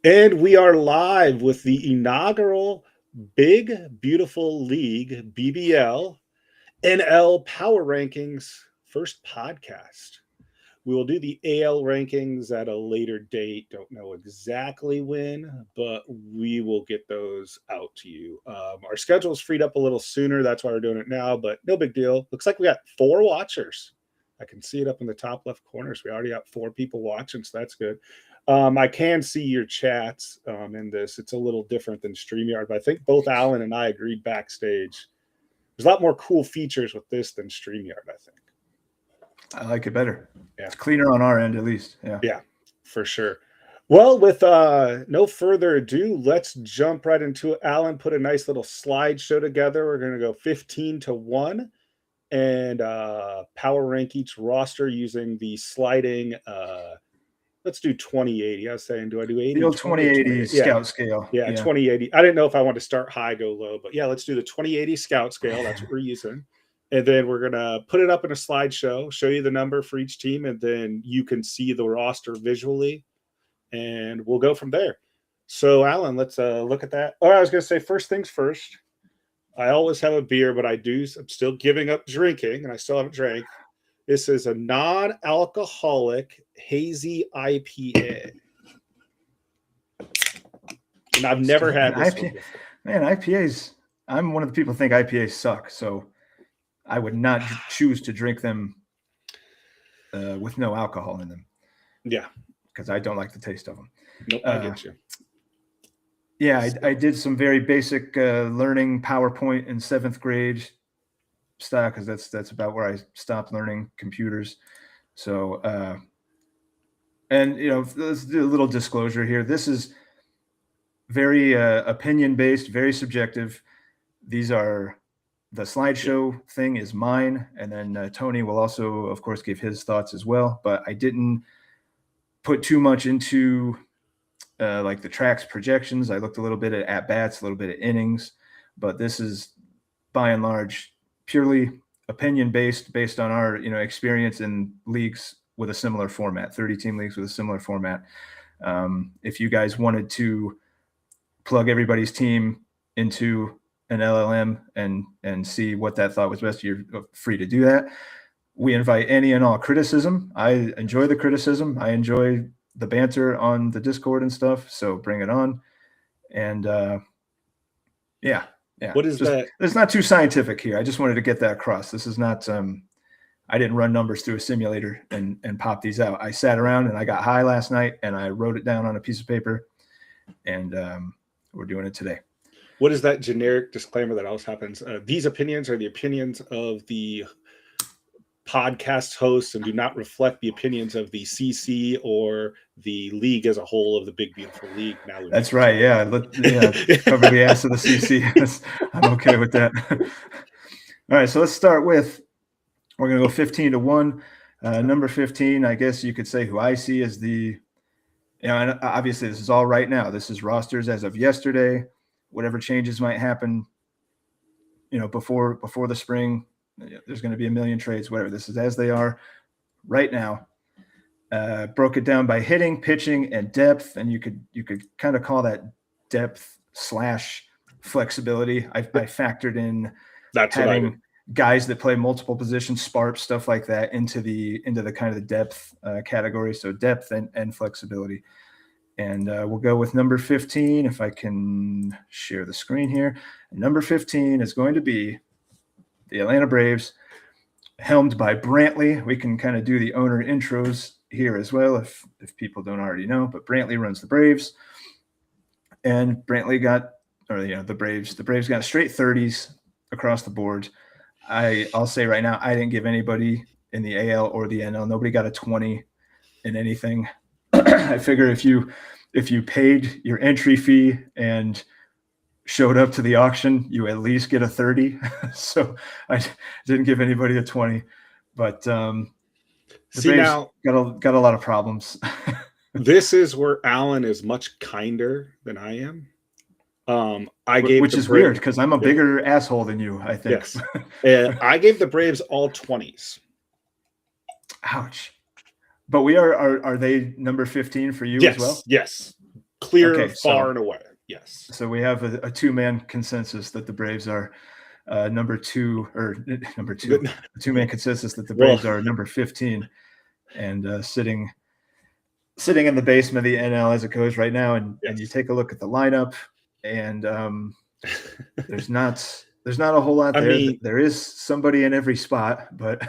And we are live with the inaugural Big Beautiful League BBL NL Power Rankings first podcast. We will do the AL rankings at a later date. Don't know exactly when, but we will get those out to you. Our schedule is freed up a little sooner. That's why we're doing it now, but no big deal. Looks like we got 4 watchers. I can see it up in the top left corners. We already got 4 people watching, so that's good. I can see your chats in this. It's a little different than StreamYard, but I think both Alan and I agreed backstage. There's a lot more cool features with this than StreamYard, I think. I like it better. Yeah. It's cleaner on our end, at least. Yeah, for sure. Well, with no further ado, let's jump right into it. Alan put a nice little slideshow together. We're going to go 15-1 and power rank each roster using the sliding. Let's do 2080. I was saying, do I do 80? The old 2080 scout scale. Yeah, 2080. I didn't know if I want to start high, go low, but yeah, let's do the 2080 scout scale. That's what we're using. And then we're going to put it up in a slideshow, show you the number for each team, and then you can see the roster visually, and we'll go from there. So, Alan, let's look at that. Oh, I was going to say, first things first, I always have a beer, but I'm still giving up drinking, and I still haven't drank. This is a non-alcoholic hazy IPA. And I've never had this one before. Man, IPAs, I'm one of the people who think IPAs suck, so I would not choose to drink them with no alcohol in them. Yeah. Because I don't like the taste of them. Nope, I get you. Yeah, I did some very basic learning PowerPoint in 7th grade style, because that's about where I stopped learning computers. So, and, let's do a little disclosure here. This is very opinion-based, very subjective. These are... The slideshow thing is mine, and then Tony will also, of course, give his thoughts as well. But I didn't put too much into like the tracks projections. I looked a little bit at bats, a little bit at innings, but this is by and large purely opinion based on our experience in leagues with a similar format, 30-team leagues with a similar format. If you guys wanted to plug everybody's team into an LLM and see what that thought was best, you're free to do that. We invite any and all criticism. I enjoy the criticism. I enjoy the banter on the Discord and stuff. So bring it on. And yeah. What is that? It's not too scientific here. I just wanted to get that across. This is not. I didn't run numbers through a simulator and pop these out. I sat around and I got high last night and I wrote it down on a piece of paper, and we're doing it today. What is that generic disclaimer that always happens? These opinions are the opinions of the podcast hosts and do not reflect the opinions of the CC or the league as a whole of the Big Beautiful League. That's right. Yeah. Cover the ass of the CC. I'm okay with that. All right. So let's start with, we're going to go 15-1. Number 15, I guess you could say who I see as the, and obviously this is all right now. This is rosters as of yesterday. Whatever changes might happen, before the spring, there's going to be a million trades, whatever. This is as they are right now. Broke it down by hitting, pitching, and depth, and you could kind of call that depth / flexibility. I factored in having guys that play multiple positions, sparps, stuff like that into the kind of the depth category. So depth and flexibility. And we'll go with number 15, if I can share the screen here. Number 15 is going to be the Atlanta Braves, helmed by Brantley. We can kind of do the owner intros here as well, if people don't already know. But Brantley runs the Braves. And Brantley the Braves got straight 30s across the board. I'll say right now, I didn't give anybody in the AL or the NL. Nobody got a 20 in anything. I figure if you paid your entry fee and showed up to the auction, you at least get a 30. So I didn't give anybody a 20, but the Braves got a lot of problems. This is where Alan is much kinder than I am. Which is weird because I'm a bigger asshole than you, I think. Yes. I gave the Braves all 20s. Ouch. But are they number 15 for you as well? Yes. clear Okay, far so and away. Yes. so we have a two-man consensus that the Braves are number two, or number two, a two-man consensus that the Well, Braves are number 15 and sitting in the basement of the NL as it goes right now. And you yes. take a look at the lineup, and there's not a whole lot I there. mean, There is somebody in every spot, but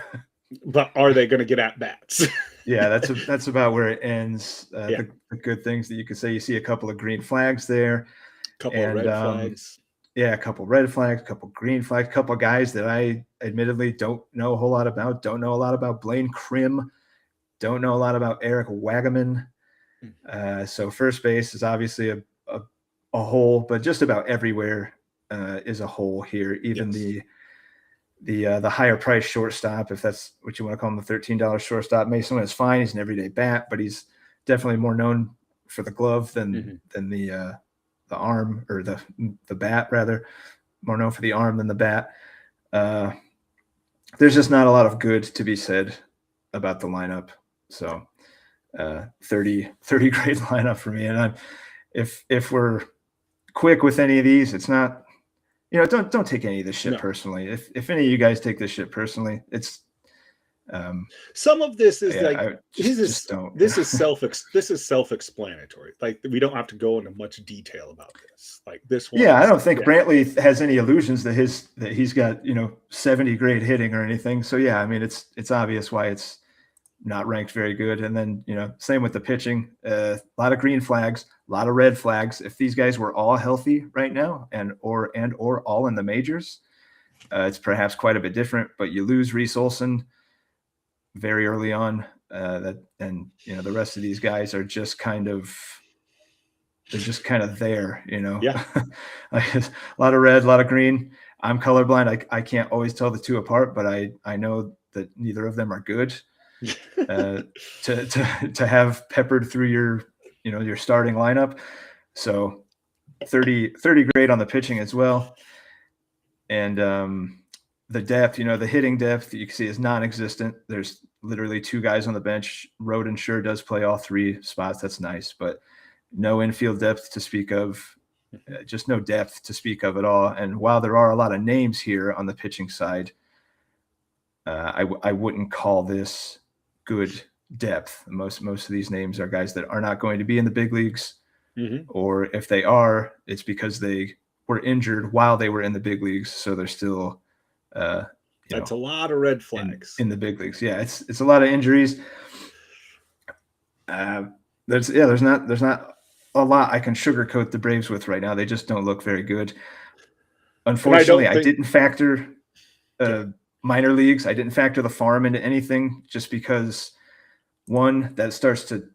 are they going to get at bats? yeah, that's about where it ends. Yeah. The good things that you could say, you see a couple of green flags there, Couple of and red flags. yeah, a couple red flags, a couple green flags, a couple guys that I admittedly don't know a whole lot about. Don't know a lot about Blaine Krim. Don't know a lot about Eric Wagaman. So first base is obviously a hole, but just about everywhere is a hole here. Even Yes. the higher price shortstop, if that's what you want to call him, the $13 shortstop. Mason is fine. He's an everyday bat, but he's definitely more known for the glove than the arm, or the bat rather. More known for the arm than the bat. There's just not a lot of good to be said about the lineup. So 30 grade lineup for me. And if we're quick with any of these, it's not, don't take any of this shit personally. If any of you guys take this shit personally, it's some of this is just don't. This is self-explanatory. Like, we don't have to go into much detail about this. Like this one. Yeah, I don't think Brantley has any illusions that he's got 70 grade hitting or anything. So yeah, I mean it's obvious why it's not ranked very good. And then same with the pitching. A lot of green flags, a lot of red flags. If these guys were all healthy right now and or all in the majors, it's perhaps quite a bit different. But you lose Reese Olson very early on. The rest of these guys are just kind of there. Yeah. Like, a lot of red, a lot of green. I'm colorblind. I can't always tell the two apart, but I know that neither of them are good. To have peppered through your starting lineup. So 30 grade on the pitching as well. And the depth, the hitting depth you can see is non-existent. There's literally two guys on the bench. Roden sure does play all three spots. That's nice, but no infield depth to speak of. Just no depth to speak of at all. And while there are a lot of names here on the pitching side, I wouldn't call this good depth. Most of these names are guys that are not going to be in the big leagues, or if they are, it's because they were injured while they were in the big leagues, so they're still that's a lot of red flags in the big leagues. Yeah, it's a lot of injuries. There's not a lot I can sugarcoat the Braves with right now. They just don't look very good. Unfortunately, I didn't factor minor leagues. I didn't factor the farm into anything, just because, one, that starts to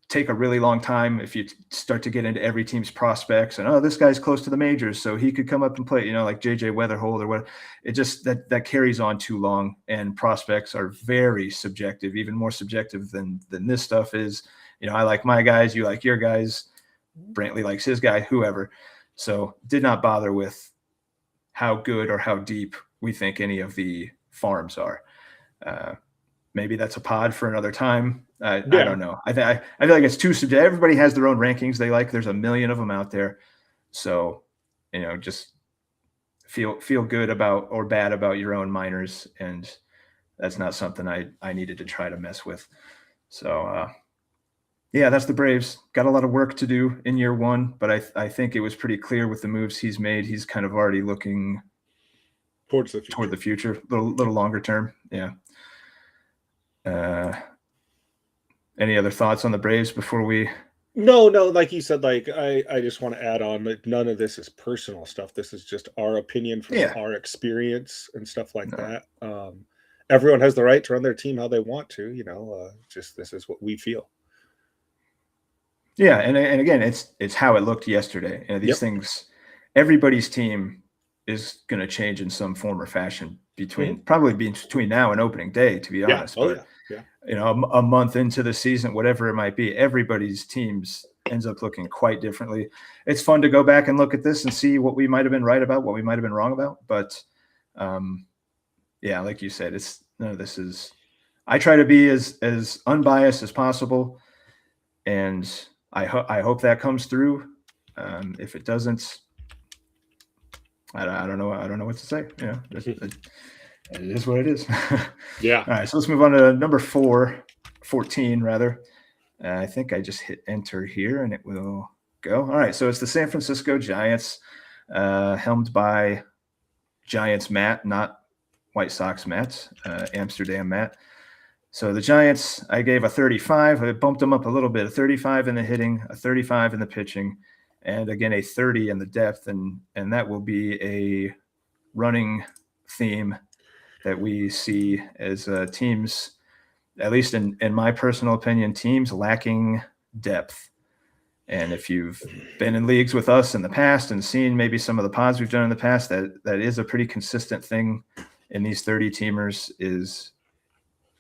take a really long time if you start to get into every team's prospects and, this guy's close to the majors, so he could come up and play, like JJ Weatherhold or what. It just that carries on too long, and prospects are very subjective, even more subjective than this stuff is. I like my guys, you like your guys, Brantley likes his guy, whoever. So did not bother with how good or how deep we think any of the farms are. Maybe that's a pod for another time. I don't know. I feel like it's too subjective. Everybody has their own rankings they like. There's a million of them out there. So, just feel good about or bad about your own minors. And that's not something I needed to try to mess with. So, yeah, that's the Braves. Got a lot of work to do in year one, but I think it was pretty clear with the moves he's made. He's kind of already looking toward the future, little longer term. Yeah. Any other thoughts on the Braves before we? No, like you said, like I just want to add on that none of this is personal stuff. This is just our opinion from our experience and stuff like that. Everyone has the right to run their team how they want to, just this is what we feel. Yeah, and again, it's how it looked yesterday. These things, everybody's team is going to change in some form or fashion between now and opening day, to be honest. A month into the season, whatever it might be, everybody's teams ends up looking quite differently. It's fun to go back and look at this and see what we might have been right about, what we might have been wrong about. But like you said, none of this is. I try to be as unbiased as possible, and I hope that comes through. If it doesn't, I don't know. I don't know what to say. You know, it is what it is. Yeah. All right, so let's move on to number 14 rather. I think I just hit enter here and it will go. All right, so it's the San Francisco Giants, helmed by Giants Matt, not White Sox Matt, Amsterdam Matt. So the Giants, I gave a 35. I bumped them up a little bit, a 35 in the hitting, a 35 in the pitching, and again a 30 in the depth, and that will be a running theme that we see as teams, at least in my personal opinion, teams lacking depth. And if you've been in leagues with us in the past and seen maybe some of the pods we've done in the past, that is a pretty consistent thing in these 30 teamers is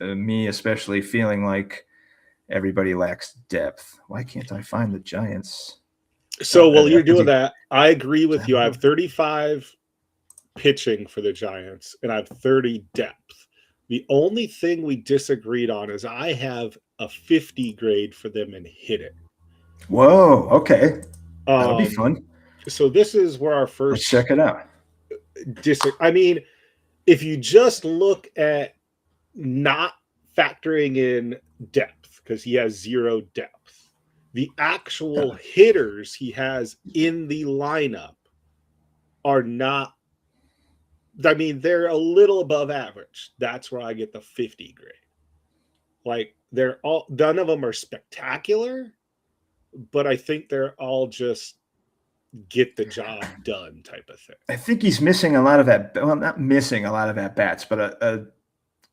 me especially feeling like everybody lacks depth. Why can't I find the Giants? So while you're doing that, I agree with you. I have 35 pitching for the Giants and I have 30 depth. The only thing we disagreed on is I have a 50 grade for them in hitting. Whoa, okay. That'll be fun. So this is where our first. Let's check it out. I mean, if you just look at not factoring in depth, because he has 0 depth, the actual hitters he has in the lineup are not. I mean, they're a little above average. That's where I get the 50 grade. Like, they're all, none of them are spectacular, but I think they're all just get the job done type of thing. I think he's missing a lot of that. Well, not missing a lot of at bats, but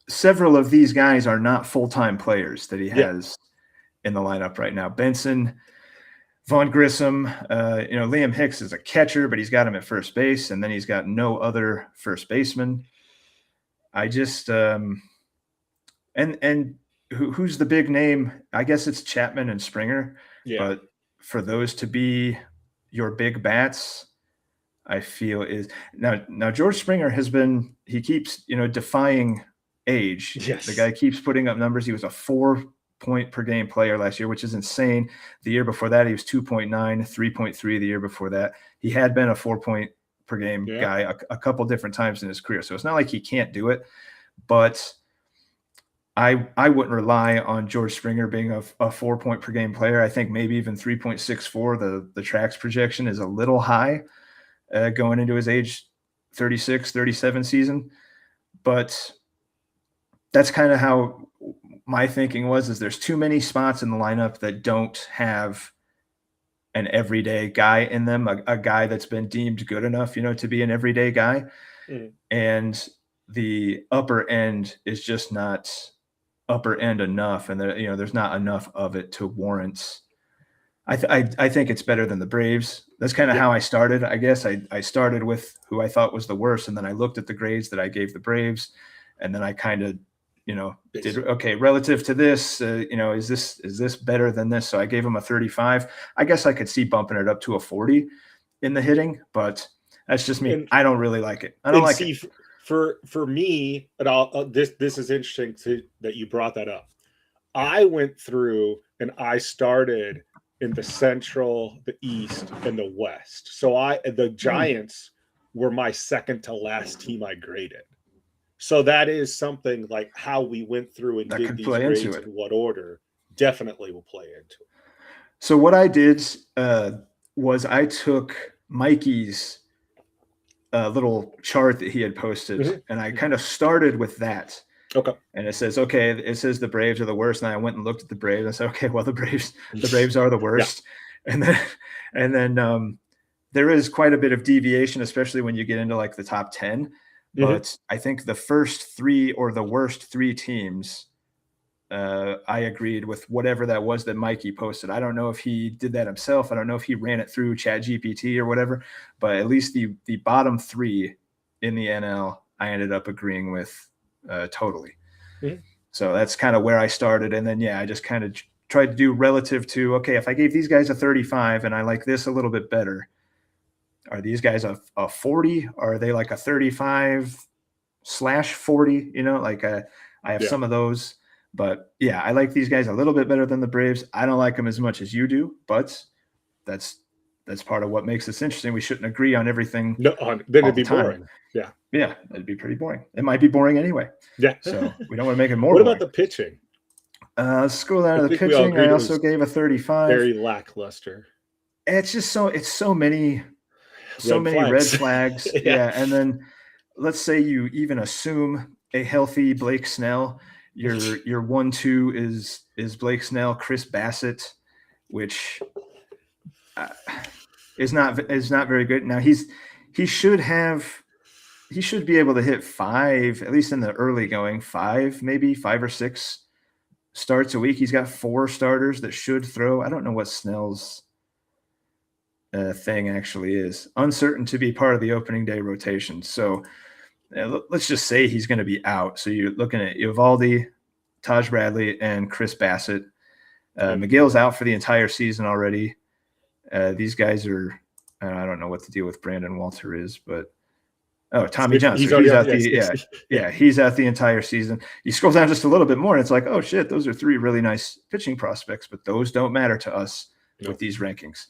several of these guys are not full-time players that he has in the lineup right now. Benson, Vaughn Grissom, Liam Hicks is a catcher, but he's got him at first base, and then he's got no other first baseman. I just and who's the big name? I guess it's Chapman and Springer. Yeah. But for those to be your big bats, I feel is now George Springer he keeps defying age. Yes. The guy keeps putting up numbers. He was a 4-point per game player last year, which is insane. The year before that, he was 2.9, 3.3 the year before that. He had been a 4-point per game guy a couple different times in his career. So it's not like he can't do it, but I wouldn't rely on George Springer being a 4-point per game player. I think maybe even 3.64. The Trax projection is a little high going into his age 36, 37 season. But that's kind of how my thinking was, is there's too many spots in the lineup that don't have an everyday guy in them, a guy that's been deemed good enough, to be an everyday guy. Mm. And the upper end is just not upper end enough, and there's not enough of it to warrant. I think it's better than the Braves. That's kind of how I started. I guess I started with who I thought was the worst, and then I looked at the grades that I gave the Braves, and then I kind of did okay relative to this. Is this better than this? So I gave him a 35. I guess I could see bumping it up to a 40 in the hitting, but that's just me. I don't really like it. I don't like it. For me, and this is interesting that you brought that up. I went through and I started in the Central, the East, and the West. So the Giants were my second to last team I graded. So that is something like how we went through and did these grades in what order definitely will play into it. So what I did was I took Mikey's little chart that he had posted, and I kind of started with that. Okay. And it says the Braves are the worst. And I went and looked at the Braves and I said, okay, well, the Braves are the worst. Yeah. And then there is quite a bit of deviation, especially when you get into like the top 10. But I think the first 3 or the worst 3 teams, I agreed with whatever that was that Mikey posted. I don't know if he did that himself. I don't know if he ran it through ChatGPT or whatever, but at least the bottom 3 in the NL, I ended up agreeing with totally. Mm-hmm. So that's kind of where I started. And then, I just kind of tried to do relative to, okay, if I gave these guys a 35 and I like this a little bit better, are these guys a 40? Or are they like a 35/40? I have some of those. But yeah, I like these guys a little bit better than the Braves. I don't like them as much as you do, but that's part of what makes this interesting. We shouldn't agree on everything No, then all it'd the be time. boring. Yeah. Yeah, it'd be pretty boring. It might be boring anyway. Yeah. So we don't want to make it more What boring. about the pitching? Let's scroll down I to the think we all pitching. agreed I it also was gave a 35. very lackluster. It's just so many Red red flags. flags. Yeah. Yeah, and then let's say you even assume a healthy Blake Snell. Your 1-2 is Blake Snell, Chris Bassett, which is not very good. Now he should be able to hit 5, at least in the early going, 5 or 6 starts a week. He's got 4 starters that should throw. I don't know what Snell's thing actually is. Uncertain to be part of the opening day rotation. So let's just say he's going to be out. So you're looking at Eovaldi, Taj Bradley, and Chris Bassett. McGill's out for the entire season already. These guys are, I don't know what the deal with Brandon Walter is, but Tommy John. He's out he's out the entire season. You scroll down just a little bit more, and it's like, oh shit, those are 3 really nice pitching prospects, but those don't matter to us with these rankings.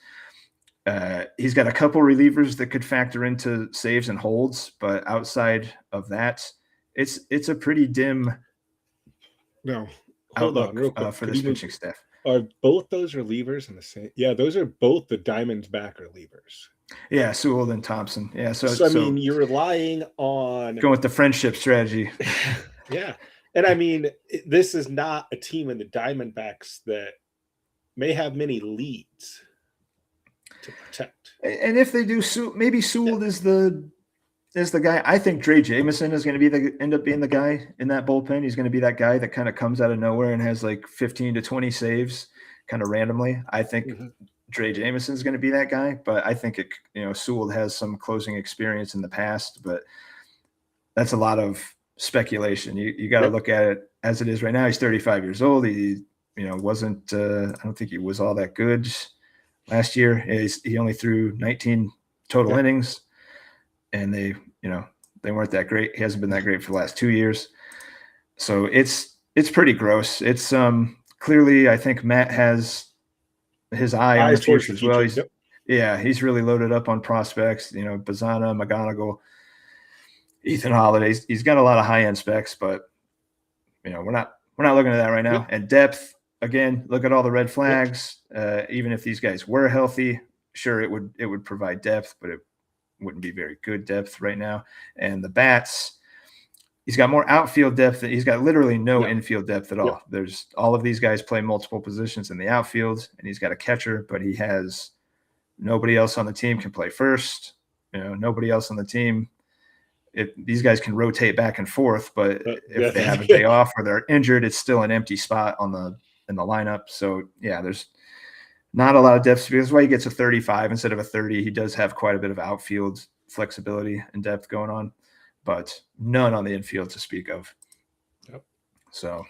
He's got a couple relievers that could factor into saves and holds, but outside of that, it's a pretty dim outlook for this pitching staff. Are both those relievers in the same? Yeah, those are both the Diamondback relievers. Yeah, Sewell and Thompson. Yeah, so I mean, you're relying on going with the friendship strategy. Yeah, and I mean, this is not a team in the Diamondbacks that may have many leads to protect. And if they do, maybe Sewell is the guy. I think Dre Jameson is going to end up being the guy in that bullpen. He's going to be that guy that kind of comes out of nowhere and has like 15 to 20 saves kind of randomly. I think Dre Jameson is going to be that guy, but I think Sewell has some closing experience in the past, but that's a lot of speculation. You got to look at it as it is right now. He's 35 years old. He wasn't. I don't think he was all that good last year. He only threw 19 total innings, and they weren't that great. He hasn't been that great for the last 2 years. So it's pretty gross. It's clearly, I think Matt has his eye on the future as well. He's really loaded up on prospects. Bazana, McGonigal, Ethan Holiday. He's got a lot of high end specs, but we're not looking at that right now. And depth, again, look at all the red flags. Even if these guys were healthy, sure, it would provide depth, but it wouldn't be very good depth right now. And the bats, he's got more outfield depth. He's got literally no infield depth at all. Yeah. There's all of these guys play multiple positions in the outfield, and he's got a catcher, but he has nobody else on the team can play first. Nobody else on the team. These guys can rotate back and forth, but if they have a day off or they're injured, it's still an empty spot in the lineup. So yeah, there's not a lot of depth. That's why he gets a 35 instead of a 30. He does have quite a bit of outfield flexibility and depth going on, but none on the infield to speak of. Yep. So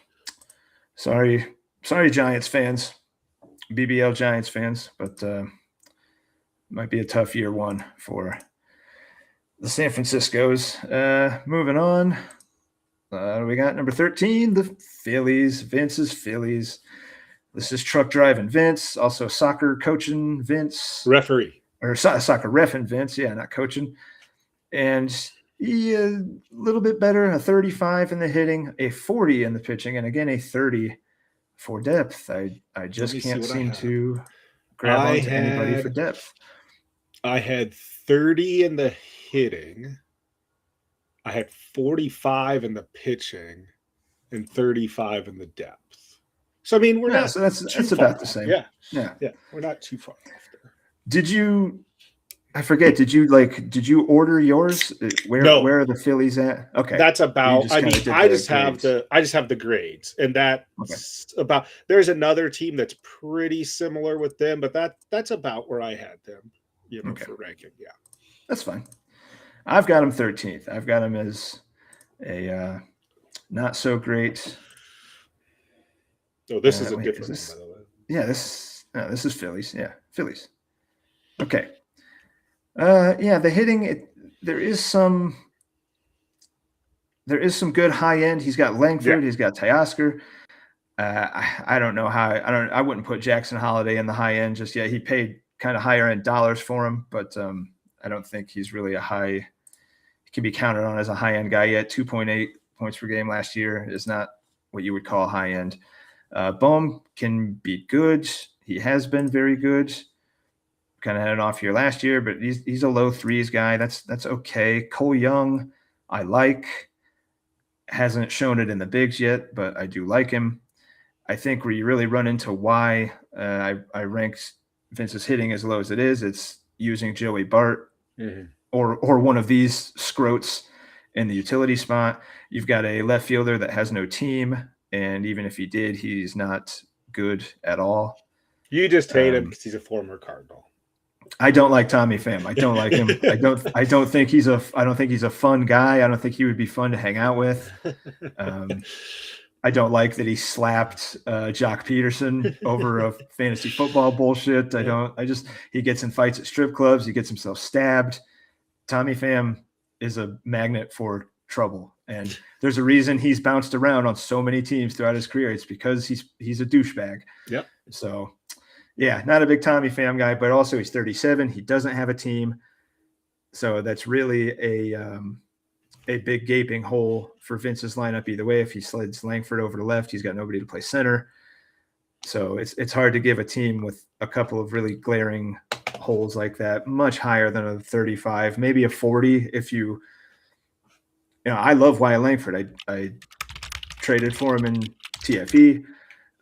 sorry, Giants fans, BBL Giants fans, but might be a tough year 1 for the San Franciscos. Moving on. We got number 13, the Phillies, Vince's Phillies. This is truck driving Vince, also soccer coaching Vince. Referee. Or soccer reffing Vince, yeah, not coaching. And he a little bit better, a 35 in the hitting, a 40 in the pitching, and again a 30 for depth. I just can't seem to grab onto anybody for depth. I had 30 in the hitting. I had 45 in the pitching and 35 in the depth. So I mean, we're not. So that's about the same. Yeah. We're not too far off there. Did you? I forget. Did you order yours? Where are the Phillies at? Okay, that's about. I just have the grades, and that's about. There's another team that's pretty similar with them, but that's about where I had them. For ranking. Yeah, that's fine. I've got him 13th. I've got him as a not so great. Oh, this is a different one, by the way. Yeah, this is Phillies. Yeah, Phillies. Okay. The hitting, there is some good high end. He's got Langford. He's got Teoscar. I don't know how. I wouldn't put Jackson Holiday in the high end just yet. He paid kind of higher end dollars for him, but I don't think he's really a high. He can be counted on as a high end guy yet. 2.8 points per game last year is not what you would call high end. Bohm can be good. He has been very good. Kind of had an off year last year, but he's a low threes guy. That's okay. Cole Young, I like. Hasn't shown it in the bigs yet, but I do like him. I think where you really run into why I ranked Vince's hitting as low as it is, it's using Joey Bart or one of these scrotes in the utility spot. You've got a left fielder that has no team, and even if he did, he's not good at all. You just hate him because he's a former Cardinal. I don't like Tommy Pham. I don't like him. I don't think he's a fun guy. I don't think he would be fun to hang out with. I don't like that he slapped Jock Peterson over a fantasy football bullshit. He gets in fights at strip clubs. He gets himself stabbed. Tommy Pham is a magnet for trouble. And there's a reason he's bounced around on so many teams throughout his career. It's because he's a douchebag. Yep. So, yeah, not a big Tommy Pham guy, but also he's 37. He doesn't have a team. So that's really a big gaping hole for Vince's lineup either way. If he slides Langford over to left, he's got nobody to play center. So it's hard to give a team with a couple of really glaring holes like that much higher than a 35, maybe a 40 if you I love Wyatt Langford. I traded for him in TFE.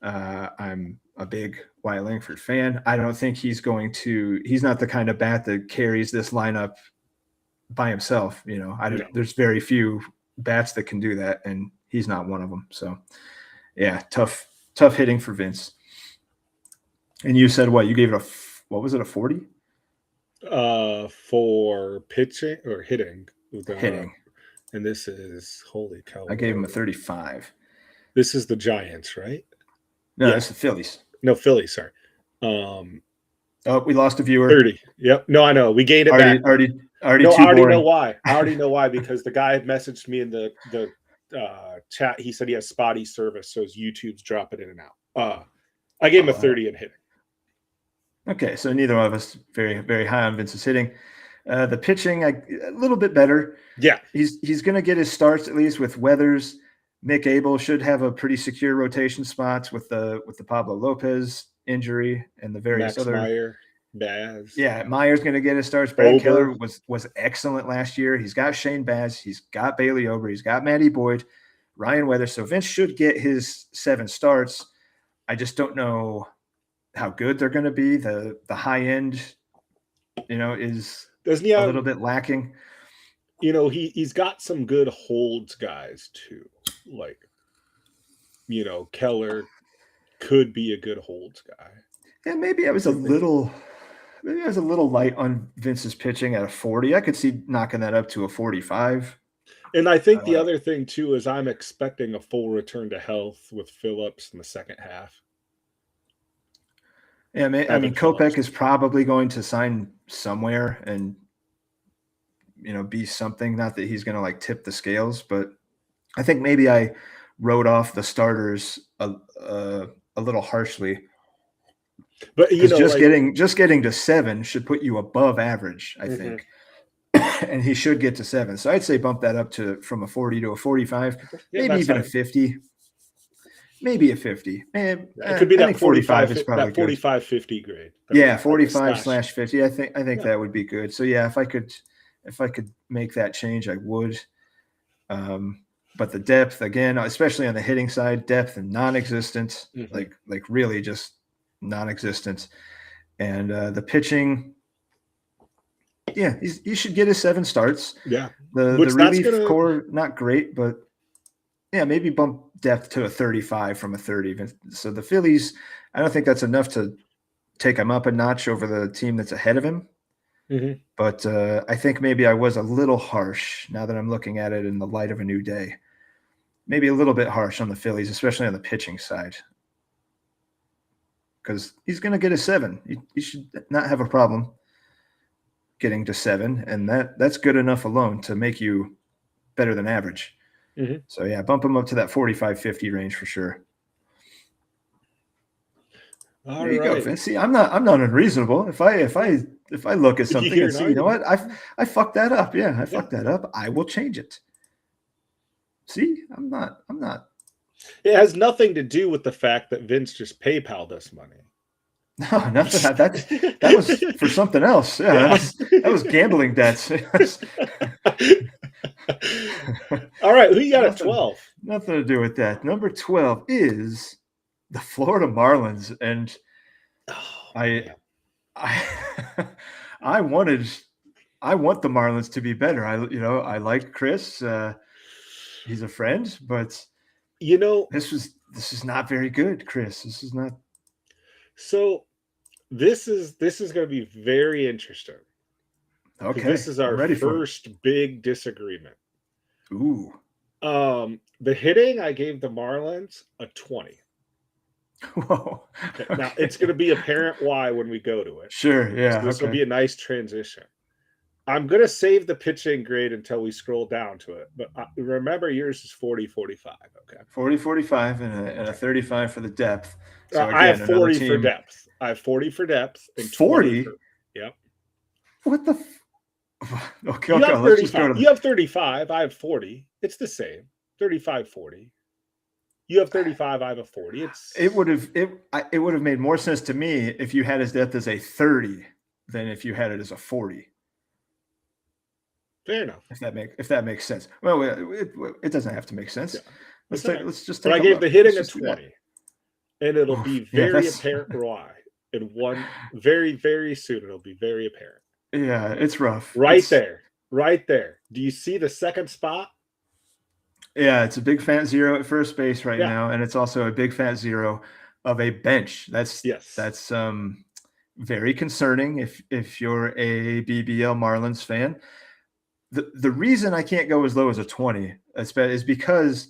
I'm a big Wyatt Langford fan. I don't think he's not the kind of bat that carries this lineup by himself. There's very few bats that can do that, and he's not one of them. So yeah, tough hitting for Vince. And you said what? You gave it what was it, a 40? For pitching or hitting? Hitting. And this is, holy cow. I gave him a 35. This is the Giants, right? No, that's the Phillies. No, Phillies, sorry. We lost a viewer. 30. Yep. No, I know. We gained it back. Already I already know why. I already know why, because the guy had messaged me in the chat. He said he has spotty service, so his YouTube's dropping in and out. I gave him a 30 in hitting. Okay, so neither one of us very, very high on Vince's hitting. The pitching, a little bit better. Yeah. He's going to get his starts, at least with Weathers. Mick Abel should have a pretty secure rotation spots with the Pablo Lopez injury and the various Max other. Meyer, Baz. Yeah, Meyer's going to get his starts. Brad Keller was excellent last year. He's got Shane Baz. He's got Bailey Ober. He's got Matty Boyd, Ryan Weathers. So Vince should get his 7 starts. I just don't know how good they're going to be. The high end, is Doesn't he have a little bit lacking. He's got some good holds guys too. Like, Keller could be a good holds guy. Yeah, maybe I was a little light on Vince's pitching at a 40. I could see knocking that up to a 45. And I think the other thing too is I'm expecting a full return to health with Phillips in the second half. Yeah, I mean, Kopech is probably going to sign somewhere and be something. Not that he's going to tip the scales, but I think maybe I wrote off the starters a little harshly. But just getting to 7 should put you above average, I think, and he should get to 7. So I'd say bump that up from a 40 to a 45, maybe even a 50. Maybe a 50. It could be that 45 is probably that 45-50 grade. Yeah, 45/50. I think that would be good. So yeah, if I could make that change, I would. But the depth, again, especially on the hitting side, depth and non-existent, like really just non-existent. And the pitching, yeah, he should get his 7 starts. Yeah. The relief core, not great, but yeah, maybe bump depth to a 35 from a 30. So the Phillies, I don't think that's enough to take him up a notch over the team that's ahead of him. But I think maybe I was a little harsh now that I'm looking at it in the light of a new day. Maybe a little bit harsh on the Phillies, especially on the pitching side. Because he's going to get a 7. He should not have a problem getting to 7. And that's good enough alone to make you better than average. So, yeah, bump him up to that 45-50 range for sure. All There you go, right. Vince. See, I'm not unreasonable. If I look at If you something hear and an see, you know what, argument. I fucked that up. Yeah, I Yeah. fucked that up. I will change it. See, I'm not. It has nothing to do with the fact that Vince just PayPal'd us money. No, nothing. That was for something else. Yeah, Yeah. that was gambling debts. All right, who you got at nothing, 12? nothing to do with that. Number 12 is the Florida Marlins, and Oh, I, man. I, I want the Marlins to be better. I like Chris. He's a friend, but this is not very good, Chris. This is not. So this is going to be very interesting because Okay, this is I'm our ready for it. first big disagreement. Ooh. The hitting, I gave the Marlins a 20. Whoa. Okay. Now it's going to be apparent why when we go to it. Sure. Yeah. So this will Okay. be a nice transition. I'm going to save the pitching grade until we scroll down to it. But remember, yours is 40-45. Okay. 40-45 and a 35 for the depth. So I have again, another 40 for team. depth. I have 40 for depth and 40? 20 for. Yep. What the? Okay. You have Let's just 35. go to. You have 35. I have 40. It's the same. 35-40. You have 35. I have a 40. It would have made more sense to me if you had his depth as a 30 than if you had it as a 40. Fair enough. If that makes sense. Well, it doesn't have to make sense. Yeah. Let's just take. But I gave the hitting a 20, and it'll be very apparent why. In one very, very soon, it'll be very apparent. Yeah, it's rough. Right there. Do you see the second spot? Yeah, it's a big fat 0 at first base right now, and it's also a big fat 0 of a bench. That's very concerning if you're a BBL Marlins fan. The reason I can't go as low as a 20 is because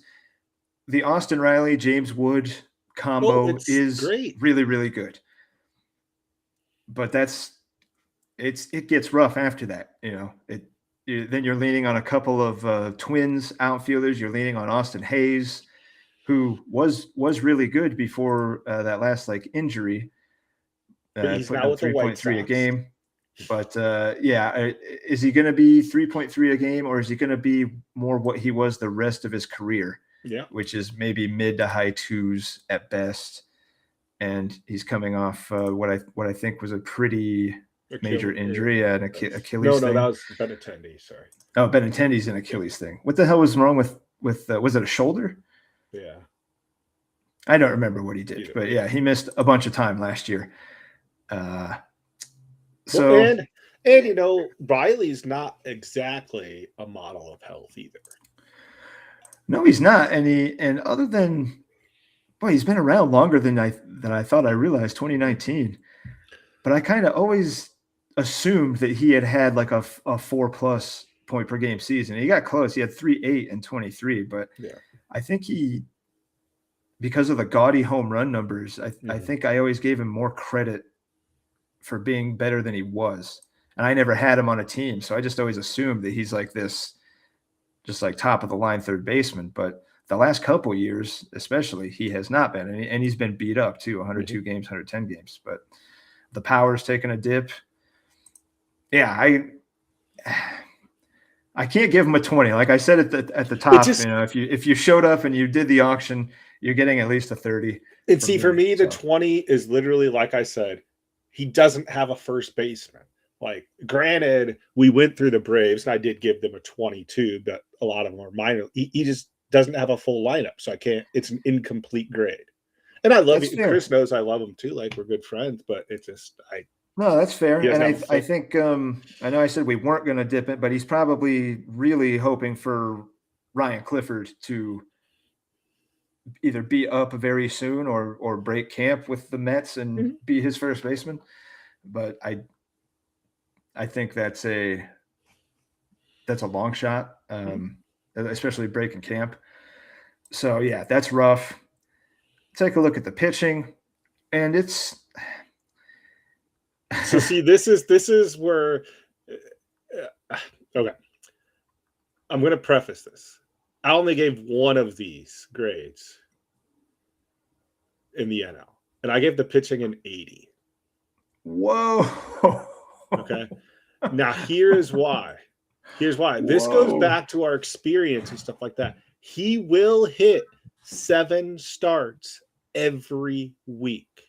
the Austin Riley James Wood combo is great. really, really good. But it gets rough after that. Then you're leaning on a couple of Twins outfielders. You're leaning on Austin Hayes, who was really good before that last injury. But he's now with 3.3 a game. But is he going to be 3.3 a game, or is he going to be more what he was the rest of his career? Yeah, which is maybe mid to high 2s at best. And he's coming off what I think was a pretty major injury, an Achilles thing. No, that was Benintendi. Sorry. Oh, Benintendi's an Achilles thing. What the hell was wrong with was it a shoulder? Yeah. I don't remember what he did, but yeah, he missed a bunch of time last year. And Riley's not exactly a model of health either. No, he's not. And other than, boy, he's been around longer than I thought I realized, 2019. But I kind of always assumed that he had a 4+ point per game season. He got close. He had 3.8 and 23. But I think because of the gaudy home run numbers, I think I always gave him more credit for being better than he was. And I never had him on a team. So I just always assumed that he's like this, just like top of the line third baseman. But the last couple of years, especially, he has not been. And he's been beat up too, 102 games, 110 games. But the power's taken a dip. Yeah, I can't give him a 20. Like I said at the top, if you showed up and you did the auction, you're getting at least a 30. And see, for me, the 20 is literally, like I said, he doesn't have a first baseman. Like, granted, we went through the Braves, and I did give them a 22, but a lot of them are minor. He just doesn't have a full lineup, so I can't. It's an incomplete grade. And I love it. Chris knows I love him too. Like, we're good friends, but it's just No, that's fair. And I think I know I said we weren't going to dip it, but he's probably really hoping for Ryan Clifford to either be up very soon or break camp with the Mets and be his first baseman. But I think that's a long shot, especially breaking camp. So yeah, that's rough. Take a look at the pitching, and it's. So see, this is where. Okay, I'm going to preface this. I only gave one of these grades in the NL. and I gave the pitching an 80. Whoa. Okay. Now, here's why. Here's why. This goes Whoa. back to our experience and stuff like that. He will hit 7 starts every week,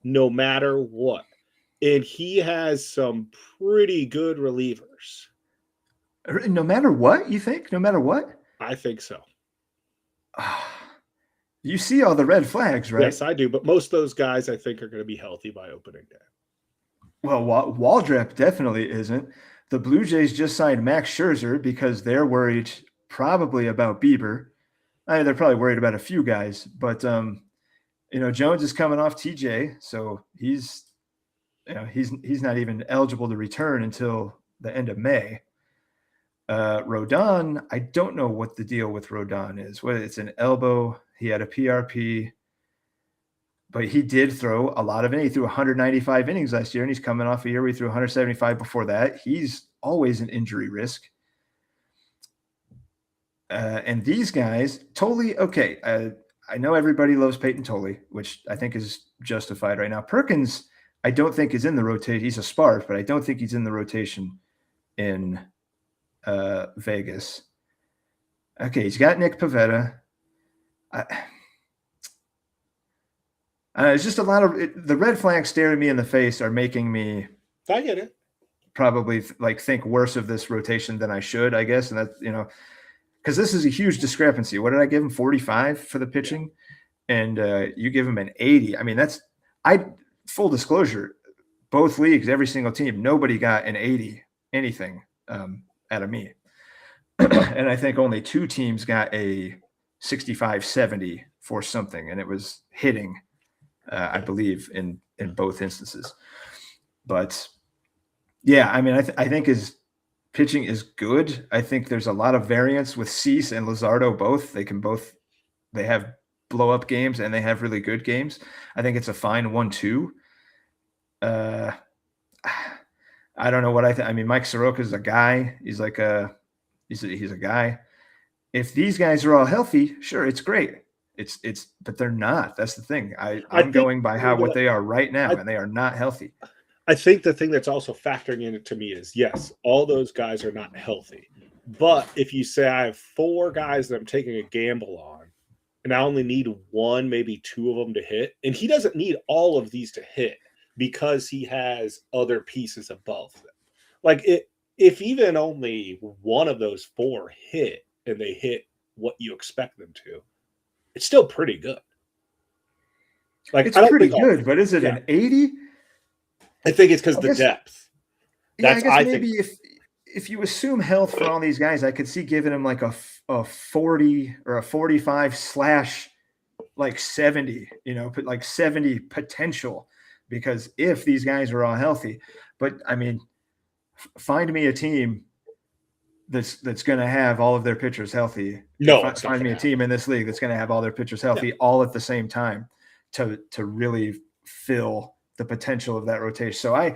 no matter what. And he has some pretty good relievers. No matter what, you think? No matter what? I think so. You see all the red flags, right? Yes, I do. But most of those guys, I think, are going to be healthy by opening day. Well, Waldrep definitely isn't. The Blue Jays just signed Max Scherzer because they're worried probably about Bieber. I mean, they're probably worried about a few guys, but Jones is coming off TJ, so he's not even eligible to return until the end of May. Rodon, I don't know what the deal with Rodon is. Whether it's an elbow, he had a PRP, but he did throw a lot of innings. He threw 195 innings last year, and he's coming off a year where he threw 175 before that. He's always an injury risk. And these guys, Tolley, okay. I know everybody loves Peyton Tolley, which I think is justified right now. Perkins, I don't think is in the rotation. He's a spark, but I don't think he's in the rotation in Vegas. Okay, he's got Nick Pivetta. It's just a lot of the red flags staring me in the face are making me. I get it. Probably think worse of this rotation than I should, I guess, and that's because this is a huge discrepancy. What did I give him? 45 for the pitching, and you give him an 80. I mean, full disclosure, both leagues, every single team, nobody got an 80 anything out of me, and I think only 2 teams got a 65-70 for something, and it was hitting. I believe in both instances, but yeah, I mean, I think his pitching is good. I think there's a lot of variance with Cease and Luzardo both. They have blow up games and they have really good games. I think it's a fine 1-2. I don't know what I think. I mean, Mike Soroka is a guy. He's like he's a guy. If these guys are all healthy, sure, it's great. But they're not. That's the thing. I'm going by what they are right now, and they are not healthy. I think the thing that's also factoring in to me is, yes, all those guys are not healthy. But if you say I have 4 guys that I'm taking a gamble on, and I only need 1, maybe 2 of them to hit, and he doesn't need all of these to hit because he has other pieces above them. Like, if even only 1 of those 4 hit, and they hit what you expect them to, it's still pretty good. Like, it's pretty good, but is it an 80? I think it's because the depth. I guess maybe if you assume health for all these guys, I could see giving him like a 40 or a 45/70, put like 70 potential, because if these guys are all healthy, but I mean, find me a team that's going to have all of their pitchers healthy. Find me a team in this league that's going to have all their pitchers healthy all at the same time to really fill the potential of that rotation. So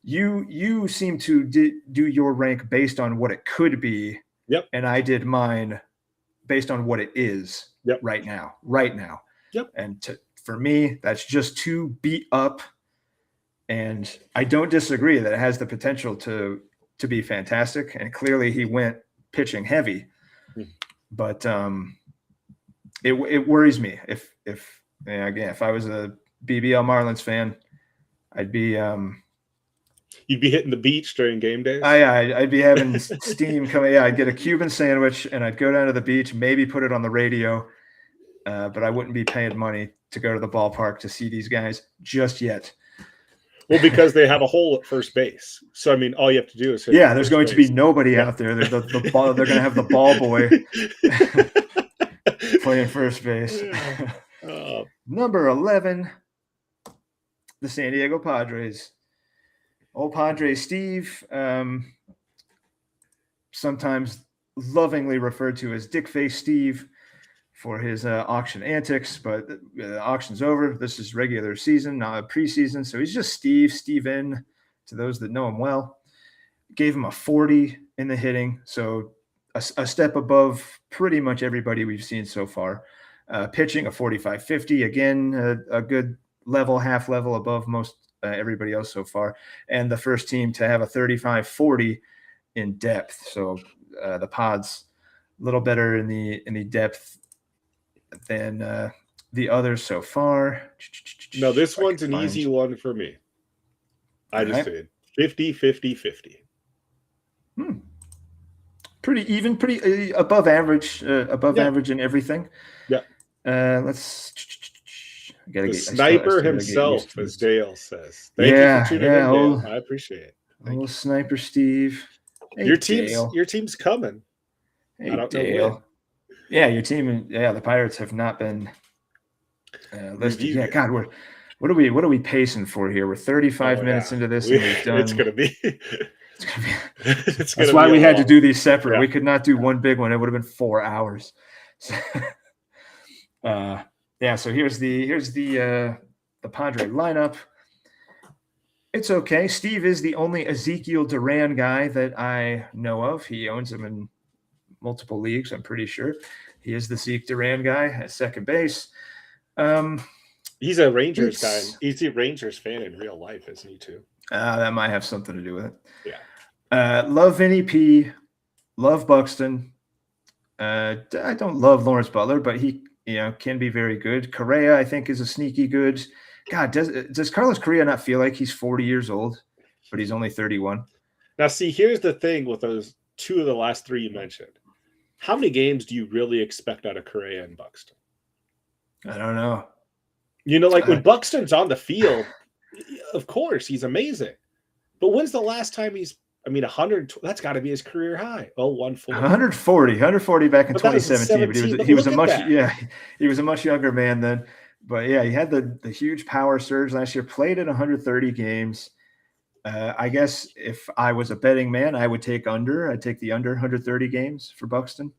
you seem to do your rank based on what it could be. Yep. And I did mine based on what it is right now. Yep. And for me, that's just too beat up. And I don't disagree that it has the potential to be fantastic. And clearly he went pitching heavy, but it worries me. If I was a BBL Marlins fan, I'd be you'd be hitting the beach during game days. I'd be having steam coming. Yeah, I'd get a Cuban sandwich and I'd go down to the beach, maybe put it on the radio, but I wouldn't be paying money to go to the ballpark to see these guys just yet. Well, because they have a hole at first base. So, I mean, all you have to do is hit. Yeah, there's going to be nobody out there. They're going to have the ball boy playing first base. Number 11, the San Diego Padres. Old Padre Steve, sometimes lovingly referred to as Dick Face Steve for his auction antics, but the auction's over. This is regular season, not preseason. So he's just Steven, to those that know him well. Gave him a 40 in the hitting, so a step above pretty much everybody we've seen so far. Pitching a 45-50, again, a good level, half level above most everybody else so far, and the first team to have a 35-40 in depth. So the pods a little better in the depth than the others so far. No, this If I one's could an find. easy one for me. I All just right. did 50-50-50. Pretty even, pretty above average Yeah. in everything. Yeah. Let's. The sniper himself, as Dale says. Thank you for tuning in, Dale. I appreciate it. Thank you. Sniper Steve. Hey, Your Dale. team's coming. Hey, I don't know Dale. when. Yeah, your team. Yeah, the Pirates have not been listed yet. God, what are we pacing for here? We're 35 minutes into this, and we've done. It's gonna be. That's why we had to do these separate. Yeah. We could not do one big one. It would have been 4 hours. So, yeah. So here's the Padre lineup. It's okay. Steve is the only Ezekiel Duran guy that I know of. He owns him in multiple leagues, I'm pretty sure. He is the Zeke Duran guy at second base. He's a Rangers guy. He's a Rangers fan in real life, isn't he, too? That might have something to do with it. Yeah. Love Vinny P. Love Buxton. I don't love Lawrence Butler, but he can be very good. Correa, I think, is a sneaky good. God, does Carlos Correa not feel like he's 40 years old, but he's only 31? Now, see, here's the thing with those two of the last three you mentioned. How many games do you really expect out of Correa and Buxton? I don't know. Like when Buxton's on the field, of course, he's amazing. But when's the last time 100, that's got to be his career high. Oh, 140 back in 2017. But he was a much younger man then. But yeah, he had the huge power surge last year, played in 130 games. I guess if I was a betting man, I would take under. I'd take the under 130 games for Buxton.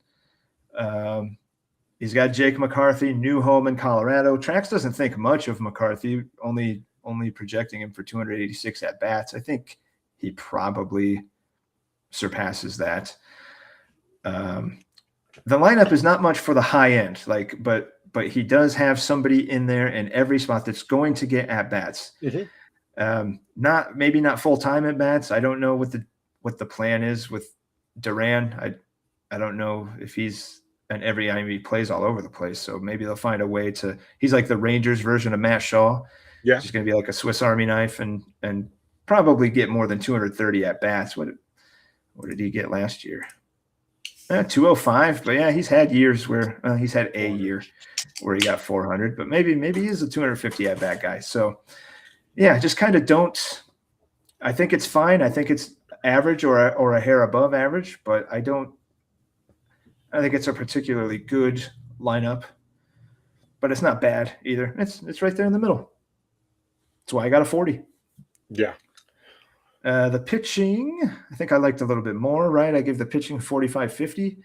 He's got Jake McCarthy, new home in Colorado. Trax doesn't think much of McCarthy, only projecting him for 286 at bats. I think he probably surpasses that. The lineup is not much for the high end, but he does have somebody in there in every spot that's going to get at bats. Mm-hmm. Not full time at bats. I don't know what the plan is with Duran. I don't know if he's an he plays all over the place. So maybe they'll find a way to. He's like the Rangers version of Matt Shaw. Yeah, he's going to be like a Swiss Army knife and probably get more than 230 at bats. What did he get last year? 205, but yeah, he's had years where he's had a year where he got 400, but maybe he's a 250 at bat guy. So yeah, just kind of don't. I think it's fine. I think it's average or a hair above average, but I think it's a particularly good lineup, but it's not bad either. It's right there in the middle. That's why I got a 40. Yeah. The pitching, I think I liked a little bit more, right? I gave the pitching 45-50.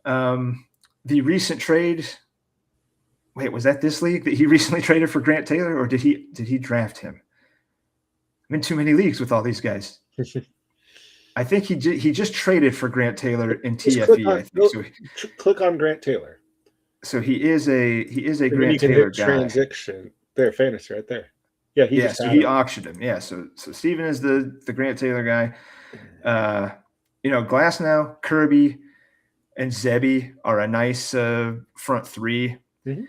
The recent trade, wait, was that this league that he recently traded for Grant Taylor, or did he draft him? I'm in too many leagues with all these guys. I think he just traded for Grant Taylor in TFE. Click on Grant Taylor. So he is a Grant Taylor guy. Transaction there, fantasy right there. Yeah, so he auctioned him. Yeah, so Steven is the Grant Taylor guy. Glasnow, Kirby, and Zebby are a nice front three. Mm-hmm.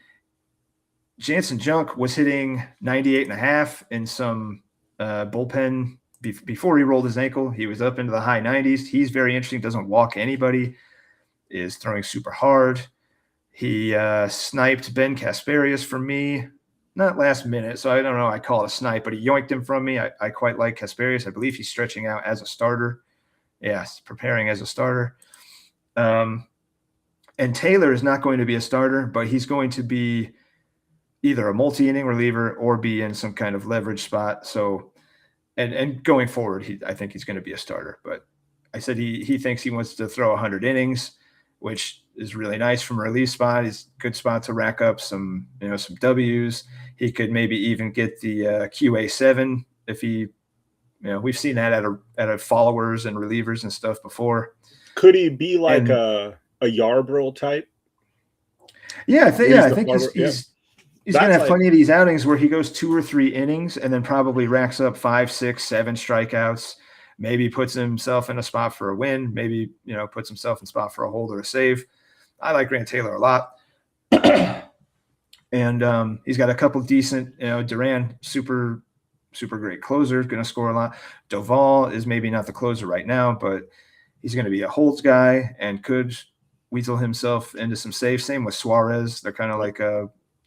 Jansen Junk was hitting 98.5 in some bullpen before he rolled his ankle. He was up into the high 90s. He's very interesting. Doesn't walk anybody. Is throwing super hard. He sniped Ben Kasperius for me. Not last minute, so I don't know. I call it a snipe, but he yoinked him from me. I quite like Kasperius. I believe he's stretching out as a starter. Yes, preparing as a starter. And Taylor is not going to be a starter, but he's going to be either a multi-inning reliever or be in some kind of leverage spot. So, and going forward, I think he's going to be a starter. But I said he thinks he wants to throw 100 innings, which is really nice from a relief spot. He's a good spot to rack up some W's. He could maybe even get the QA7 if he, we've seen that at a followers and relievers and stuff before. Could he be like a Yarbrough type? Yeah, I think he's He's going to have plenty of these outings where he goes 2 or 3 innings and then probably racks up 5, 6, 7 strikeouts. Maybe puts himself in a spot for a win. Maybe, puts himself in a spot for a hold or a save. I like Grant Taylor a lot. And he's got a couple decent, Duran, super great closer, going to score a lot. Doval is maybe not the closer right now, but he's going to be a holds guy and could weasel himself into some saves. Same with Suarez. They're kind of like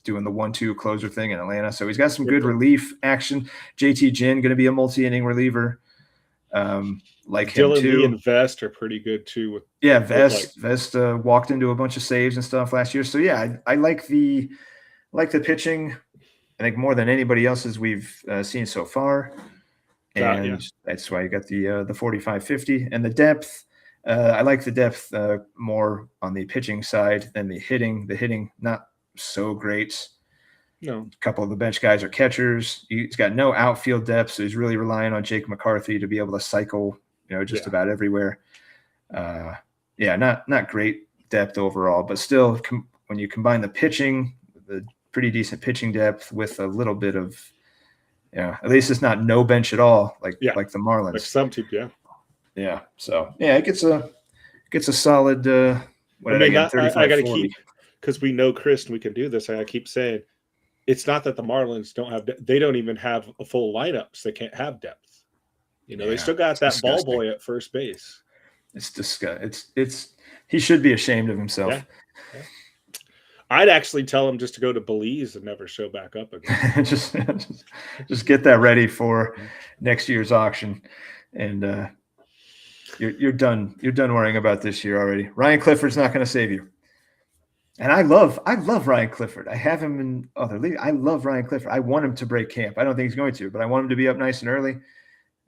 doing the 1-2 closer thing in Atlanta. So he's got some good relief action. JT Ginn going to be a multi-inning reliever. Like Dylan him too. Lee and Vest are pretty good too. Vest walked into a bunch of saves and stuff last year. So yeah, I like the pitching. I think more than anybody else's we've seen so far, and that's why you got the 45-50 and the depth. I like the depth more on the pitching side than the hitting. The hitting not so great. No, a couple of the bench guys are catchers. He's got no outfield depth, so he's really relying on Jake McCarthy to be able to cycle, just about everywhere. Not great depth overall, but still, when you combine the pitching, the pretty decent pitching depth with a little bit of, at least it's not no bench at all, like the Marlins. Like some team, yeah. So it gets a solid. I got to keep, because we know Chris and we can do this. I keep saying, it's not that the Marlins don't have. They don't even have a full lineup, so they can't have depth. They still got that disgusting ball boy at first base. It's disgusting. It's he should be ashamed of himself. Yeah. I'd actually tell him just to go to Belize and never show back up again. just get that ready for next year's auction, and you're done. You're done worrying about this year already. Ryan Clifford's not going to save you. And I love Ryan Clifford. I have him in other leagues. I love Ryan Clifford. I want him to break camp. I don't think he's going to, but I want him to be up nice and early.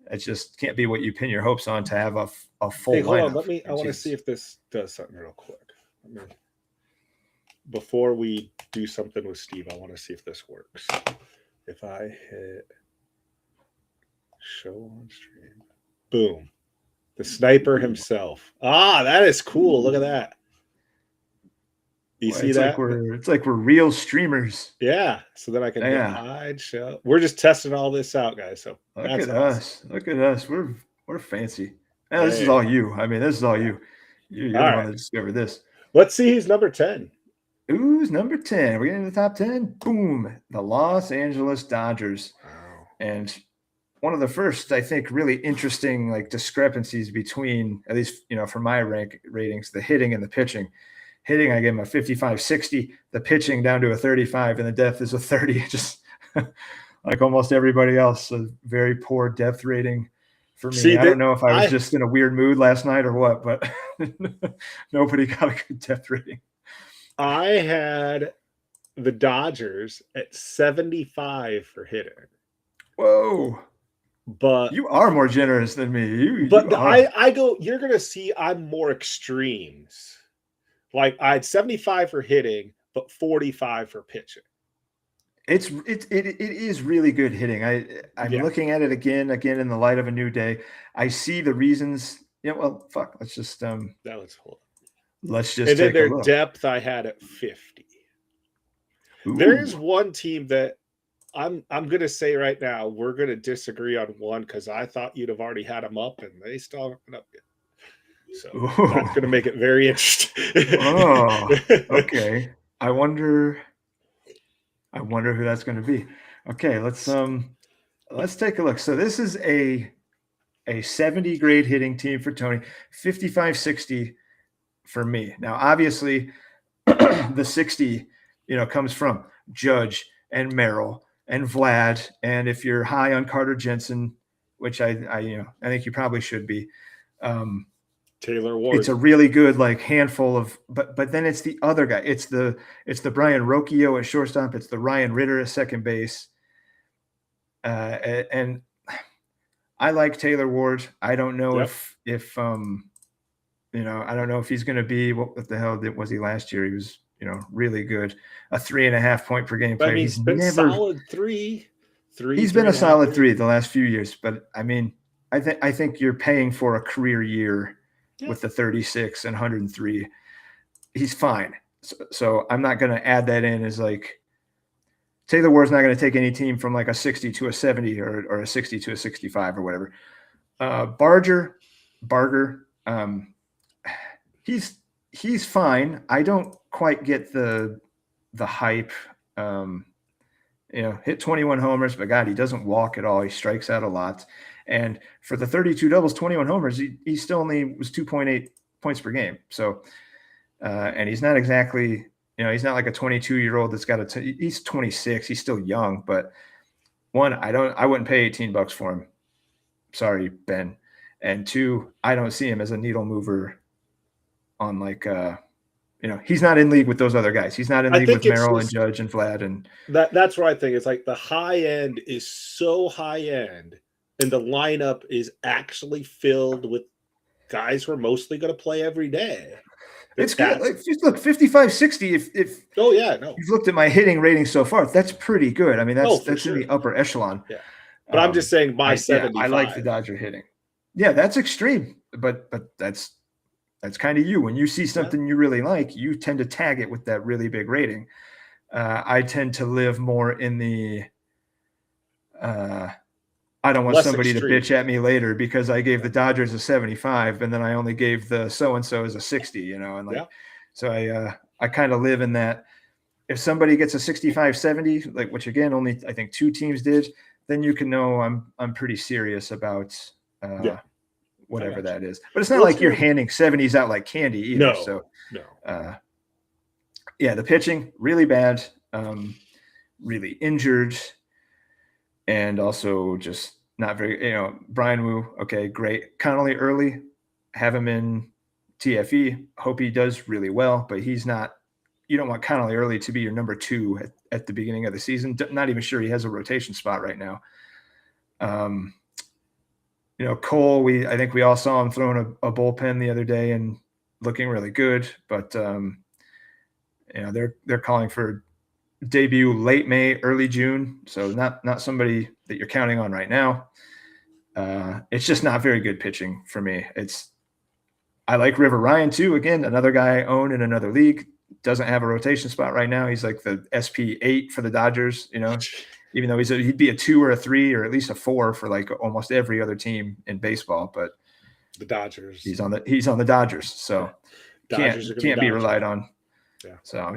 It just can't be what you pin your hopes on to have a full lineup. Hold on. I want to see if this does something real quick. Before we do something with Steve, I want to see if this works. If I hit show on stream, boom, the sniper himself. That is cool. Look at that. You see that? It's like we're real streamers. Yeah. So then I can hide, show. We're just testing all this out, guys. So look at us. Look at us. We're fancy. This is all you. I mean, this is all you. You're the one that discovered this. Let's see who's number 10. Who's number 10? We're getting to the top 10. Boom. The Los Angeles Dodgers. Wow. And one of the first, I think, really interesting discrepancies between, at least, for my ratings, the hitting and the pitching. Hitting, I gave him a 55-60. The pitching down to a 35, and the depth is a 30. Just like almost everybody else, a very poor depth rating for me. I don't know if I was just in a weird mood last night or what, but nobody got a good depth rating. I had the Dodgers at 75 for hitting. Whoa. But you are more generous than me. You're going to see I'm more extremes. Like I had 75 for hitting, but 45 for pitching. It is really good hitting. I'm looking at it again in the light of a new day. I see the reasons. Let's just Let's just and then take a look. Depth I had at 50. Ooh. There is one team that I'm going to say right now we're going to disagree on one because I thought you'd have already had them up and they still haven't up yet. So that's going to make it very interesting. Okay. I wonder who that's going to be. Okay, let's take a look. So this is a 70 grade hitting team for Tony, 55-60 for me. Now, obviously, the 60, comes from Judge and Merrill and Vlad, and if you're high on Carter Jensen, which I think you probably should be. Taylor Ward. It's a really good handful of, but then it's the other guy. It's the Brian Rocchio at shortstop. It's the Ryan Ritter at second base. And I like Taylor Ward. I don't know if I don't know if he's going to be what the hell was he last year? He was really good. A 3.5 point per game player. I mean, he's been solid three. He's been a solid 3 the last few years. But I mean, I think you're paying for a career year. With the 36 and 103, he's fine. So I'm not going to add that in as Taylor Ward's not going to take any team from like a 60 to a 70 or a 60 to a 65 or whatever. Barger, he's fine. I don't quite get the hype. Hit 21 homers, but God, he doesn't walk at all. He strikes out a lot. And for the 32 doubles, 21 homers, he still only was 2.8 points per game. So, and he's not exactly, he's not like a 22-year-old that's got he's 26. He's still young, but one, I wouldn't pay $18 for him. Sorry, Ben. And two, I don't see him as a needle mover on like, he's not in league with those other guys. He's not in league with Merrill and Judge and Vlad. And that's what I think. It's like the high end is so high end, and the lineup is actually filled with guys who are mostly going to play every day. It's good. Like, just look, 55, 60. If oh yeah, no, you've looked at my hitting rating so far, that's pretty good. I mean, that's sure. in the upper echelon. Yeah, but I'm just saying my 75. I like the Dodger hitting. Yeah, that's extreme, but that's kind of you. When you see something you really like, you tend to tag it with that really big rating. I tend to live more in the I don't want somebody to bitch at me later because I gave the Dodgers a 75 and then I only gave the so-and-so as a 60, and like, so I kind of live in that. If somebody gets a 65, 70, like, which again, only I think 2 teams did, then you can know I'm pretty serious about whatever that is. But it's not like you're handing 70s out like candy either. No. The pitching really bad, really injured, and also just not very. Brian Wu, okay, great. Connolly early, have him in TFE. Hope he does really well, but he's not. You don't want Connolly early to be your number 2 at the beginning of the season. Not even sure he has a rotation spot right now. Cole, I think we all saw him throwing a bullpen the other day and looking really good, but they're calling for debut late May, early June, so not somebody that you're counting on right now. It's just not very good pitching for me. I like River Ryan too. Again, another guy I own in another league, doesn't have a rotation spot right now. He's like the SP8 for the Dodgers, even though he'd be a 2 or a 3 or at least a 4 for like almost every other team in baseball. But the Dodgers, he's on the Dodgers, so can't be relied on. Yeah. So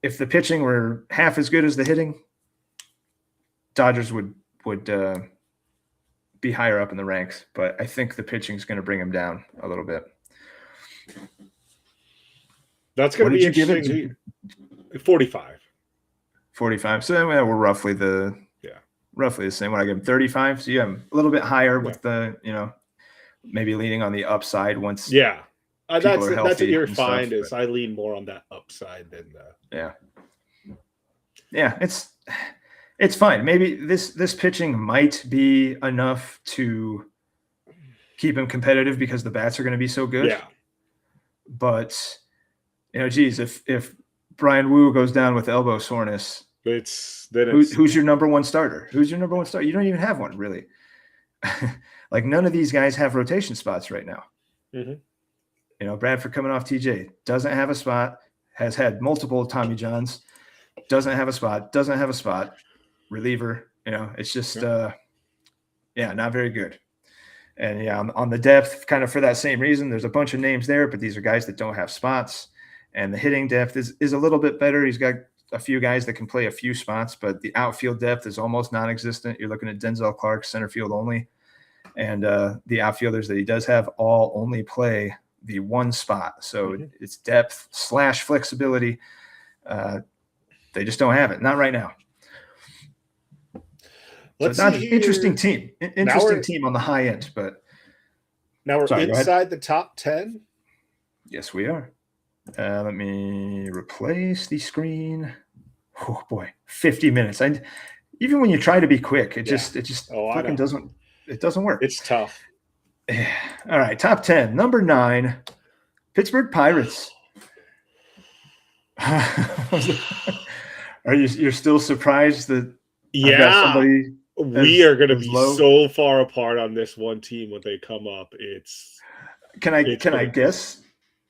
if the pitching were half as good as the hitting, Dodgers would be higher up in the ranks. But I think the pitching is going to bring him down a little bit. That's going to be interesting. 45. 45. So we're roughly the same. When I give him 35, so I'm a little bit higher with the maybe leaning on the upside once. Yeah, that's what you're fine. Is I lean more on that upside than the. Yeah, it's fine. Maybe this pitching might be enough to keep him competitive because the bats are going to be so good. Yeah, but if Brian Wu goes down with elbow soreness, who's your number 1 starter? Who's your number 1 starter? You don't even have one, really. Like, none of these guys have rotation spots right now. Mm-hmm. Bradford coming off TJ doesn't have a spot, has had multiple Tommy Johns, doesn't have a spot, reliever. It's just not very good. And on the depth, kind of for that same reason, there's a bunch of names there, but these are guys that don't have spots. And the hitting depth is a little bit better. He's got a few guys that can play a few spots, but the outfield depth is almost non-existent. You're looking at Denzel Clark, center field only. And the outfielders that he does have all only play the 1 spot. So it's depth / flexibility. They just don't have it. Not right now. It's not an interesting team. Interesting team on the high end, but now we're inside the top 10. Yes, we are. Let me replace the screen. Oh boy, 50 minutes. Even when you try to be quick, it just fucking doesn't work. It's tough. All right, top 10. Number 9, Pittsburgh Pirates. You're still surprised that somebody we are going to be so far apart on this one team when they come up. Can I guess?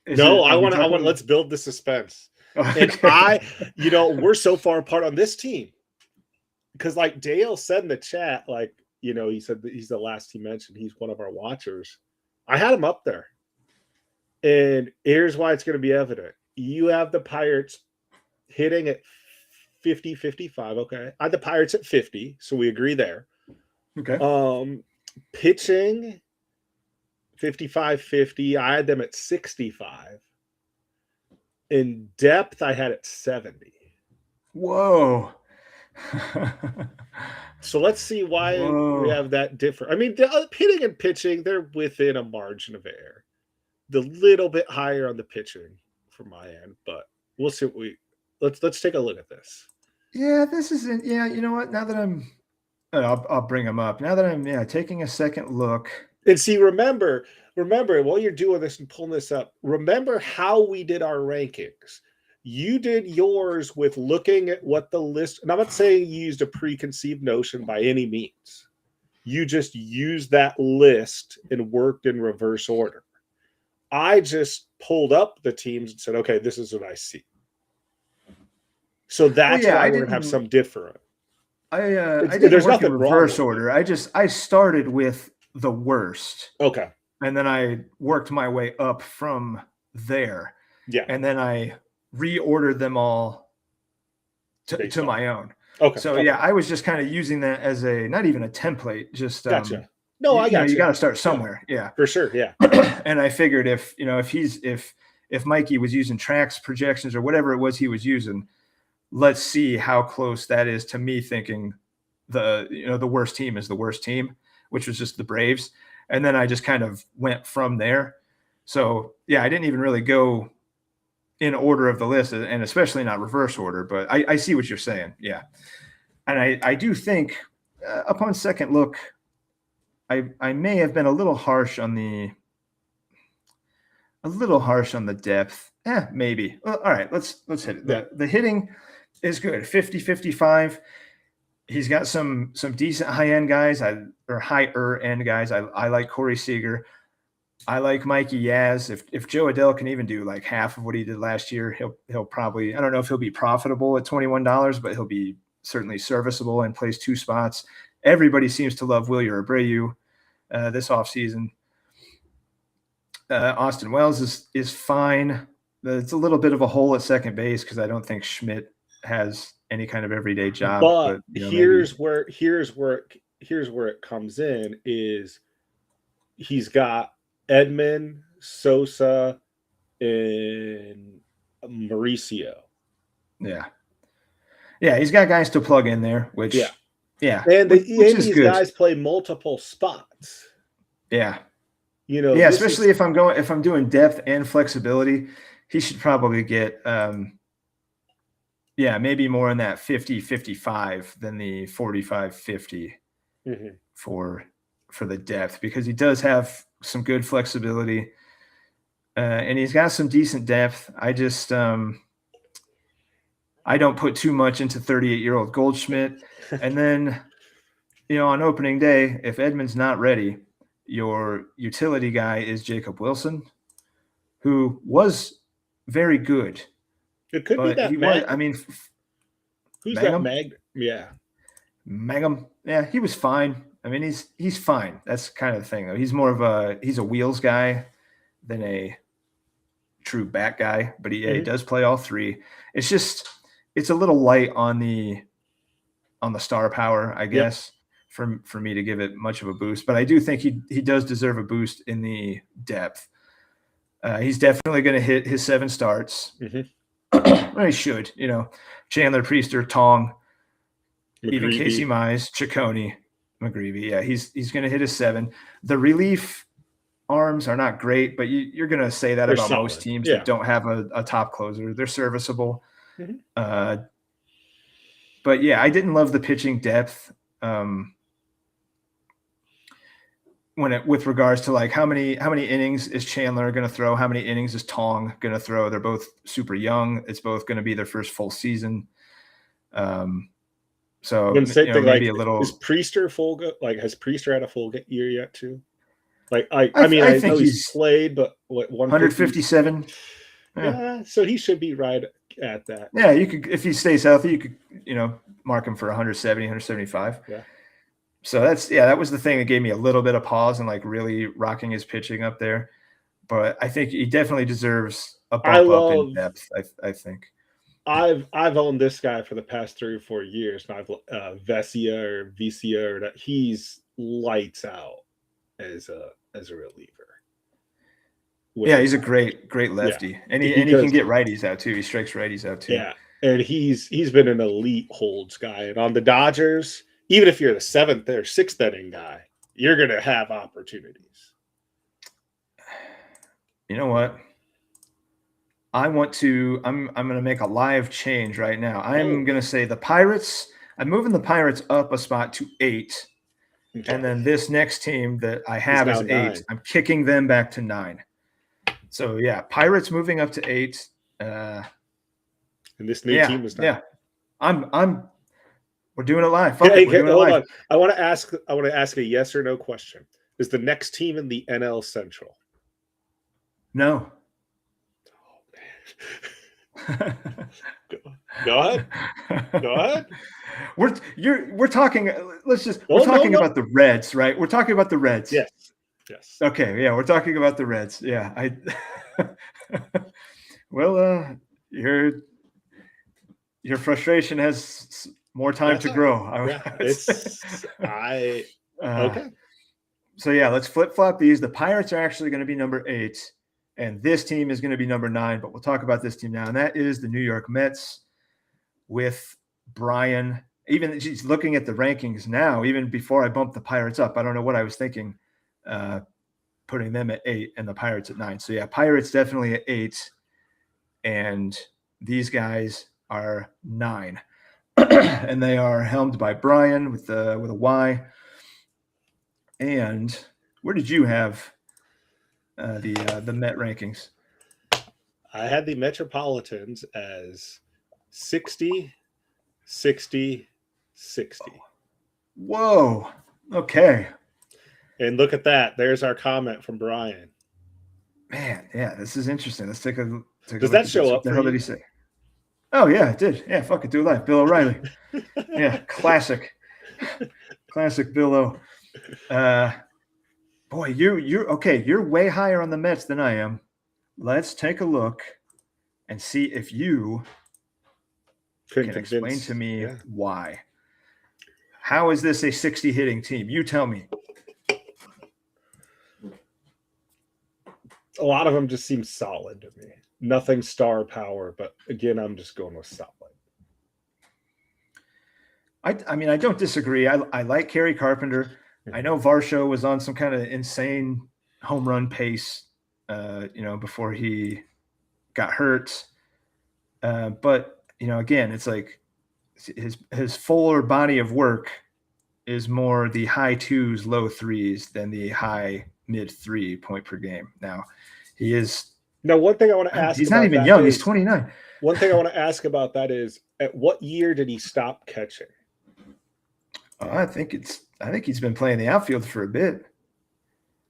I want. Let's build the suspense. And Okay. we're so far apart on this team because, like Dale said in the chat, like, he said that he's the last he mentioned. He's one of our watchers. I had him up there. And here's why it's going to be evident. You have the Pirates hitting at 50, 55. Okay. I had the Pirates at 50. So we agree there. Okay. Pitching 55, 50. I had them at 65. In depth, I had it 70. Whoa. So let's see why we have that different. I mean, the hitting and pitching, they're within a margin of error. The little bit higher on the pitching from my end, but we'll see what let's take a look at this. Yeah, this isn't. Yeah, you know what? Now that I'll bring them up. Now that I'm taking a second look. And see, remember while you're doing this and pulling this up, remember how we did our rankings. You did yours with looking at what the list, and I'm not saying you used a preconceived notion by any means. You just used that list and worked in reverse order. I just pulled up the teams and said, okay, this is what I see. So that's why we're going to have some different. I didn't work in reverse order. I started with the worst. Okay. And then I worked my way up from there. Yeah. And then I reordered them all to my own. Okay. So yeah, I was just kind of using that as not even a template, just gotcha. No, I got you got to start somewhere. Yeah. For sure. Yeah. And I figured if Mikey was using tracks projections or whatever it was he was using, let's see how close that is to me thinking the worst team is the worst team, which was just the Braves. And then I just kind of went from there. So yeah, I didn't even really go in order of the list, and especially not reverse order, but I see what you're saying. Yeah. And I do think upon second look, I may have been a little harsh on the depth. Maybe. Well, all right, let's hit it. The hitting is good. 50, 55. He's got some decent high-end guys, or higher-end guys. I like Corey Seager. I like Mikey Yaz. If Joe Adele can even do like half of what he did last year, he'll probably, I don't know if he'll be profitable at $21, but he'll be certainly serviceable and plays two spots. Everybody seems to love Wilyer Abreu this offseason. Austin Wells is fine. It's a little bit of a hole at second base because I don't think Schmidt has any kind of everyday job. But here's where it comes in is he's got Edman, Sosa, and Mauricio. Yeah. Yeah, he's got guys to plug in there, which and these guys play multiple spots. Yeah. Especially if I'm doing depth and flexibility, he should probably get maybe more in that 50-55 than the 45-50 for the depth, because he does have some good flexibility and he's got some decent depth. I just I don't put too much into 38-year-old Goldschmidt. And then, on opening day, if Edman's not ready, your utility guy is Jacob Wilson, who was very good. It could be that who's Mangum? that Yeah. Mangum. Yeah, he was fine. I mean, he's fine. That's kind of the thing, though. He's more of he's a wheels guy than a true bat guy, but he does play all three. It's just, it's a little light on the star power, I guess, for me to give it much of a boost. But I do think he does deserve a boost in the depth. He's definitely going to hit his 7 starts. Well, he should, Chandler, Priester, Tong, McGreevy. Even Casey Mize, Ciccone, McGreevy. Yeah, he's going to hit his 7. The relief arms are not great, but you're going to say that about most teams that don't have a top closer. They're serviceable. But yeah, I didn't love the pitching depth with regards to like how many innings is Chandler going to throw, how many innings is Tong going to throw. They're both super young. It's both going to be their first full season. So maybe a little. Is Priester has Priester had a full year yet too? I think know he's played, but 157. Yeah, so he should be right at that. Yeah, you could, if he stays healthy, you could, mark him for 170, 175. Yeah. So that was the thing that gave me a little bit of pause and like really rocking his pitching up there. But I think he definitely deserves a bump up in depth. I think. I've owned this guy for the past 3 or 4 years, and I've Vesia or that he's lights out as a reliever. Yeah, he's a great lefty, Yeah. and he can get righties out too. He strikes righties out too. Yeah, and he's been an elite holds guy, and on the Dodgers, even if you're the 7th or 6th inning guy, you're gonna have opportunities. You know what? I'm going to make a live change right now. I'm going to say the Pirates. I'm moving the Pirates up a spot to 8. Okay. And then this next team that I have is 8. 9. I'm kicking them back to 9. So yeah, Pirates moving up to 8. And this new team is 9. Yeah. We're doing it live. Hold on. I want to ask a yes or no question. Is the next team in the NL Central? No. Go ahead. We're talking. We're talking about the Reds, right? We're talking about the Reds. Yes. Okay. Yeah, we're talking about the Reds. Yeah. Well, your frustration has more time to grow. Okay. So yeah, let's flip flop these. The Pirates are actually going to be number 8. And this team is going to be number 9, but we'll talk about this team now. And that is the New York Mets with Brian. Even she's looking at the rankings now, even before I bumped the Pirates up. I don't know what I was thinking, putting them at 8 and the Pirates at 9. So yeah, Pirates definitely at 8. And these guys are 9. And they are helmed by Brian with a Y. And where did you have the Met rankings? I had the Metropolitans as 60, 60, 60. Whoa. Okay. And look at that. There's our comment from Brian. Man, yeah, this is interesting. Let's take a look. Does that show up? What the hell did he say? Oh yeah, it did. Yeah, fuck it, do life. Bill O'Reilly. Yeah, classic Bill O. Boy, you're okay. You're way higher on the Mets than I am. Let's take a look and see if you can explain to me why. How is this a 60 hitting team? You tell me. A lot of them just seem solid to me. Nothing star power, but again, I'm just going with solid. I mean, I don't disagree. I like Kerry Carpenter. I know Varsho was on some kind of insane home run pace, before he got hurt. But again, it's like his fuller body of work is more the high 2s, low 3s than the high mid 3 point per game. Now, he is. Now, one thing I want to ask. He's not even young. He's 29. One thing I want to ask about that is, at what year did he stop catching? I think he's been playing the outfield for a bit.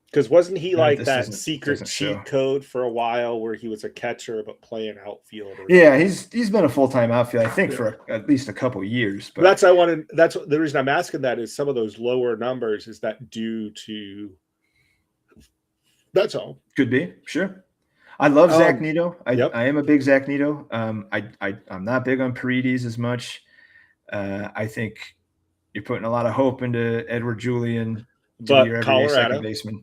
Because wasn't he like that secret cheat code for a while where he was a catcher but playing outfield? Yeah, he's been a full-time outfield, I think, for at least a couple years. But that's the reason I'm asking that is some of those lower numbers, is that due to that's all. Could be, sure. I love Zach Neto. I am a big Zach Neto. I'm not big on Paredes as much. I think you're putting a lot of hope into Edward Julian, but your everyday second baseman.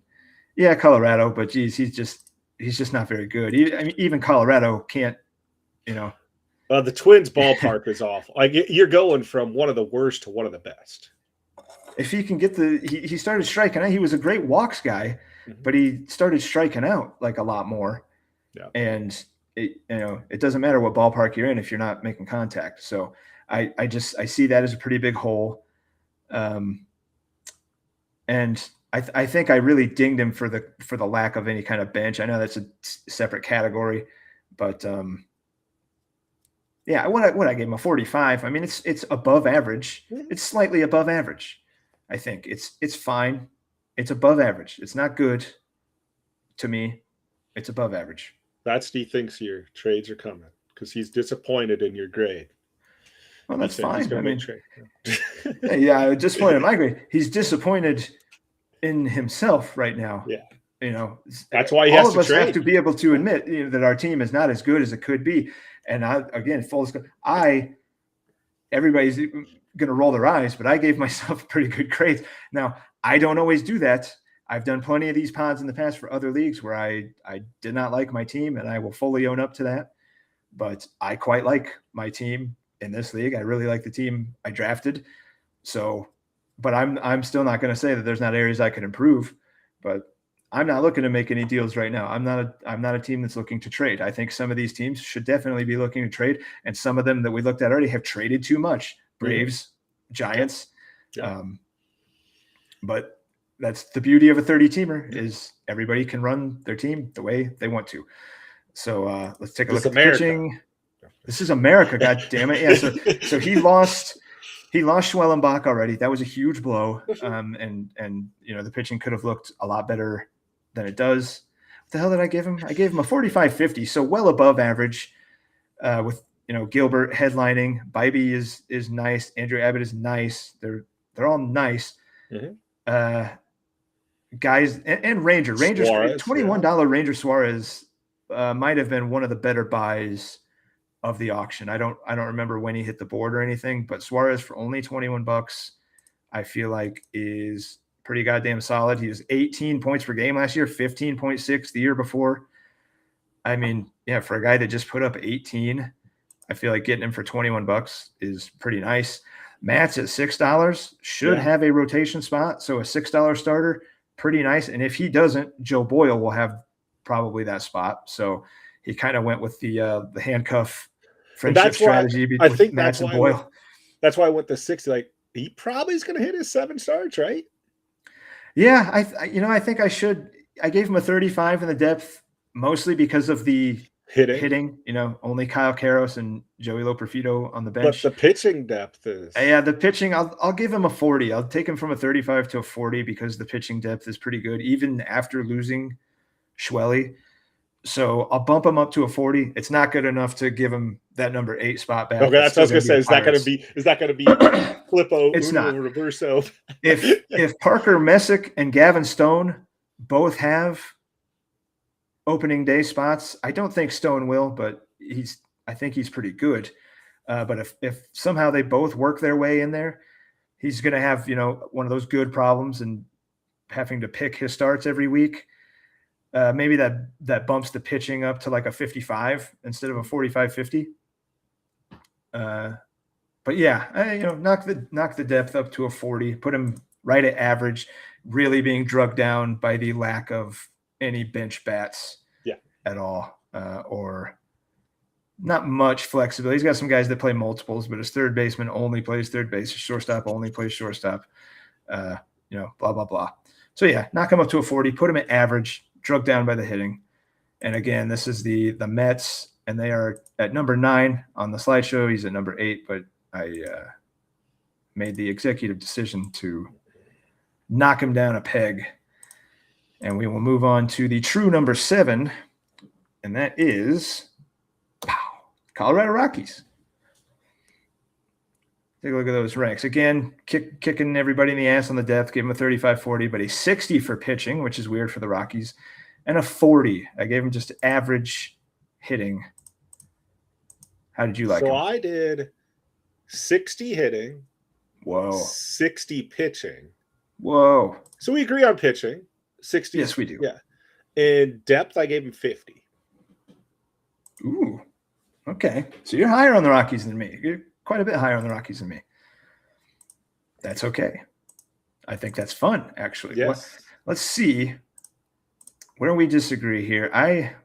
Yeah, Colorado, but geez, he's just not very good. Even Colorado can't, the Twins ballpark is awful. Like, you're going from one of the worst to one of the best. If he can get he started striking out. He was a great walks guy, but he started striking out like a lot more. Yeah. And it doesn't matter what ballpark you're in if you're not making contact. So I see that as a pretty big hole. And I think I really dinged him for the lack of any kind of bench. I know that's a separate category, but yeah, what I gave him a 45. I mean, it's above average. It's slightly above average. I think it's fine. It's above average. It's not good to me. It's above average. That's he thinks your trades are coming. because he's disappointed in your grade. Well, that's He's fine. going to make trade. Yeah, disappointed in my grade. He's disappointed in himself right now. Yeah. That's why he all has of to us trade. have to be able to admit that our team is not as good as it could be. And everybody's going to roll their eyes, but I gave myself pretty good grades. Now, I don't always do that. I've done plenty of these pods in the past for other leagues where I did not like my team, and I will fully own up to that. But I quite like my team in this league. I really like the team I drafted. So, but I'm still not going to say that there's not areas I could improve. But I'm not looking to make any deals right now. I'm not a team that's looking to trade. I think some of these teams should definitely be looking to trade, and some of them that we looked at already have traded too much. Braves, Giants. Yeah. But that's the beauty of a 30-teamer is everybody can run their team the way they want to. So let's take a look at the pitching. This is America, God damn it. Yeah, so he lost Schwellenbach already. That was a huge blow. And the pitching could have looked a lot better than it does. What the hell did I give him? I gave him a 45-50, so well above average. With Gilbert headlining. Bybee is nice. Andrew Abbott is nice. They're all nice. Mm-hmm. Guys and Rangers $21 Ranger Suarez might have been one of the better buys of the auction. I don't remember when he hit the board or anything, but Suarez for only $21, I feel like is pretty goddamn solid. He was 18 points per game last year, 15.6 the year before. I mean, yeah, for a guy that just put up 18, I feel like getting him for $21 is pretty nice. Matt's at $6, should have a rotation spot, so a $6 starter, pretty nice. And if he doesn't, Joe Boyle will have probably that spot. So he kind of went with the handcuff friendship strategy between Matz and Boyle. That's why I went to 60. Like, he probably is going to hit his 7 starts, right? Yeah, I think I should. I gave him a 35 in the depth, mostly because of the hitting. Only Kyle Karros and Joey Loperfido on the bench. But the pitching depth is. Yeah, the pitching. I'll give him a 40. I'll take him from a 35 to a 40 because the pitching depth is pretty good, even after losing Schwelly. So I'll bump him up to a 40. It's not good enough to give him that number 8 spot back. Okay, that's what I was gonna say. Is that gonna be Flippo? It's Uno, not. Reverso. If Parker Messick and Gavin Stone both have opening day spots, I don't think Stone will, but I think he's pretty good. But if somehow they both work their way in there, he's gonna have one of those good problems and having to pick his starts every week. Maybe that bumps the pitching up to like a 55 instead of a 45-50. But yeah, knock the depth up to a 40, put him right at average, really being drugged down by the lack of any bench bats at all, or not much flexibility. He's got some guys that play multiples, but his third baseman only plays third base, his shortstop only plays shortstop, blah, blah, blah. So yeah, knock him up to a 40, put him at average, drugged down by the hitting. And again, this is the Mets, and they are at number 9 on the slideshow. He's at number 8, but I made the executive decision to knock him down a peg. And we will move on to the true number 7, and that is Colorado Rockies. Take a look at those ranks. Again, kicking everybody in the ass on the depth, give him a 35-40, but a 60 for pitching, which is weird for the Rockies, and a 40. I gave him just average hitting. How did you like him? So I did 60 hitting. Whoa. 60 pitching. Whoa. So we agree on pitching. 60. Yes, we do. Yeah. In depth, I gave him 50. Ooh. Okay. So you're higher on the Rockies than me. You're quite a bit higher on the Rockies than me. That's okay. I think that's fun, actually. Yes. Let's see. Where we disagree here. I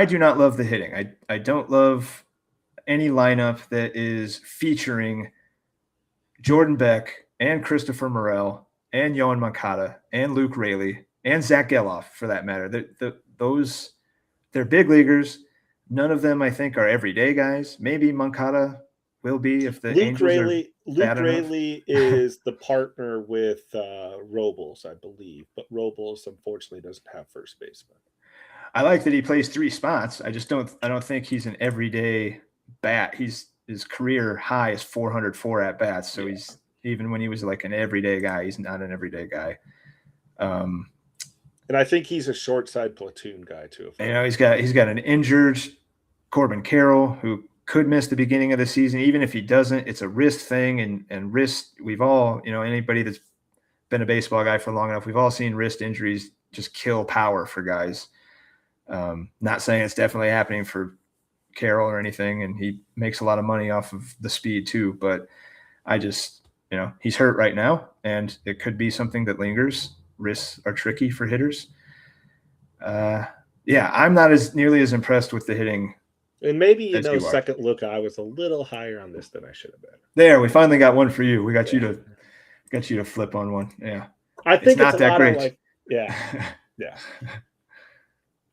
do not love the hitting. I don't love any lineup that is featuring Jordan Beck and Christopher Morel and Yohan Moncada and Luke Raley and Zach Geloff, for that matter. They're big leaguers. None of them, I think, are everyday guys. Maybe Moncada will be if the Angels are bad enough. Luke Raley is the partner with Robles, I believe. But Robles, unfortunately, doesn't have first baseman. I like that he plays 3 spots. I don't think he's an everyday bat. His career high is 404 at bats. So he's, even when he was like an everyday guy, he's not an everyday guy. And I think he's a short side platoon guy too. He's got an injured Corbin Carroll who could miss the beginning of the season. Even if he doesn't, it's a wrist thing, and wrist, we've all, anybody that's been a baseball guy for long enough, we've all seen wrist injuries just kill power for guys. Not saying it's definitely happening for Carroll or anything, and he makes a lot of money off of the speed too, but I just, he's hurt right now, and it could be something that lingers. Wrists are tricky for hitters. I'm not nearly as impressed with the hitting. And maybe, second look, I was a little higher on this than I should have been. There, we finally got one for you. We got you to flip on one. Yeah. I think it's not that great. Yeah.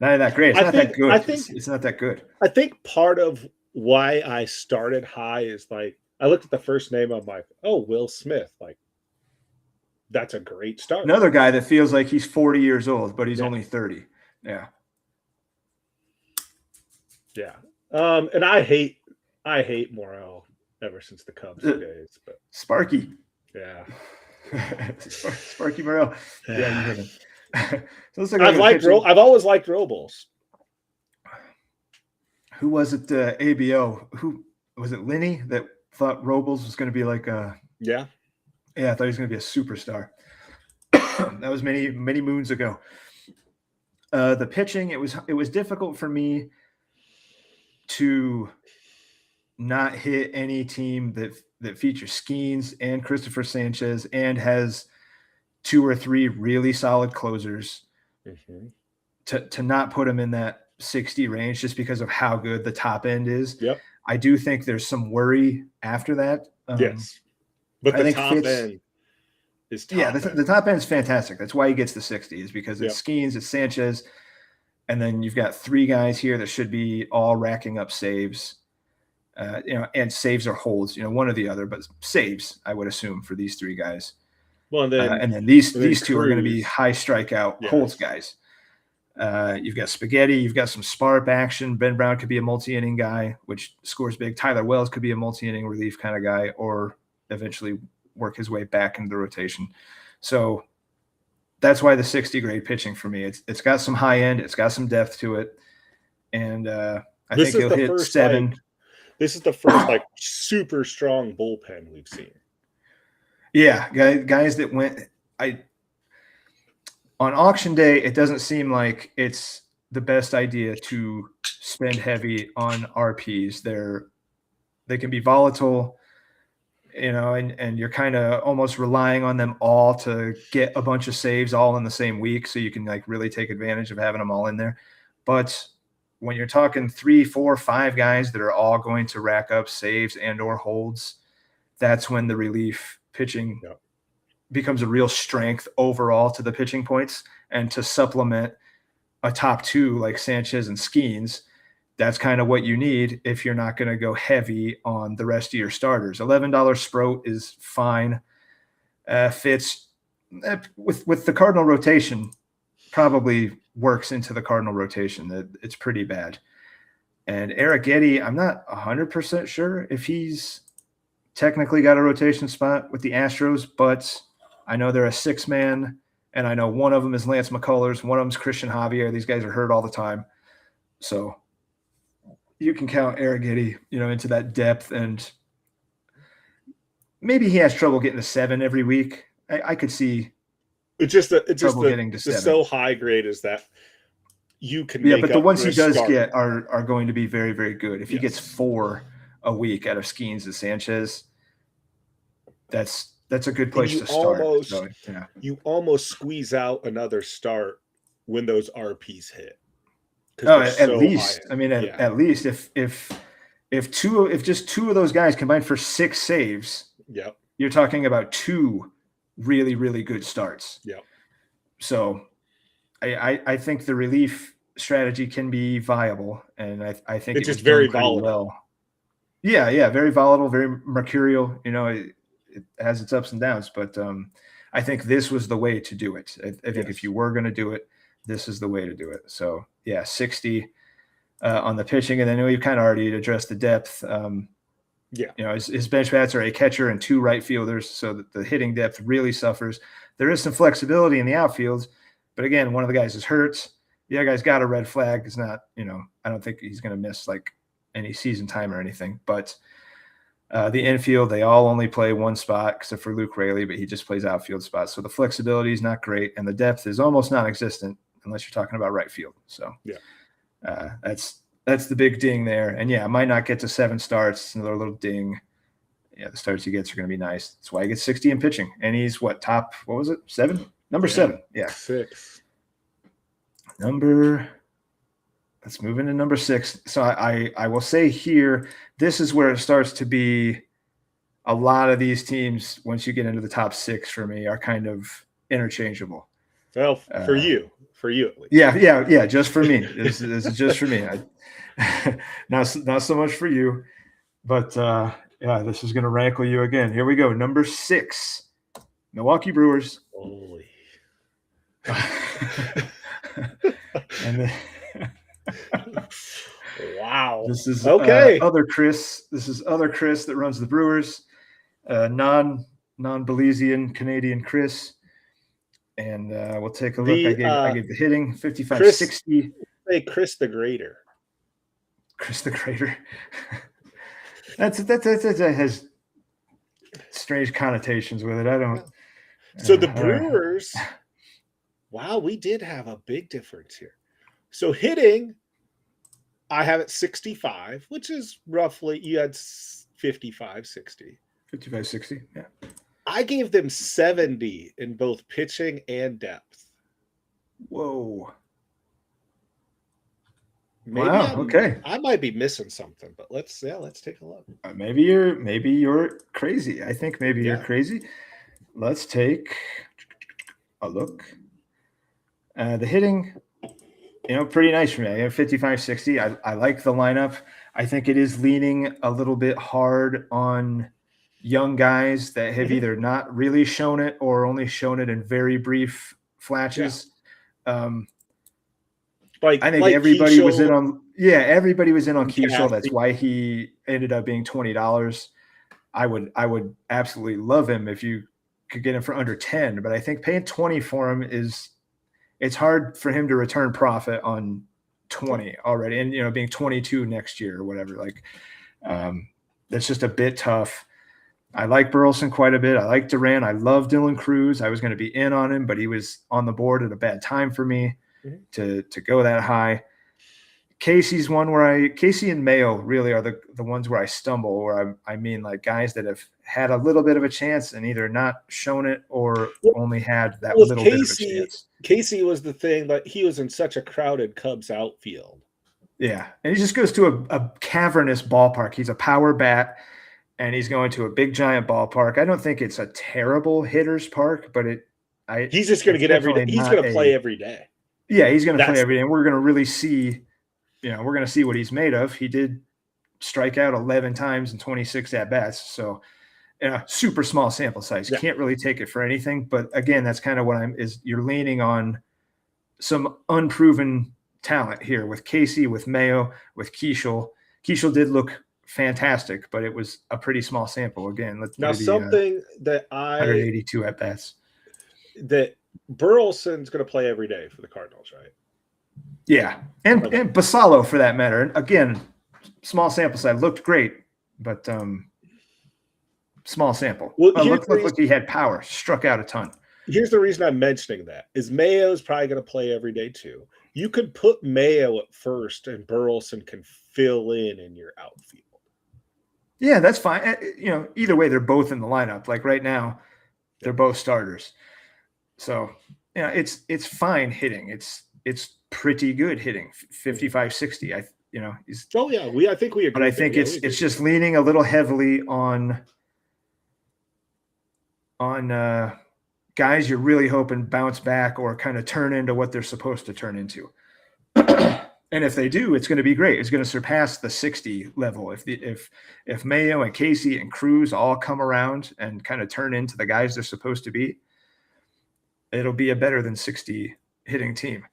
Not that great. It's not that good. It's not that good. I think part of why I started high is like, I looked at the first name, I'm like, oh, Will Smith. Like, that's a great start. Another guy that feels like he's 40 years old, but he's only 30. Yeah. Yeah. And I hate Morel ever since the Cubs days. But Sparky. Yeah. Sparky Morel. Yeah, you heard him. So I've always liked Robles. Who was it? ABO. Who was it? Lenny that thought Robles was going to be like a. Yeah. Yeah, I thought he was going to be a superstar. That was many moons ago. The pitching, it was difficult for me to not hit any team that features Skeens and Christopher Sanchez and has 2 or 3 really solid closers. Mm-hmm. To not put them in that 60 range just because of how good the top end is. Yep. I do think there's some worry after that. Yes. But the top end is top. Yeah, the top end is fantastic. That's why he gets the 60, is because it's Skeens, it's Sanchez, and then you've got 3 guys here that should be all racking up saves. And saves or holds, one or the other, but saves, I would assume, for these 3 guys. Well, and then these 2 are going to be high strikeout holds guys. You've got Spaghetti, you've got some spark action. Ben Brown could be a multi-inning guy, which scores big. Tyler Wells could be a multi-inning relief kind of guy, or eventually work his way back into the rotation. So that's why the 60 grade pitching for me. It's got some high end, it's got some depth to it, and I think he'll hit 7. This is the first super strong bullpen we've seen. Yeah, guys that went. On auction day, it doesn't seem like it's the best idea to spend heavy on RPs. They can be volatile, and you're kind of almost relying on them all to get a bunch of saves all in the same week, so you can really take advantage of having them all in there. But when you're talking 3, 4, 5 guys that are all going to rack up saves and or holds, that's when the relief pitching becomes a real strength overall to the pitching points. And to supplement a top 2 like Sanchez and Skeens, that's kind of what you need if you're not going to go heavy on the rest of your starters. $11 Sproat is fine. Fits with the Cardinal rotation, probably works into the Cardinal rotation. It's pretty bad. And Eric Getty, I'm not 100% sure if he's technically got a rotation spot with the Astros, but I know they're a 6-man, and I know one of them is Lance McCullers, one of them is Christian Javier. These guys are hurt all the time. So you can count Eric Getty, into that depth, and maybe he has trouble getting to 7 every week. I could see getting to 7. So high grade is that you can but the ones he does get are going to be very, very good. If he gets 4 a week out of Skeens and Sanchez, that's a good place to start. You almost squeeze out another start when those RPs hit. At least. I mean, at least if just 2 of those guys combined for 6 saves, you're talking about 2 really, really good starts. So I think the relief strategy can be viable, and I think it's just very volatile. Well. Yeah, very volatile, very mercurial. It has its ups and downs, but I think this was the way to do it. I think if you were going to do it, this is the way to do it. So yeah, 60 on the pitching, and then we've kind of already addressed the depth. His bench bats are a catcher and 2 right fielders, so that the hitting depth really suffers. There is some flexibility in the outfield, but again, one of the guys is hurt. The other guy's got a red flag. It's not, I don't think he's going to miss like any season time or anything. But the infield, they all only play one spot except for Luke Raley, but he just plays outfield spots. So the flexibility is not great, and the depth is almost non-existent unless you're talking about right field. So that's the big ding there. And yeah, it might not get to 7 starts, another little ding. Yeah, the starts he gets are going to be nice. That's why he gets 60 in pitching. And he's top, what was it? 7? Number 7. Yeah. 6. Let's move into number 6. So I will say here, this is where it starts to be a lot of these teams, once you get into the top 6 for me, are kind of interchangeable. Well, for you at least. Yeah. Just for me. This is just for me. Not so much for you, but this is going to rankle you again. Here we go. Number 6, Milwaukee Brewers. Holy. And wow. This is okay. Other Chris. This is other Chris that runs the Brewers. Non-Belizean Canadian Chris. And we'll take a look. I gave the hitting 55-60. Say Chris the Greater. Chris the Greater. that has strange connotations with it. I don't. So the Brewers. Wow, we did have a big difference here. So hitting, I have it 65, which is roughly, you had 55, 60. 55, 60, yeah. I gave them 70 in both pitching and depth. Whoa. Maybe okay. I might be missing something, but let's take a look. Maybe you're crazy. I think maybe you're crazy. Let's take a look. The hitting, pretty nice for me. I have 55-60. I like the lineup. I think it is leaning a little bit hard on young guys that have either not really shown it or only shown it in very brief flashes. I think everybody was in on Keishel. That's why he ended up being $20. I would absolutely love him if you could get him for under 10, but I think paying 20 for him it's hard for him to return profit on 20 already. And, being 22 next year or whatever, that's just a bit tough. I like Burleson quite a bit. I like Duran. I love Dylan Cruz. I was going to be in on him, but he was on the board at a bad time for me to go that high. Casey's one where Casey and Mayo really are the ones where I stumble, where I mean like guys that have had a little bit of a chance and either not shown it or only had that little bit of a chance. Casey was the thing, but he was in such a crowded Cubs outfield. Yeah. And he just goes to a cavernous ballpark. He's a power bat and he's going to a big giant ballpark. I don't think it's a terrible hitter's park, but he's just going to get every day. He's going to play every day. Yeah, he's going to play every day. And we're going to really see, we're going to see what he's made of. He did strike out 11 times and 26 at-bats. So, super small sample size. Yeah. Can't really take it for anything. But again, that's kind of what you're leaning on some unproven talent here with Casey, with Mayo, with Keishel. Keishel did look fantastic, but it was a pretty small sample. Again, something that 182 at-bats. That Burleson's going to play every day for the Cardinals, right? Yeah, and Basallo for that matter. Again, small sample size, looked great, but small sample. Well, looked like he had power, struck out a ton. Here's the reason I'm mentioning that is Mayo's probably going to play every day too. You could put Mayo at first, and Burleson can fill in your outfield. Yeah, that's fine. Either way, they're both in the lineup. Like right now, they're both starters. So it's fine hitting. It's pretty good hitting. 55-60. I think we agree. But I think it's just leaning a little heavily on guys you're really hoping bounce back or kind of turn into what they're supposed to turn into. And if they do, it's going to be great. It's going to surpass the 60 level. If Mayo and Casey and Cruz all come around and kind of turn into the guys they're supposed to be, it'll be a better than 60 hitting team.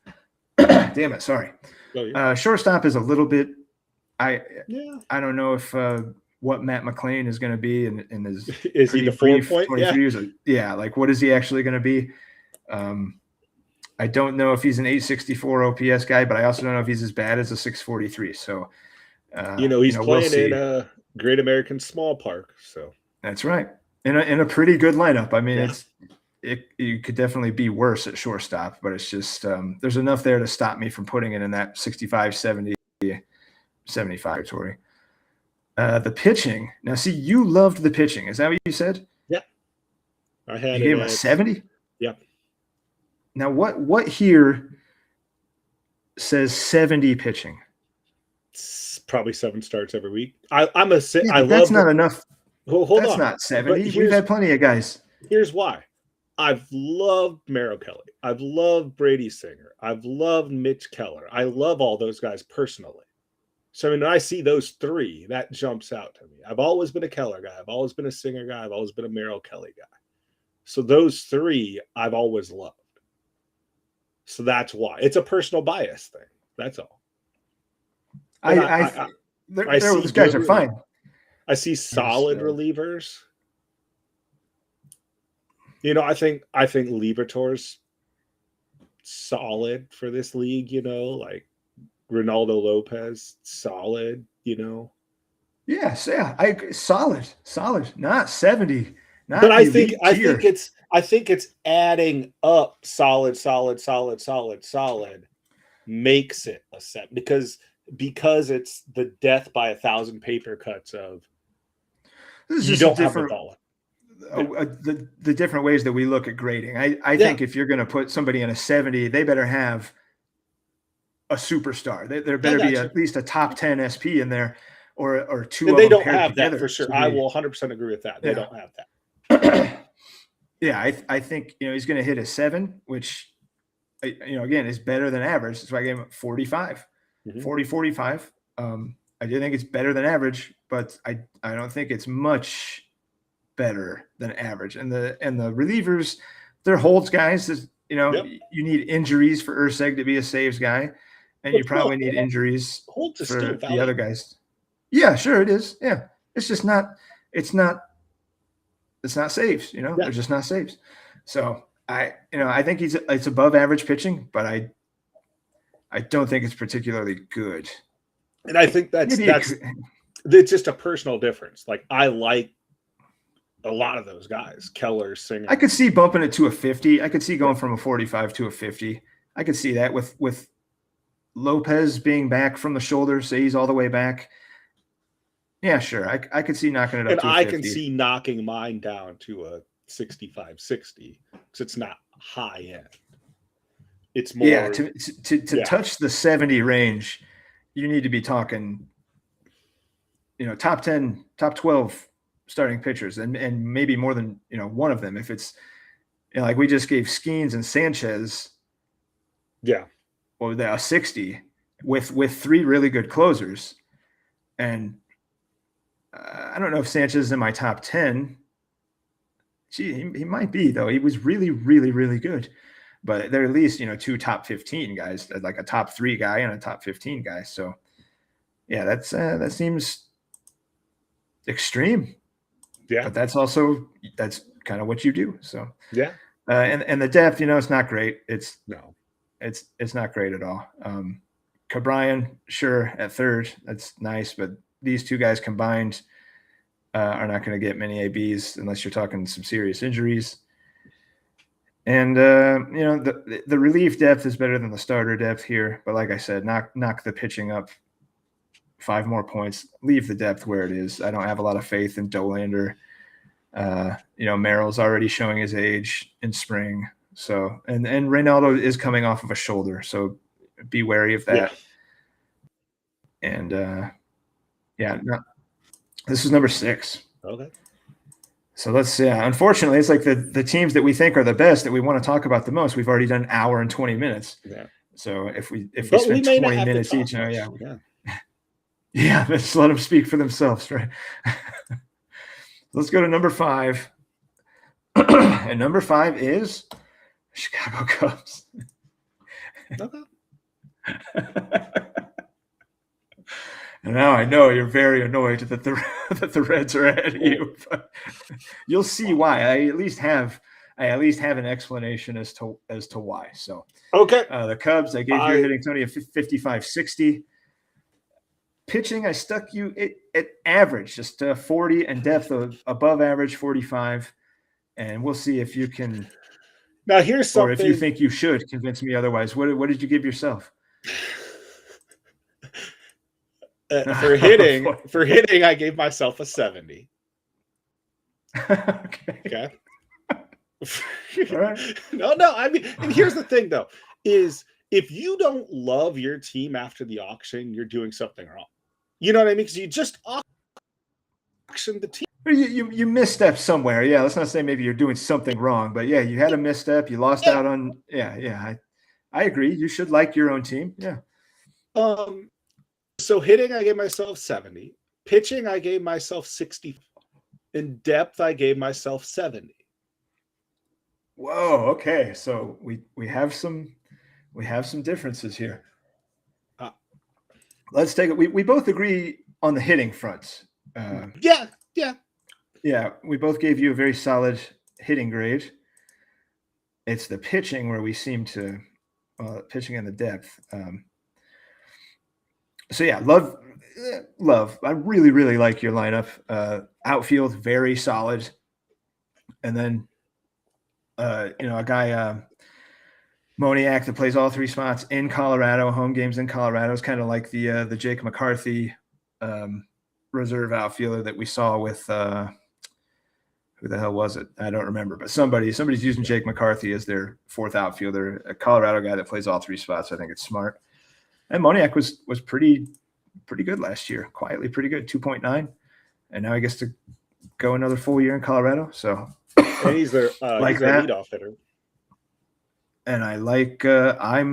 Damn it, sorry. Oh, Shortstop is a little bit. I yeah. don't know if what Matt McClain is going to be in his Is he pretty the brief 4-point? 23 years. Yeah, like what is he actually going to be? I don't know if he's an 864 OPS guy, but I also don't know if he's as bad as a 643. So, He's we'll playing see. in a Great American Small Park. So That's right. In a pretty good lineup. I mean, yeah. you could definitely be worse at shortstop, but it's just there's enough there to stop me from putting it in that 65, 70, 75 territory. The pitching. Now, see, you loved the pitching. Is that what you said? Yeah. I had You gave him a 70? Yeah. Now, what here says 70 pitching? It's probably 7 starts every week. I love that's not enough. Hold that's on. Not 70. We've had plenty of guys. Here's why. I've loved Merrill Kelly. I've loved Brady Singer. I've loved Mitch Keller. I love all those guys personally. So when I see those 3, that jumps out to me. I've always been a Keller guy. I've always been a Singer guy. I've always been a Merrill Kelly guy. So those 3 I've always loved. So that's why. It's a personal bias thing. That's all. Those guys are fine. I see solid relievers. I think Libertor's solid for this league, like Ronaldo Lopez, solid, Yes, yeah. Solid, not 70. But I think it's adding up solid makes it a set because it's the death by 1,000 paper cuts of you don't have the ball. The different ways that we look at grading. I think if you're going to put somebody in a 70, they better have a superstar. There better be at least a top 10 SP in there or 2 and of they them don't have together. That for sure. I will 100% agree with that. They don't have that. Yeah, I think he's going to hit a 7, which again is better than average. That's why I gave him 45, 40, 45. I do think it's better than average, but I don't think it's much better than average. And the relievers, they're holds guys. You need injuries for Urseg to be a saves guy, and you probably need injuries for the other guys. Yeah, sure it is. Yeah, it's just not. It's not saves. They're just not saves. So I think it's above average pitching, but I don't think it's particularly good. And I think it's just a personal difference. Like I like a lot of those guys, Keller, Singer. I could see bumping it to a 50. I could see going from a 45 to a 50. I could see that with Lopez being back from the shoulder, say he's all the way back. Yeah, sure. I could see knocking it up to a 50. And I can see knocking mine down to a 65, 60 because it's not high end. It's more to touch the 70 range, you need to be talking top 10, top 12 starting pitchers and maybe more than one of them. If it's like we just gave Skeens and Sanchez a 60 with 3 really good closers, and I don't know if Sanchez is in my top 10. Gee, he might be, though. He was really, really, really good. But they're at least, 2 top 15 guys, like a top 3 guy and a top 15 guy. So, yeah, that seems extreme. Yeah. But that's kind of what you do. So, yeah. And the depth, it's not great. It's not great at all. Cabrian, sure, at third, that's nice, but these 2 guys combined are not going to get many ABs unless you're talking some serious injuries. And the relief depth is better than the starter depth here, but like I said, knock the pitching up 5 more points. Leave the depth where it is. I don't have a lot of faith in Dolander. Merrill's already showing his age in spring, so and Reynaldo is coming off of a shoulder, so be wary of that. And this is number 6. Okay. So unfortunately, it's like the teams that we think are the best that we want to talk about the most. We've already done an hour and 20 minutes. Yeah. So if we spend 20 minutes each, let's let them speak for themselves, right? Let's go to number 5. And number 5 is Chicago Cubs. Okay. And now I know you're very annoyed that the Reds are ahead of you. But you'll see why. I at least have an explanation as to why. So Okay. The Cubs, I gave you hitting Tony a 55-60. Pitching, I stuck you at average, just 40, and depth of above average 45. And we'll see if you can. Now here's something. Or if you think you should convince me otherwise. What did you give yourself? For hitting, I gave myself a 70. Okay. All right. No. I mean, and here's the thing, though, is if you don't love your team after the auction, you're doing something wrong. You know what I mean? Because you just auctioned the team. You misstep somewhere. Yeah, let's not say maybe you're doing something wrong, but yeah, you had a misstep. You lost out on. Yeah. I agree. You should like your own team. Yeah. So hitting, I gave myself 70. Pitching, I gave myself 60. In depth, I gave myself 70. Whoa. Okay. So we have some differences here. Let's take it. We both agree on the hitting front. Yeah. We both gave you a very solid hitting grade. It's the pitching where we seem to pitching in the depth. So yeah, love. I really, really like your lineup. Outfield, very solid. And then, a guy, Moniak, that plays all three spots in Colorado, home games in Colorado, is kind of like the Jake McCarthy reserve outfielder that we saw with who the hell was it? I don't remember, but somebody's using Jake McCarthy as their fourth outfielder, a Colorado guy that plays all three spots. I think it's smart. And Moniak was pretty good last year, quietly pretty good, 2.9, and now he gets to go another full year in Colorado. So and he's their leadoff hitter. And I like I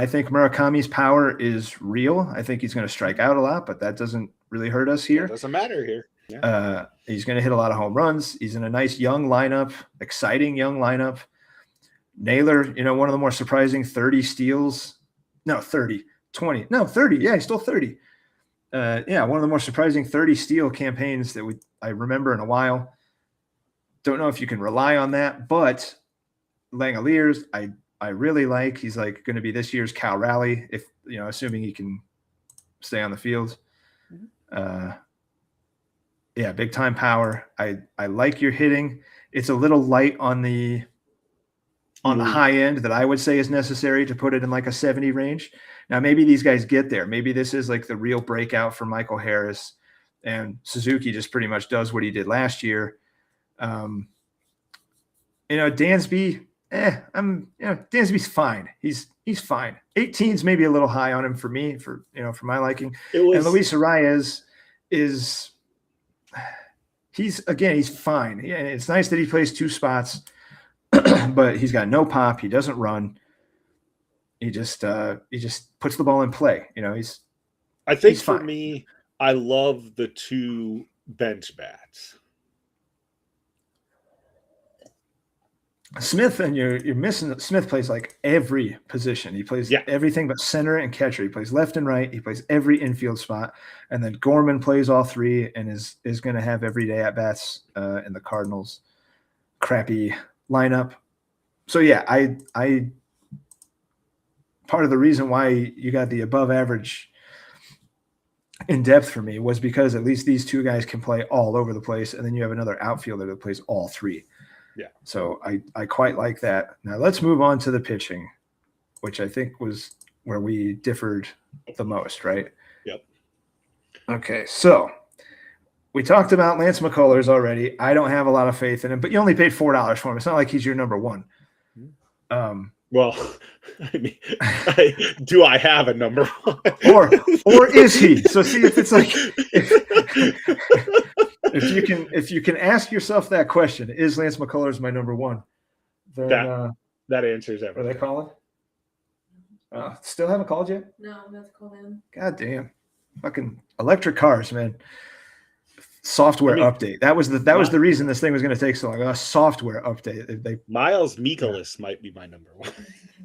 think Murakami's power is real. I think he's going to strike out a lot, but that doesn't really hurt us here. It doesn't matter here. Yeah. He's going to hit a lot of home runs. He's in a nice young lineup, exciting young lineup. Naylor, one of the more surprising 30 steals. No, 30. 20. No, 30. Yeah, he's still 30. One of the more surprising 30 steal campaigns that I remember in a while. Don't know if you can rely on that, but Langoliers, I really like. He's like going to be this year's Cal Raleigh, if assuming he can stay on the field. Big time power. I like your hitting. It's a little light on the high end that I would say is necessary to put it in like a 70 range. Now, maybe these guys get there. Maybe this is like the real breakout for Michael Harris, and Suzuki just pretty much does what he did last year. Dansby, Dansby's fine. He's fine. 18's maybe a little high on him for me, for my liking. And Luis Arias he's fine. Yeah, it's nice that he plays two spots, but he's got no pop. He doesn't run. He just puts the ball in play. I think for me, I love the two bench bats. Smith, and you're missing. Smith plays like every position. He plays everything but center and catcher. He plays left and right. He plays every infield spot. And then Gorman plays all three and is going to have everyday at bats in the Cardinals' crappy lineup. So yeah, I part of the reason why you got the above average in depth for me was because at least these two guys can play all over the place, and then you have another outfielder that plays all three. Yeah. So I quite like that. Now let's move on to the pitching, which I think was where we differed the most, right? Yep. Okay, so we talked about Lance McCullers already. I don't have a lot of faith in him, but you only paid $4 for him. It's not like he's your number one. Well, I mean, do I have a number one? or is he? So see if it's like if you can ask yourself that question, is Lance McCullers my number one? Then that answers everything. Are they calling? Still haven't called yet? No, I'm about to call in. God damn. Fucking electric cars, man. Software update. That was the reason this thing was going to take so long. A software update. Miles Mikolas might be my number one.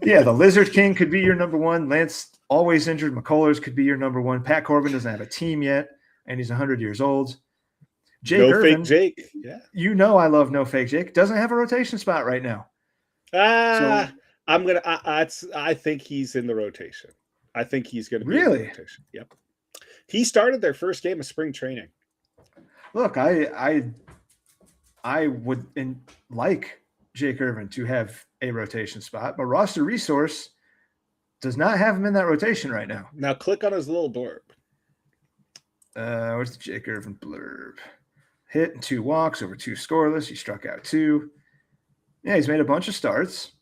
Yeah, the Lizard King could be your number one. Lance always injured. McCullers could be your number one. Pat Corbin doesn't have a team yet, and he's 100 years old. Jake No Irvin, fake Jake. Yeah. you know I love no fake Jake. Doesn't have a rotation spot right now. So I think he's in the rotation. I think he's going to be in really, the rotation. Yep. He started their first game of spring training. look, I would like Jake Irvin to have a rotation spot, but roster resource does not have him in that rotation right now. Now click on his little blurb. Where's the Jake Irvin blurb? Hit and 2 walks over 2 scoreless. He struck out 2. Yeah, he's made a bunch of starts.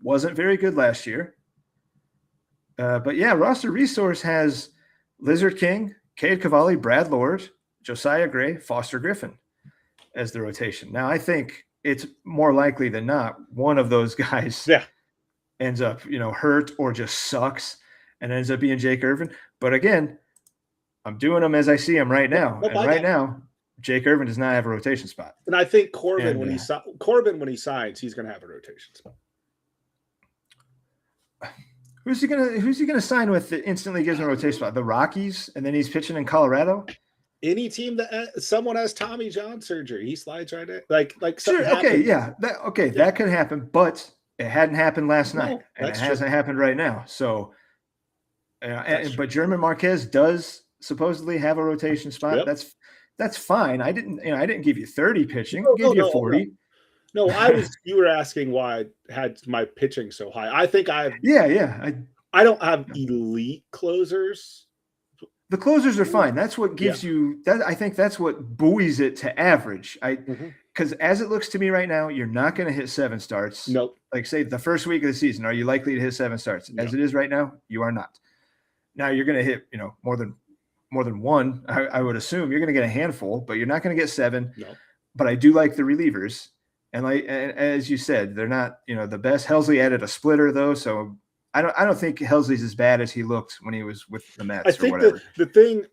Wasn't very good last year. But yeah, roster resource has Lizard King, Cade Cavalli, Brad Lord, Josiah Gray, Foster Griffin as the rotation. Now, I think it's more likely than not one of those guys ends up, hurt or just sucks and ends up being Jake Irvin. But again, I'm doing them as I see them right now. And right now, Jake Irvin does not have a rotation spot. And I think Corbin, when he signs, he's going to have a rotation spot. Who's he gonna sign with that instantly gives him a rotation spot? The Rockies, and then he's pitching in Colorado. Any team that someone has Tommy John surgery, he slides right in. Like sure, okay, yeah, that could happen, but it hadn't happened last night, and it hasn't happened right now. So, but German Marquez does supposedly have a rotation spot. Yep. That's fine. I didn't give you 30 pitching. I gave you 40. No, you were asking why I had my pitching so high. I think I don't have elite closers. The closers are fine. That's what gives you that. I think that's what buoys it to average. Because as it looks to me right now, you're not going to hit 7 starts. Nope. Like say the first week of the season, are you likely to hit 7 starts? As it is right now, you are not. Now you're going to hit, more than one. I would assume you're going to get a handful, but you're not going to get 7. No. But I do like the relievers. And as you said, they're not, the best. Helsley added a splitter though, so I don't think Helsley's as bad as he looked when he was with the Mets. I think the thing,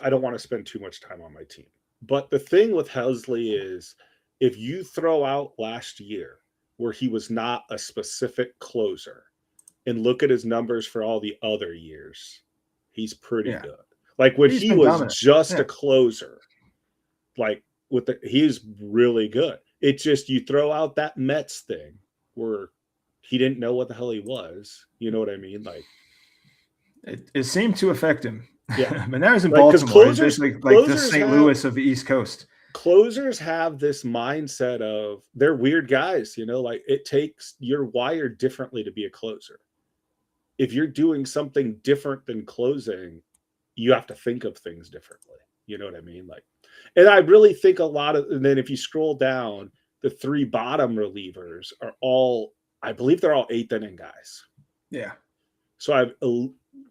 I don't want to spend too much time on my team, but the thing with Helsley is if you throw out last year where he was not a specific closer and look at his numbers for all the other years, he's pretty good. Like when he was dominant. Just a closer, like he's really good. It's just you throw out that Mets thing where he didn't know what the hell he was. You know what I mean? Like it seemed to affect him. Yeah. But now he's in Baltimore. He's basically like the St. Louis of the East Coast. Closers have this mindset of they're weird guys, like you're wired differently to be a closer. If you're doing something different than closing, you have to think of things differently. You know what I mean? Like, and I really think and then if you scroll down, the 3 bottom relievers are I believe they're all 8th inning guys. Yeah. So I have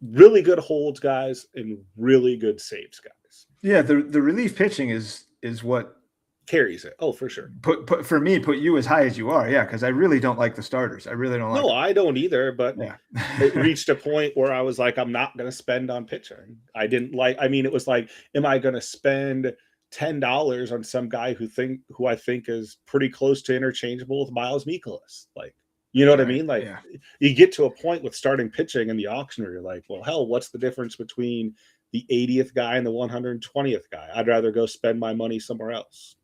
really good holds guys and really good saves guys. Yeah. The relief pitching is what carries it. Oh, for sure. Put you as high as you are. Yeah. Cause I really don't like the starters. I really don't like them. I don't either, but it reached a point where I was like, I'm not going to spend on pitching. It was like, am I going to spend $10 on some guy who I think is pretty close to interchangeable with Miles Mikolas? Like, you know what I mean? Like you get to a point with starting pitching in the auction where you're like, well, hell, what's the difference between the 80th guy and the 120th guy? I'd rather go spend my money somewhere else.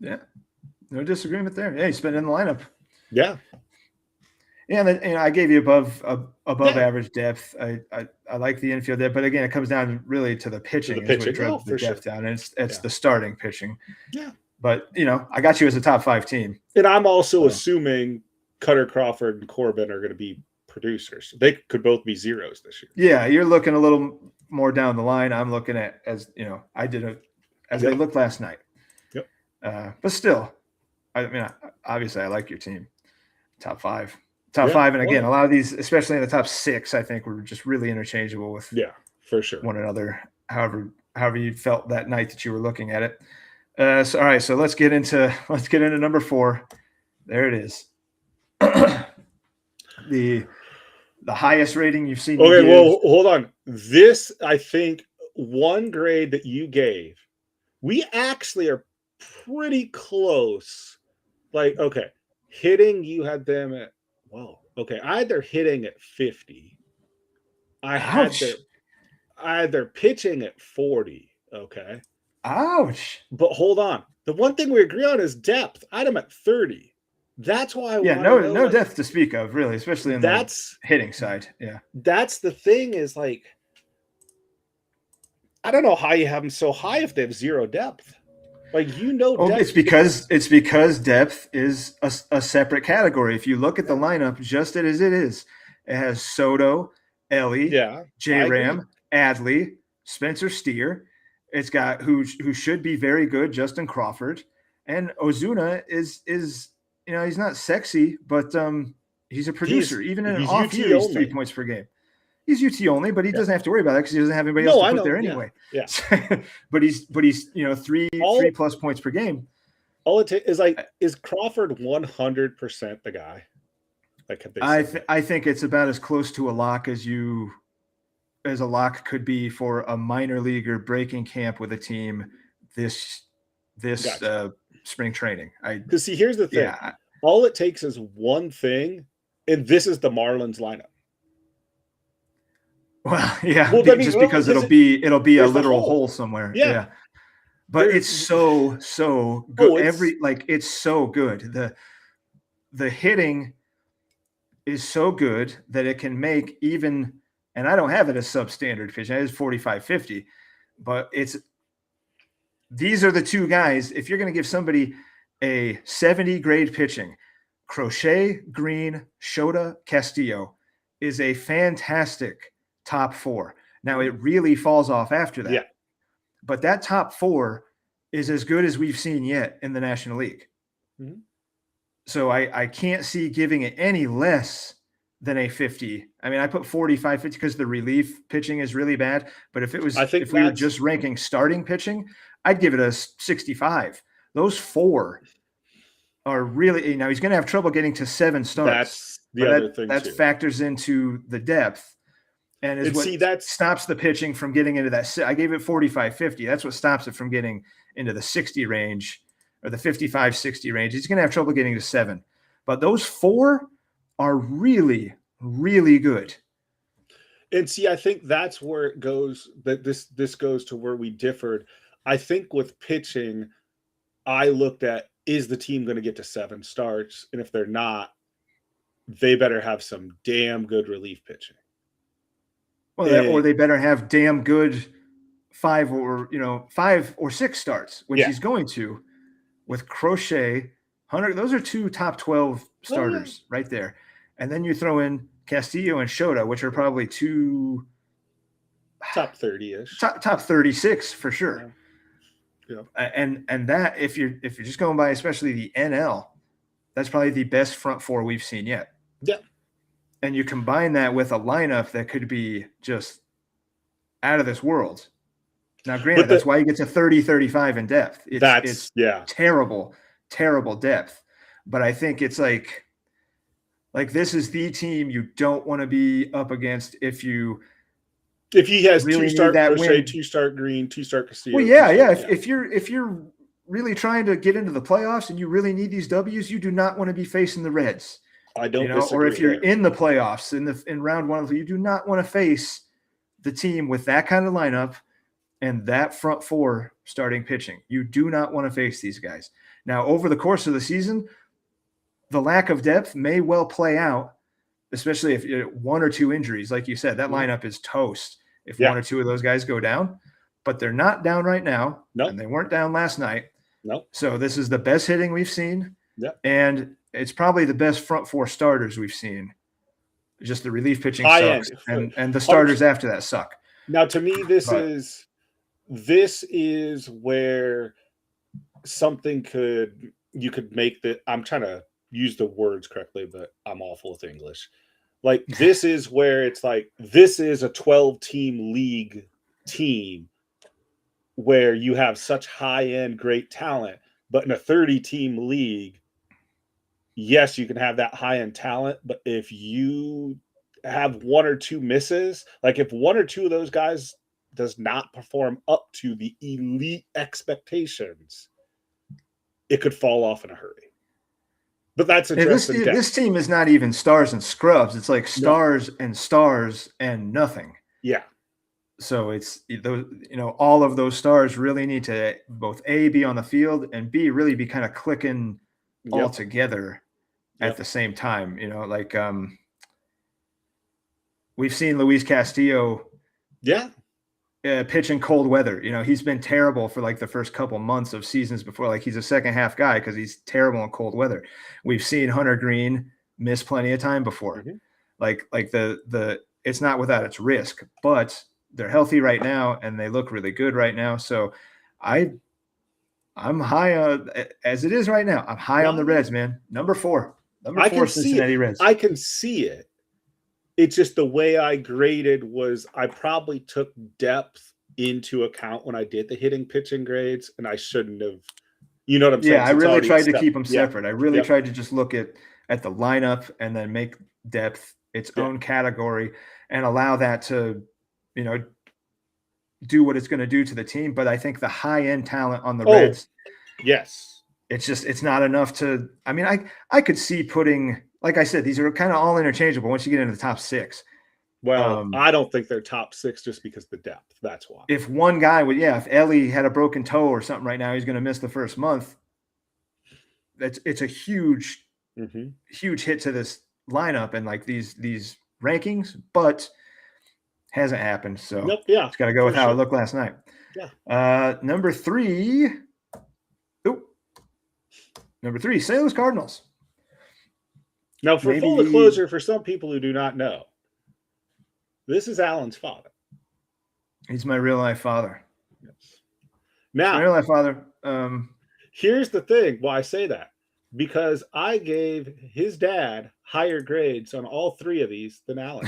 Yeah. No disagreement there. Yeah. You spend in the lineup. Yeah. Yeah. And then, I gave you above average depth. I like the infield depth, but again, it comes down really to the pitching. The depth down. And it's the starting pitching. Yeah. But, I got you as a top 5 team. And I'm also assuming Cutter Crawford and Corbin are going to be producers. They could both be zeros this year. Yeah, you're looking a little more down the line. I'm looking at I did as they looked last night. Yep. But still, obviously I like your team. Top 5. And again, a lot of these, especially in the top 6, I think were just really interchangeable with for sure one another. However you felt that night that you were looking at it. All right, so let's get into number 4. There it is. The highest rating you've seen. Okay, well, hold on. This, I think, one grade that you gave, we actually are pretty close. Like, okay, hitting, you had them at Whoa. Okay. I had their hitting at 50. I had Ouch. their pitching at 40. Okay. Ouch. But hold on. The one thing we agree on is depth. I had them at 30. That's why I Yeah, want to know, no like, depth to speak of, really, especially in the that's hitting side. Yeah. that's the thing is like, I don't know how you have them so high if they have zero depth. Like, Well, depth. it's because depth is a separate category. If you look at the lineup just as it is, it has Soto, Ellie, Yeah, J I agree. Ram, Adley, Spencer Steer. It's got who should be very good, Justin Crawford, and Ozuna is he's not sexy, but he's a producer. Even in an He's off UT year, he's 3 only. points per game. He's UT only, but he Yeah. doesn't have to worry about that because he doesn't have anybody else No, to I put know. there Yeah. anyway. Yeah. but he's three All plus points per game. all it is like, is Crawford 100% the guy? Like, have they said that? I think it's about as close to a lock as a lock could be for a minor leaguer breaking camp with a team this Gotcha. spring training. Because see, here's the thing. Yeah. All it takes is one thing, and this is the Marlins lineup. Well, yeah, Well, I mean, just because it'll be a there's the literal hole. hole somewhere. Yeah. Yeah. But it's so good. Oh, it's It's so good. The hitting is so good that it can make even, and I don't have it as substandard pitch. It is 45-50, but these are the two guys. If you're going to give somebody a 70 grade pitching, Crochet, Green, Shota, Castillo is a fantastic top four. Now it really falls off after that. Yeah. But that top four is as good as we've seen yet in the National League. Mhm. So I can't see giving it any less than a 50. I mean, I put 45, 50 because the relief pitching is really bad. But if we were just ranking starting pitching, I'd give it a 65. Those four are really, now he's going to have trouble getting to 7 starts. That's the other thing that too. factors into the depth and is what stops the pitching from getting into that. I gave it 45, 50. That's what stops it from getting into the 60 range or the 55, 60 range. He's going to have trouble getting to 7. But those 4 are really, really good. And see, I think that's where it goes, that this goes to where we differed. I think with pitching, I looked at, is the team going to get to 7 starts? And if they're not, they better have some damn good relief pitching. Well, or they better have damn good 5 or 6 starts, which he's going to with Crochet, Hunter. Those are 2 top 12 starters right there. And then you throw in Castillo and Shota, which are probably 2 top 30-ish, top 36 for sure. Yeah. And that if you're just going by especially the NL, that's probably the best front 4 we've seen yet. Yeah. And you combine that with a lineup that could be just out of this world. Now, granted, that's why you get to 30, 35 in depth. It's terrible, terrible depth. But I think it's like this is the team you don't want to be up against if he has really 2-start Crochet, win. 2-start Green, 2-start Castillo. Well, yeah. If you're really trying to get into the playoffs and you really need these W's, you do not want to be facing the Reds. I don't disagree. Or if you're in the playoffs in round 1, you do not want to face the team with that kind of lineup and that front 4 starting pitching. You do not want to face these guys. Now, over the course of the season, the lack of depth may well play out, especially if 1 or 2 injuries. Like you said, that lineup is toast if 1 or 2 of those guys go down. But they're not down right now, and they weren't down last night. So this is the best hitting we've seen, and it's probably the best front 4 starters we've seen. Just the relief pitching sucks, and the starters after that suck. Now, to me, this is where something you could make that. I'm trying to use the words correctly, but I'm awful with English. Like, this is where it's like, this is a 12-team league team where you have such high-end great talent, but in a 30-team league, yes, you can have that high-end talent, but if you have 1 or 2 misses, like if 1 or 2 of those guys does not perform up to the elite expectations, it could fall off in a hurry. But that's Hey, addressed in depth. this team is not even stars and scrubs. It's like stars and nothing. Yeah. So it's those, all of those stars really need to both A, be on the field, and B, really be kind of clicking all together at the same time. We've seen Luis Castillo pitch in cold weather. He's been terrible for like the first couple months of seasons before. Like, he's a second half guy because he's terrible in cold weather. We've seen Hunter Green miss plenty of time before. Like the it's not without its risk, but they're healthy right now and they look really good right now. So I'm high as it is right now. I'm high on the Reds, man. Number four, Cincinnati Reds. I can see it. It's just the way I graded was I probably took depth into account when I did the hitting pitching grades, and I shouldn't have. You know what I'm saying? Yeah, I really tried to keep them separate. I really tried to just look at the lineup and then make depth its own category and allow that to, do what it's going to do to the team. But I think the high end talent on the Reds, it's not enough to. I mean, I could see putting, like I said, these are kind of all interchangeable once you get into the top six. Well, I don't think they're top six just because of the depth. That's why. If one guy would, if Ellie had a broken toe or something right now, he's going to miss the first month. It's a huge, huge hit to this lineup and like these rankings, but hasn't happened. So it's got to go with how it looked last night. Number three, St. Louis Cardinals. Now, for full disclosure, for some people who do not know, this is Alan's father. He's my real life father. Yes. Now, my real life father. Here's the thing why I say that. Because I gave his dad higher grades on all three of these than Alan.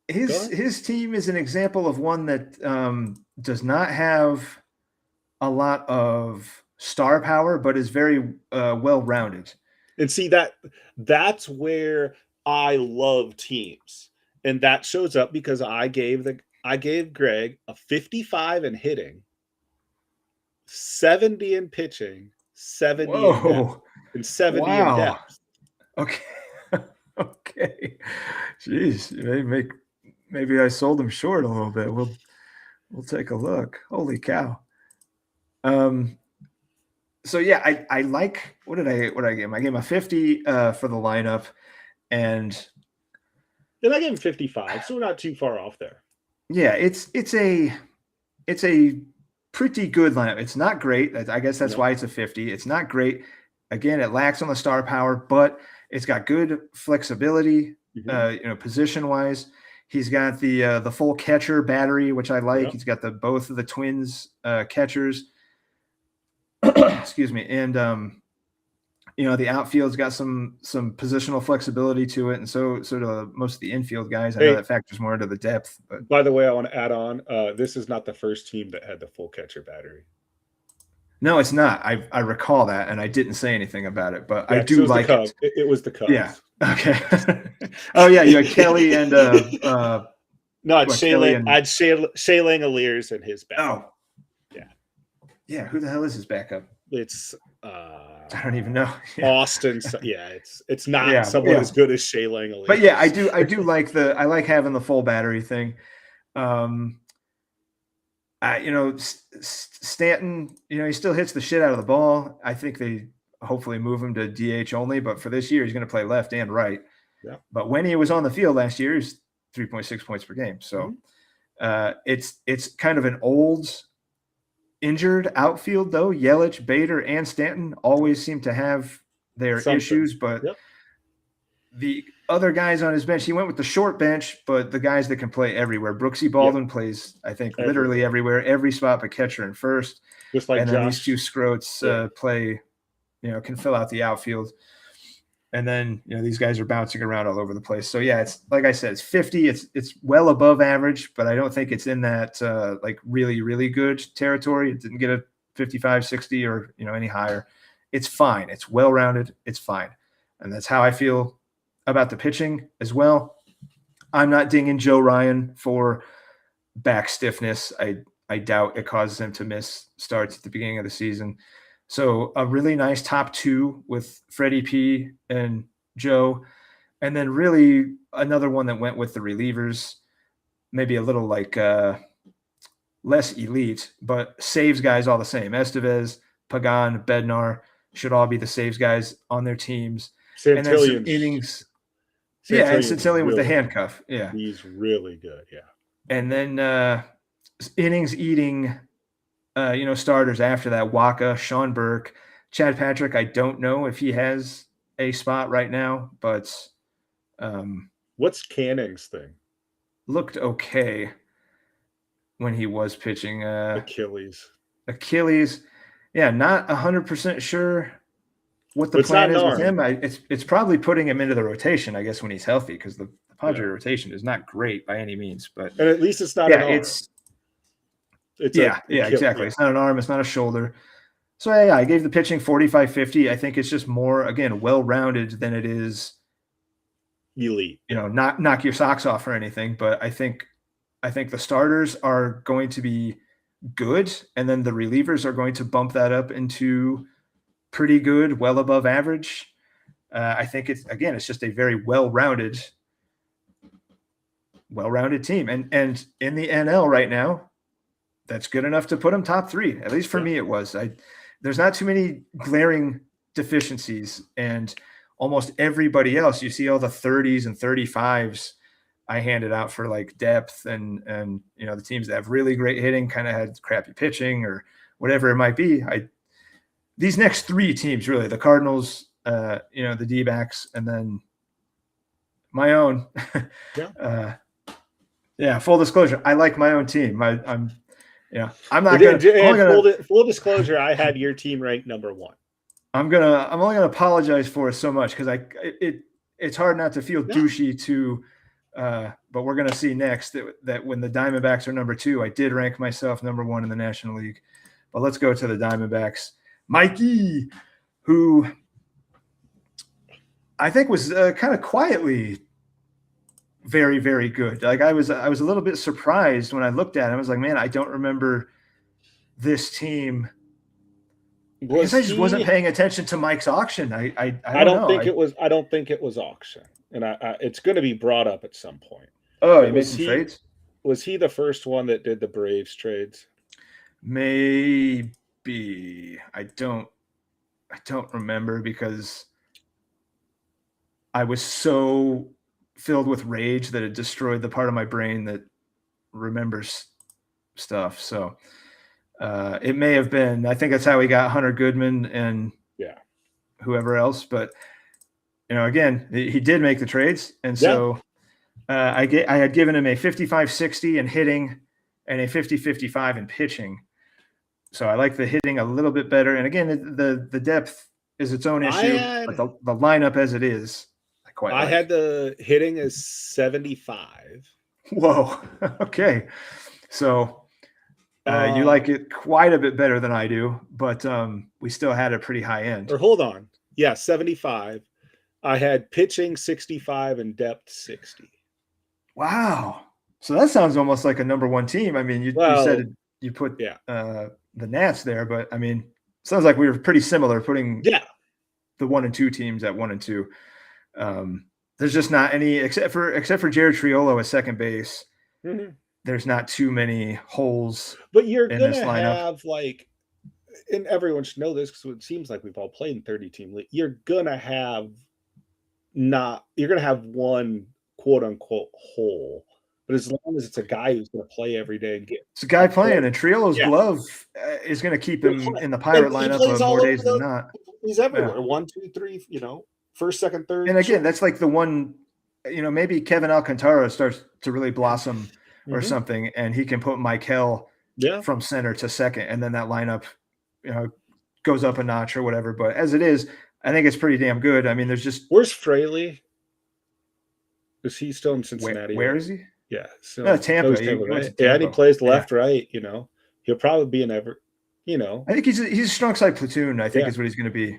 His team is an example of one that does not have a lot of star power, but is very well-rounded. And see, that's where I love teams. And that shows up because I gave Greg a 55 in hitting, 70 in pitching, 70 in depth, and 70 in depth. Okay. Okay. Jeez, maybe I sold him short a little bit. We'll take a look. Holy cow. So yeah, I like, what did I give him? I gave him a 50 for the lineup, and I gave him 55, so we're not too far off there. Yeah, it's a pretty good lineup. It's not great. I guess that's why it's a 50. It's not great. Again, it lacks on the star power, but it's got good flexibility, position wise. He's got the full catcher battery, which I like. He's got both of the Twins catchers. Excuse me. And the outfield's got some positional flexibility to it, and so do most of the infield guys. I know that factors more into the depth. But by the way, I want to add on, this is not the first team that had the full catcher battery. No, it's not. I recall that, and I didn't say anything about it, but I do like it. It was the Cubs. Yeah. Okay. Oh yeah, you had Kelly and no, it's Shea Langoliers and his backup. Oh. Yeah, who the hell is his backup? It's I don't even know. Austin. Yeah, it's not someone as good as Shea Langoliers. But yeah, I do like I like having the full battery thing. Stanton, he still hits the shit out of the ball. I think they hopefully move him to DH only, but for this year he's going to play left and right. Yeah. But when he was on the field last year, he's 3.6 points per game. So it's kind of an old injured outfield though. Yelich, Bader, and Stanton always seem to have their issues, but the other guys on his bench, he went with the short bench, but the guys that can play everywhere. Brooksy Baldwin plays, I think, literally everywhere, every spot but catcher and first. Just like and then these two Scroats play, can fill out the outfield. And then, these guys are bouncing around all over the place. So yeah, it's like I said, it's 50. It's well above average, but I don't think it's in that really, really good territory. It didn't get a 55, 60 or, any higher. It's fine. It's well-rounded. It's fine. And that's how I feel about the pitching as well. I'm not dinging Joe Ryan for back stiffness. I I doubt it causes him to miss starts at the beginning of the season. So a really nice top two with Freddie P and Joe. And then really another one that went with the relievers, maybe a little like less elite, but saves guys all the same. Estevez, Pagan, Bednar should all be the saves guys on their teams. And then some innings. Yeah, and Centillion with the handcuff. Yeah. He's really good, yeah. And then innings eating, starters after that. Waka, Sean Burke, Chad Patrick. I don't know if he has a spot right now, but what's Canning's thing? Looked okay when he was pitching. Achilles. Yeah, not 100% sure what the plan is with him. It's probably putting him into the rotation, I guess, when he's healthy, because the Padre rotation is not great by any means. But and at least it's not an arm. Exactly. It's not an arm. It's not a shoulder. So yeah, I gave the pitching 45-50. I think it's just more, again, well-rounded than it is elite. Not knock your socks off or anything, but I think the starters are going to be good, and then the relievers are going to bump that up into pretty good, well above average. I think it's just a very well-rounded team. And in the NL right now, that's good enough to put them top three. At least for me, it was. There's not too many glaring deficiencies, and almost everybody else, you see all the 30s and 35s I handed out for like depth and the teams that have really great hitting kind of had crappy pitching or whatever it might be. These next three teams, really, the Cardinals, the D-backs, and then my own. Full disclosure, I like my own team. I'm not going to. Full disclosure, I had your team ranked number one. I'm only gonna apologize for it so much because it's hard not to feel douchey to. But we're gonna see next that when the Diamondbacks are number two, I did rank myself number one in the National League. But let's go to the Diamondbacks. Mikey, who I think was kind of quietly very, very good. Like I was a little bit surprised when I looked at him. I was like, man, I don't remember this team. Because I just wasn't paying attention to Mike's auction. I don't think it was. I don't think it was auction, and it's going to be brought up at some point. Oh, he made some trades. Was he the first one that did the Braves trades? Maybe. I don't remember because I was so filled with rage that it destroyed the part of my brain that remembers stuff. So it may have been. I think that's how he got Hunter Goodman and whoever else. But again, he did make the trades, and so I had given him a 55-60 in hitting and a 50-55 in pitching. So I like the hitting a little bit better. And again, the depth is its own issue, but the lineup as it is, I had the hitting as 75. Whoa. Okay. So you like it quite a bit better than I do, but we still had a pretty high end. Or hold on. Yeah, 75. I had pitching 65 and depth 60. Wow. So that sounds almost like a number one team. I mean, you said you put the Nats there, but I mean, sounds like we were pretty similar putting the 1 and 2 teams at 1 and 2. There's just not any except for Jared Triolo at second base. Mm-hmm. There's not too many holes. But you're going to have and everyone should know this because it seems like we've all played in 30-team league. You're going to have one quote unquote hole. But as long as it's a guy who's going to play every day and it's a guy playing, and Triolo's glove is going to keep him in the Pirate lineup more days than not. He's everywhere. Yeah. 1, 2, 3, first, second, third. And again, that's like the one, maybe Kevin Alcantara starts to really blossom or something, and he can put Michael from center to second, and then that lineup, goes up a notch or whatever. But as it is, I think it's pretty damn good. I mean, where's Fraley? Is he still in Cincinnati? Where is he? Yeah, so Tampa. Right? Yeah, and he plays left, right. He'll probably be an I think he's a strong side platoon. I think is what he's going to be.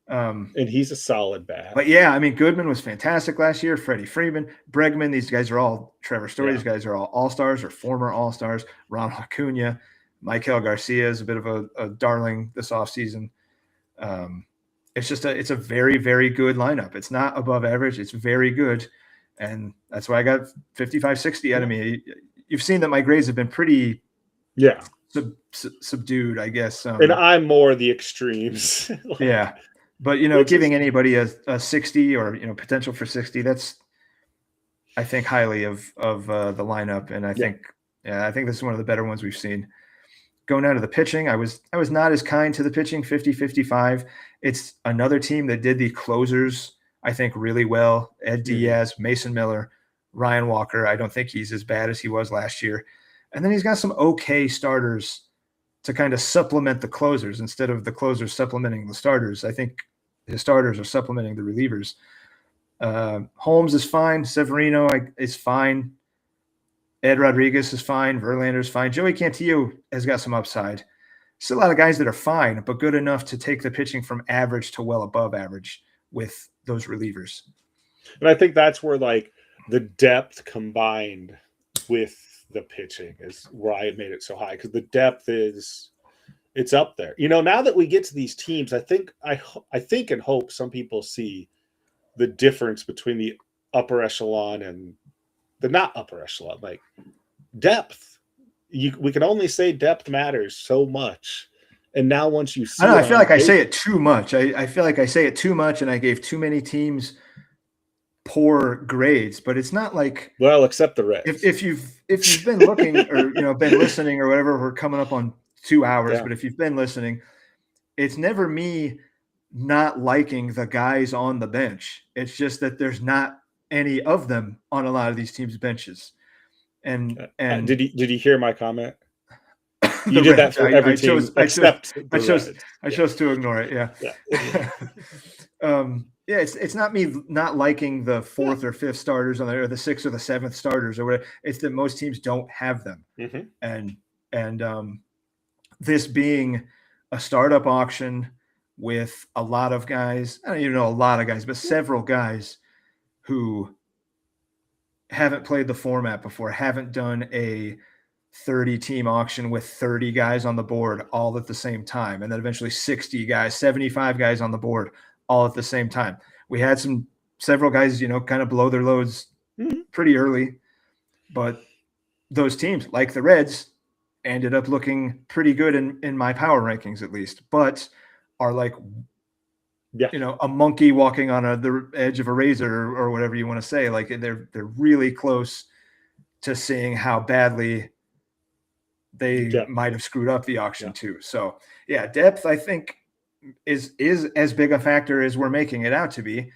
And he's a solid bat. But yeah, I mean, Goodman was fantastic last year. Freddie Freeman, Bregman, these guys are all Trevor Story. These guys are all all-stars or former all-stars. Ronald Acuna, Michael Garcia is a bit of a darling this offseason. It's just it's a very, very good lineup. It's not above average. It's very good. And that's why I got 55, 60 out of me. You've seen that my grades have been pretty subdued, I guess. And I'm more the extremes. Yeah. But, giving anybody a 60 or, potential for 60, that's, I think, highly of the lineup. And I think this is one of the better ones we've seen. Going down to the pitching, I was not as kind to the pitching, 50-55. It's another team that did the closers, I think, really well. Ed Diaz, Mason Miller, Ryan Walker. I don't think he's as bad as he was last year. And then he's got some okay starters to kind of supplement the closers instead of the closers supplementing the starters. I think his starters are supplementing the relievers. Holmes is fine. Severino is fine. Ed Rodriguez is fine. Verlander's fine. Joey Cantillo has got some upside. Still a lot of guys that are fine, but good enough to take the pitching from average to well above average with those relievers. And I think that's where the depth combined with the pitching is where I made it so high, because the depth it's up there. Now that we get to these teams, I think and hope some people see the difference between the upper echelon and the not upper echelon, like depth. We can only say depth matters so much. And now once you see I feel like I say it too much. I feel like I say it too much and I gave too many teams poor grades, but it's not like, well, except the Reds. If you've been looking or been listening or whatever, we're coming up on 2 hours, but if you've been listening, it's never me not liking the guys on the bench. It's just that there's not any of them on a lot of these teams' benches. And did you hear my comment? You did that for every team except I chose to ignore it. Yeah. It's not me not liking the fourth or fifth starters on there, or the sixth or the seventh starters or whatever. It's that most teams don't have them. And this being a startup auction with a lot of guys, I don't even know a lot of guys, but several guys who haven't played the format before, haven't done a 30-team auction with 30 guys on the board all at the same time, and then eventually 60 guys, 75 guys on the board all at the same time. We had several guys, kind of blow their loads pretty early, but those teams, like the Reds, ended up looking pretty good in my power rankings, at least, but are like, a monkey walking on the edge of a razor or whatever you want to say. Like they're really close to seeing how badly they might have screwed up the auction too. So depth, I think, is as big a factor as we're making it out to be.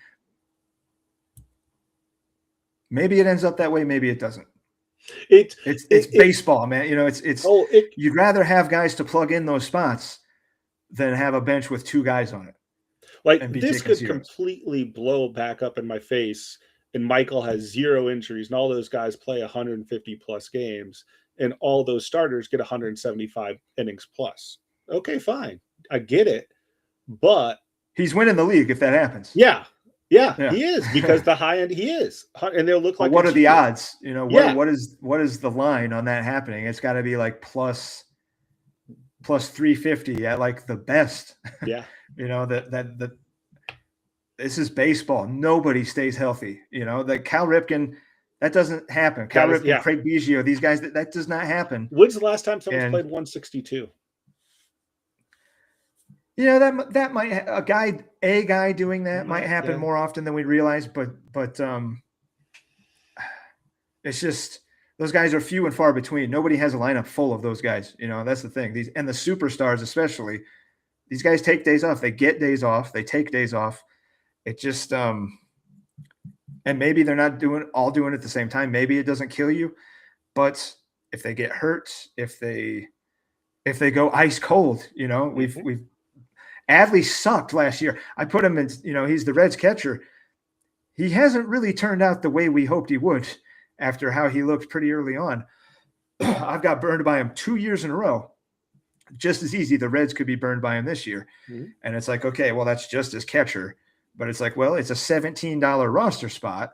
Maybe it ends up that way. Maybe it doesn't. It's baseball, man. You'd rather have guys to plug in those spots than have a bench with two guys on it. Like this could completely blow back up in my face, and Michael has 0 injuries, and all those guys play 150 plus games, and all those starters get 175 innings plus. Okay, fine. I get it. But he's winning the league if that happens. Yeah, he is, because the high end he is. And they'll look like, what are the odds? What is the line on that happening? It's got to be like plus 350 at like the best. Yeah. that this is baseball. Nobody stays healthy. That Cal Ripken, that doesn't happen. Cal Ripken, Craig Biggio, these guys, that does not happen. When's the last time someone's played 162? That might a guy doing that might happen more often than we realize, but it's just those guys are few and far between. Nobody has a lineup full of those guys. That's the thing. These and the superstars especially. These guys take days off. They get days off. They take days off. It just and maybe they're not doing it at the same time. Maybe it doesn't kill you, but if they get hurt, if they go ice cold, we've Adley sucked last year. I put him in, he's the Reds catcher. He hasn't really turned out the way we hoped he would after how he looked pretty early on. I've got burned by him 2 years in a row. just as easy, the Reds could be burned by him this year. Mm-hmm. And it's like, okay, well, that's just his catcher. But it's like, well, it's a $17 roster spot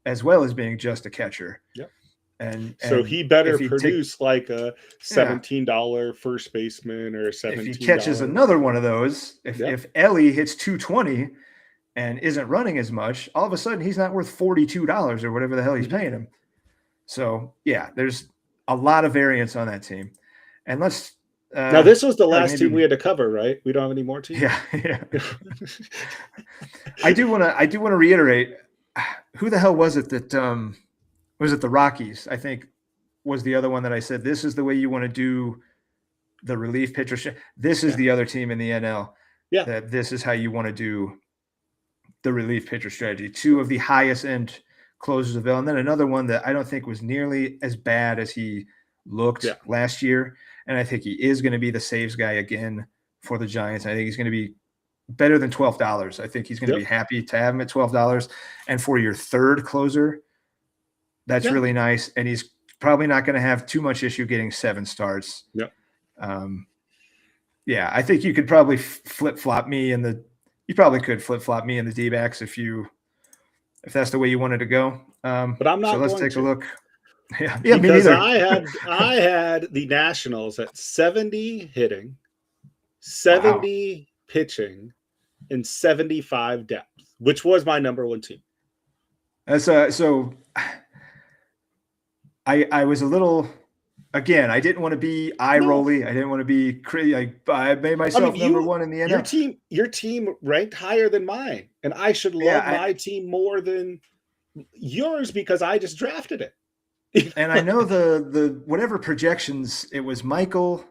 as well as being just a catcher. Yep. And so he better if he produce like a $17 first baseman or a $17. If he catches another one of those, if Ellie hits 220 and isn't running as much, all of a sudden he's not worth $42 or whatever the hell he's paying him. So yeah, there's a lot of variance on that team. And let's now this was the last team we had to cover, right? We don't have any more teams. Yeah. I do want to reiterate, who the hell was it that was it the Rockies? I think was the other one that I said, this is the way you want to do the relief pitcher. This is the other team in the NL. Yeah. That this is how you want to do the relief pitcher strategy. Two of the highest end closers available. And then another one that I don't think was nearly as bad as he looked last year. And I think he is going to be the saves guy again for the Giants. I think he's going to be better than $12. I think he's going to be happy to have him at $12. And for your third closer, that's really nice. And he's probably not going to have too much issue getting 7 starts. Yep. I think you could probably flip-flop me in the – you probably could flip-flop me in the D-backs if that's the way you wanted to go. But I'm not. So let's take a look. Yeah, because I had the Nationals at 70 hitting, 70 pitching, and 75 depth, which was my number one team. So I was a little. Again, I didn't want to be eye-rolly. I didn't want to be crazy. I made myself number one in the NL. Your team ranked higher than mine, and I should love my team more than yours because I just drafted it. And I know the whatever projections, it was Michael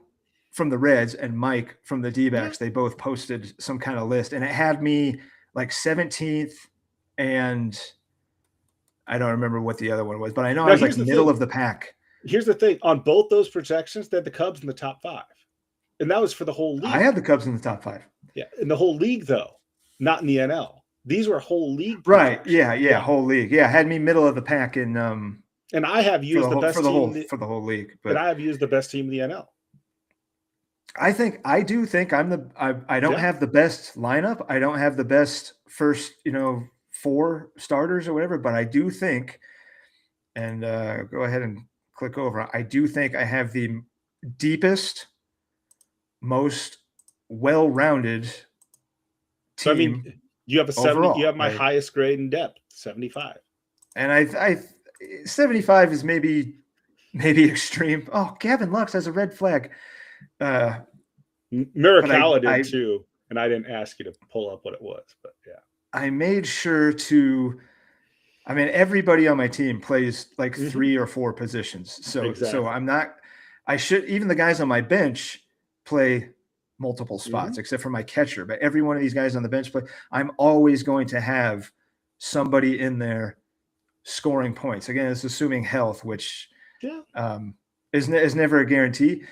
from the Reds and Mike from the D-backs. They both posted some kind of list, and it had me like 17th, and I don't remember what the other one was, but I know I was like middle of the pack. Here's the thing. On both those projections, they had the Cubs in the top 5. And that was for the whole league. I had the Cubs in the top 5. Yeah, in the whole league, though, not in the NL. These were whole league projections. Right, yeah, whole league. Yeah, had me middle of the pack in and I have used the best team for the whole league. But I have used the best team in the NL. I do think I don't have the best lineup. I don't have the best first, 4 starters or whatever, but I do think, and go ahead and click over. I do think I have the deepest, most well-rounded team. So, I mean, you have you have my highest grade in depth, 75. And I 75 is maybe extreme. Oh, Gavin Lux has a red flag. Miracala did too, and I didn't ask you to pull up what it was, but yeah. I made sure to. I mean, everybody on my team plays like 3 or 4 positions. So I'm not. I should even the guys on my bench play multiple spots, except for my catcher. But every one of these guys on the bench play. I'm always going to have somebody in there scoring points. Again, it's assuming health, which is never a guarantee.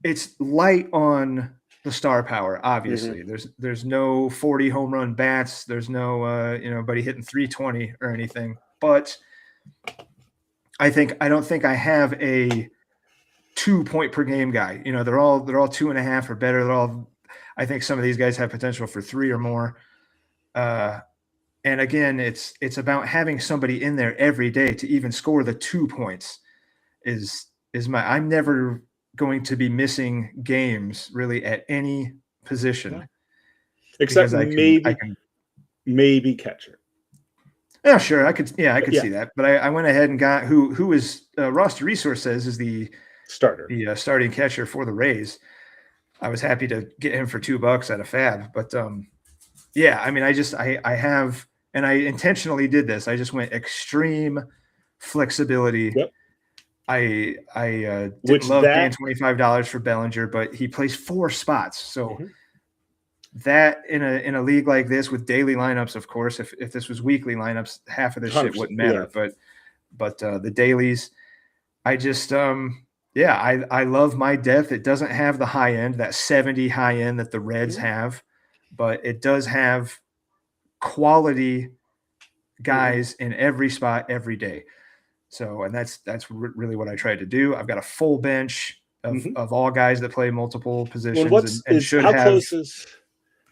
It's light on the star power, obviously. There's no 40 home run bats. There's no buddy hitting 320 or anything. But I don't think I have a 2-point per game guy. They're all 2.5 or better. I think some of these guys have potential for 3 or more. And again, it's about having somebody in there every day to even score the 2 points. I'm never going to be missing games really at any position, except maybe catcher. Yeah, sure, I could see that. But I went ahead and got who is Roster Resource says is the starter, the starting catcher for the Rays. I was happy to get him for $2 at a fab, but I mean, I have, and I intentionally did this. I just went extreme flexibility. Yep. I didn't love paying $25 for Bellinger, but he plays 4 spots. So that in a league like this with daily lineups, of course, if this was weekly lineups, half of this shit wouldn't matter. But the dailies, I just I love my depth. It doesn't have the high end, that 70 high end that the Reds have, but it does have quality guys in every spot every day. So, and that's really what I tried to do. I've got a full bench. of all guys that play multiple positions Well, and should have.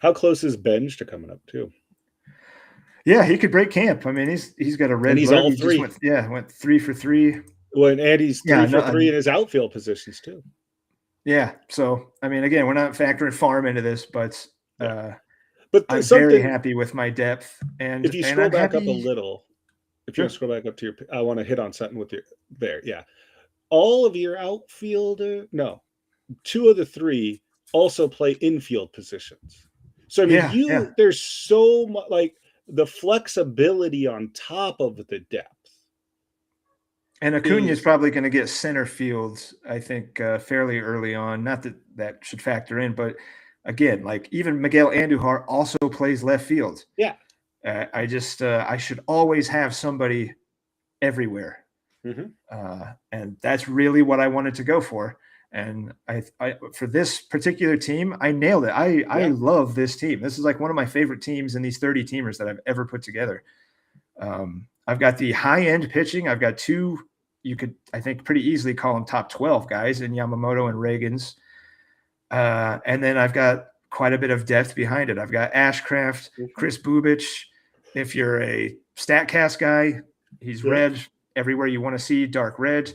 How close is Benj to coming up too? Yeah, he could break camp. I mean, he's got a red And he's glove. all He just three. went 3 for 3. Well, and Andy's 3 Yeah, for 3 in his outfield positions too. Yeah. So, I mean, again, we're not factoring farm into this, but but I'm very happy with my depth. And if you scroll back happy. up a little, if you want to scroll back up to I want to hit on something with your there. Yeah. All of your outfielder, no, 2 of the 3 also play infield positions. So, I mean, there's so much like the flexibility on top of the depth. And Acuna is probably going to get center field, I think, fairly early on. Not that should factor in, but again, like even Miguel Andujar also plays left field. Yeah. I should always have somebody everywhere. And that's really what I wanted to go for. And I for this particular team, I nailed it. I love this team. This is like one of my favorite teams in these 30 teamers that I've ever put together. I've got the high end pitching. I've got 2, you could, I think, pretty easily call them top 12 guys in Yamamoto and Reagans. And then I've got quite a bit of depth behind it. I've got Ashcraft, Chris Bubich. If you're a StatCast guy, he's red everywhere you want to see, dark red.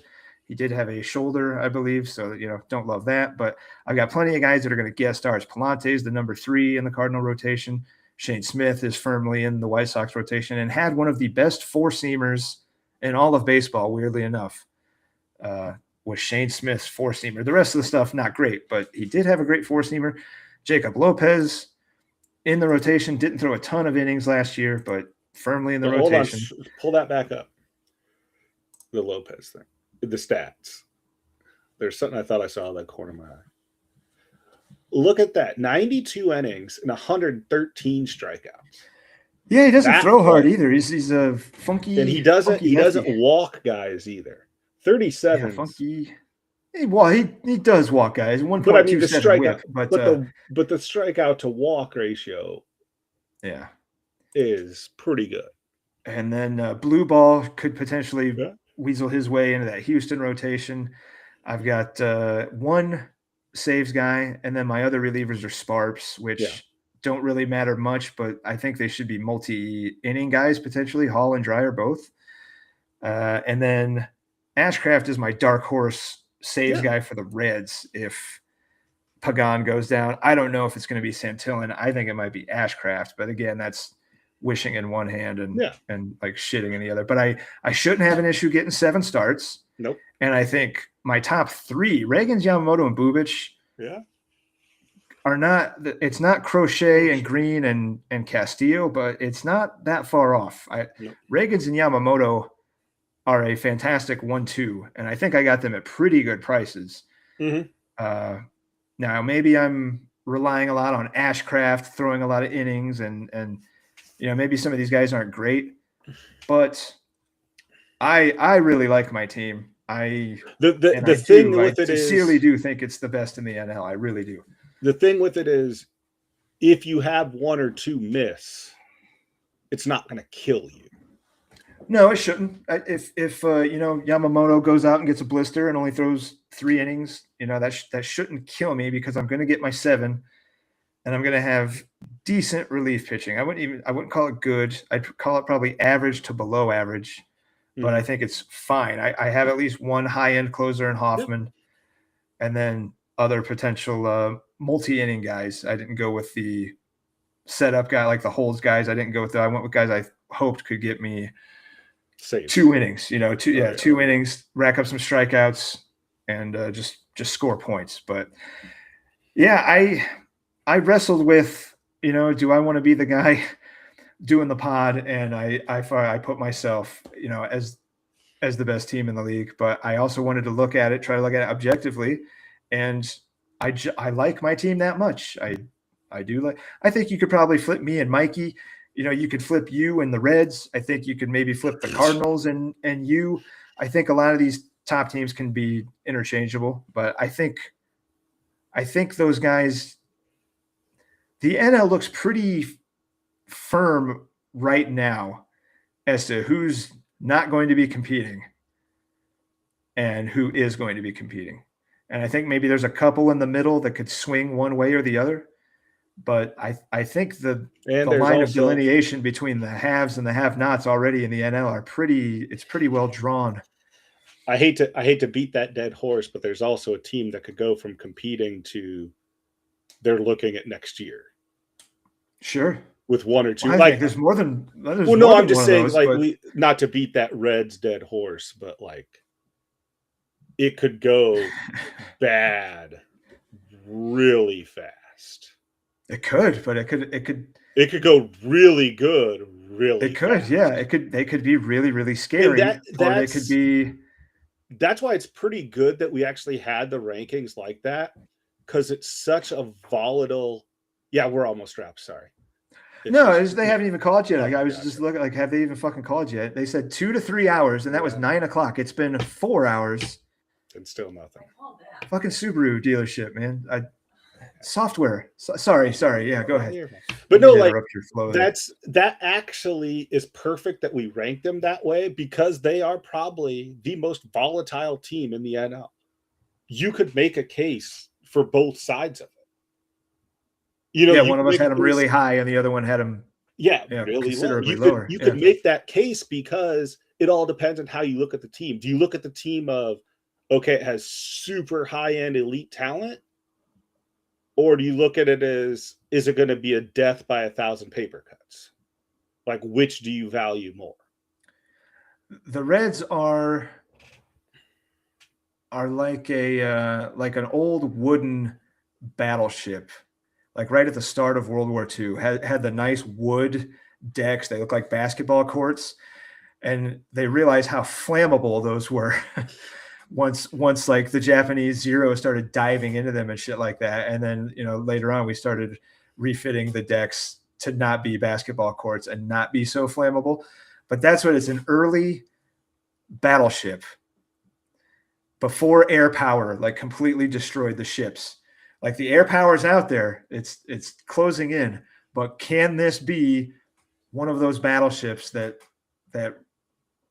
He did have a shoulder, I believe, so don't love that. But I've got plenty of guys that are going to guest stars. Palante is the number 3 in the Cardinal rotation. Shane Smith is firmly in the White Sox rotation and had one of the best 4-seamers in all of baseball, weirdly enough, was Shane Smith's 4-seamer. The rest of the stuff, not great, but he did have a great 4-seamer. Jacob Lopez in the rotation, didn't throw a ton of innings last year, but firmly in the rotation. Hold on, pull that back up. The Lopez thing, the stats. There's something I thought I saw in that corner of my eye. Look at that, 92 innings and 113 strikeouts. Yeah, he doesn't throw hard either. He's a funky, and he doesn't walk guys either. 37. Yeah, funky. Well, he does walk guys. 1.27 but I mean the strikeout, whip, but the strikeout to walk ratio, is pretty good. And then Blue Ball could potentially weasel his way into that Houston rotation. I've got 1 saves guy, and then my other relievers are Sparps, which don't really matter much, but I think they should be multi-inning guys potentially, Hall and Dryer both. And then Ashcraft is my dark horse saves guy for the Reds if Pagan goes down. I don't know if it's going to be Santillan. I think it might be Ashcraft, but again, that's wishing in one hand and like shitting in the other. But I shouldn't have an issue getting 7 starts. Nope. And I think my top 3, Reagans, Yamamoto, and Bubich, are not. It's not Crochet and Green and Castillo, but it's not that far off. Reagans and Yamamoto are a fantastic 1-2, and I think I got them at pretty good prices. Now maybe I'm relying a lot on Ashcraft throwing a lot of innings, and maybe some of these guys aren't great, but I really like my team. I sincerely do think it's the best in the NL. I really do. The thing with it is, if you have 1 or 2 miss, it's not going to kill you. No, it shouldn't. If Yamamoto goes out and gets a blister and only throws 3 innings, that shouldn't kill me because I'm going to get my 7, and I'm going to have decent relief pitching. I wouldn't call it good. I'd call it probably average to below average, but I think it's fine. I have at least 1 high-end closer in Hoffman, and then other potential multi-inning guys. I didn't go with the setup guy like the holds guys. I didn't go with that. I went with guys I hoped could get me Saves. 2 innings. 2 innings, rack up some strikeouts, and just score points. But I wrestled with, do I want to be the guy doing the pod? And I put myself, as the best team in the league, but I also wanted to try to look at it objectively. And I like my team that much. I do I think you could probably flip me and Mikey. You could flip you and the Reds. I think you could maybe flip the Cardinals and you. I think a lot of these top teams can be interchangeable, but I think those guys, the NL looks pretty firm right now as to who's not going to be competing and who is going to be competing. And I think maybe there's a couple in the middle that could swing one way or the other. But I think the there's line of also delineation between the haves and the have-nots already in the NL it's pretty well drawn. I hate to beat that dead horse, but there's also a team that could go from competing to they're looking at next year. Sure. With one or two. Well, I like think there's more than I'm just one saying, of those, like, but we not to beat that Reds dead horse, but like it could go bad really fast. it could, but it could go really good really it could, fast. yeah. They could be really, really scary, or they could be. That's why it's pretty good that we actually had the rankings like that, because it's such a volatile. Yeah, we're almost wrapped. Sorry. They haven't even called yet. Like, I was just looking, like, have they even fucking called yet? They said 2 to 3 hours, and that was 9 o'clock. It's been 4 hours. And still nothing. Fucking Subaru dealership, man. Software. Sorry. Yeah, go ahead. But no, like, that actually is perfect that we rank them that way, because they are probably the most volatile team in the NL. You could make a case for both sides of it. One of us had them really high, and the other one had them really considerably low. You could make that case, because it all depends on how you look at the team. Do you look at the team of, okay, it has super high-end elite talent? Or do you look at it as, is it going to be a death by 1,000 paper cuts? Like, which do you value more? The Reds are like like an old wooden battleship, like right at the start of World War II. Had the nice wood decks. They look like basketball courts, and they realized how flammable those were. once like the Japanese Zero started diving into them and shit like that. And then, later on we started refitting the decks to not be basketball courts and not be so flammable. But that's what it's an early battleship before air power, like, completely destroyed the ships. Like, the air power's out there. It's closing in, but can this be one of those battleships that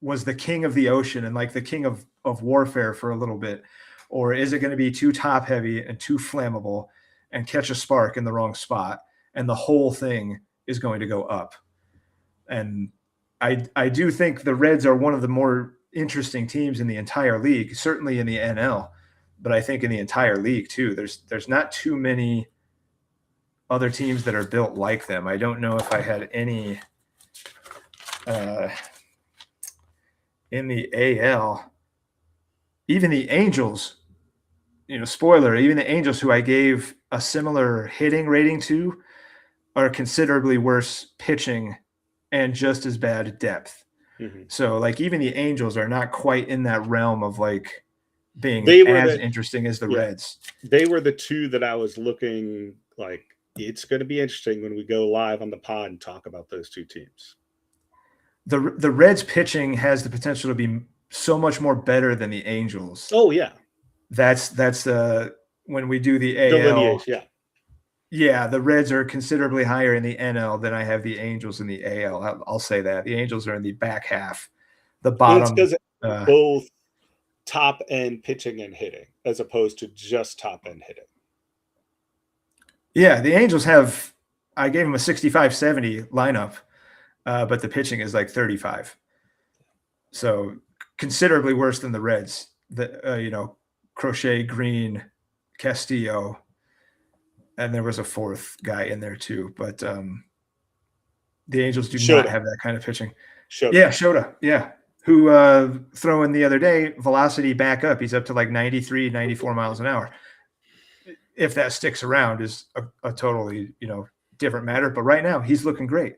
was the king of the ocean and like the king of warfare for a little bit? Or is it going to be too top heavy and too flammable and catch a spark in the wrong spot, and the whole thing is going to go up? And I do think the Reds are one of the more interesting teams in the entire league, certainly in the NL, but I think in the entire league too. There's not too many other teams that are built like them. I don't know if I had any in the AL. Even the Angels, spoiler, even the Angels, who I gave a similar hitting rating to, are considerably worse pitching and just as bad depth. Mm-hmm. So, like, even the Angels are not quite in that realm of, like, being as interesting as the Reds. They were the two that I was looking like, it's going to be interesting when we go live on the pod and talk about those two teams. The Reds pitching has the potential to be so much more better than the Angels. Oh yeah, that's when we do the AL. Yeah, the Reds are considerably higher in the NL than I have the Angels in the AL. I'll say that the Angels are in the back half, the bottom. Because both top end pitching and hitting, as opposed to just top end hitting. Yeah, the Angels have. I gave them a 65-70 lineup. But the pitching is like 35. So considerably worse than the Reds. Crochet, Green, Castillo, and there was a fourth guy in there too. But the Angels do not have that kind of pitching. Shota. Yeah. Who throwing the other day, velocity back up. He's up to like 93, 94 miles an hour. If that sticks around is a totally, different matter. But right now he's looking great.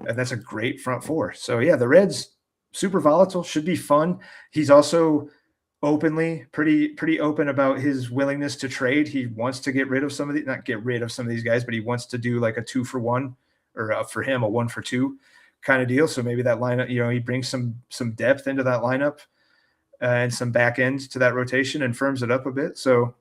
And that's a great front four. So yeah, the Reds, super volatile, should be fun. He's also openly pretty open about his willingness to trade. He wants to get rid of not get rid of some of these guys, but he wants to do like a 2-for-1, or for him a 1-for-2 kind of deal. So maybe that lineup, he brings some depth into that lineup and some back end to that rotation and firms it up a bit. So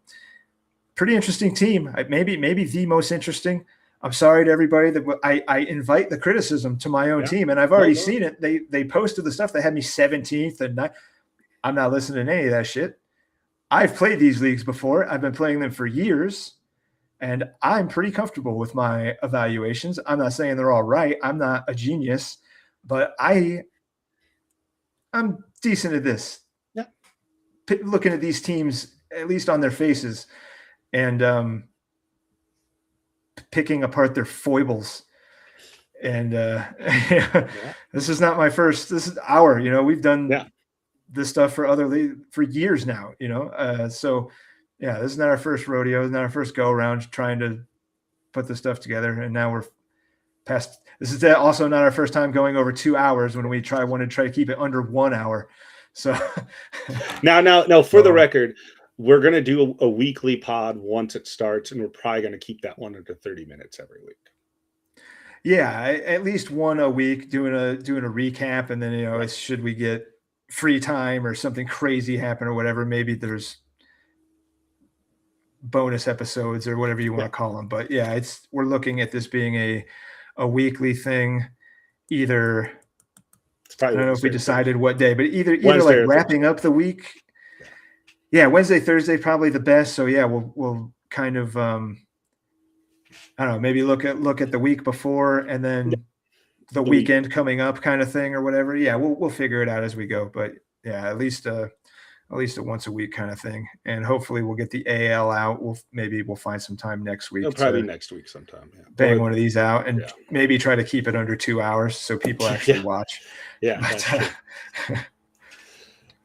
pretty interesting team. Maybe the most interesting. I'm sorry to everybody that I invite the criticism to my own team, and I've already seen it. They posted the stuff that had me 17th, and I'm not listening to any of that shit. I've played these leagues before. I've been playing them for years, and I'm pretty comfortable with my evaluations. I'm not saying they're all right. I'm not a genius, but I'm decent at this. Yeah. Looking at these teams, at least on their faces, and picking apart their foibles. And this is not my first. This is our. We've done this stuff for other leagues for years now. So yeah, this is not our first rodeo. It's not our first go around trying to put this stuff together. And now we're past. This is also not our first time going over 2 hours when we wanted to try to keep it under 1 hour. So now, for the record, we're going to do a weekly pod once it starts, and we're probably going to keep that one under 30 minutes every week. Yeah, at least one a week, doing a recap, and then should we get free time or something crazy happen or whatever, maybe there's bonus episodes or whatever you want to call them. But yeah, we're looking at this being a weekly thing. Either I don't know if we decided what day, but either Wednesday, like wrapping up the week. Yeah, Wednesday, Thursday, probably the best. So yeah, we'll kind of I don't know, maybe look at the week before and then the weekend coming up kind of thing or whatever. Yeah, we'll figure it out as we go. But yeah, at least a once a week kind of thing. And hopefully we'll get the AL out. We'll find some time next week. It'll probably be next week sometime. Yeah. Bang one of these out and maybe try to keep it under 2 hours so people actually watch. Yeah.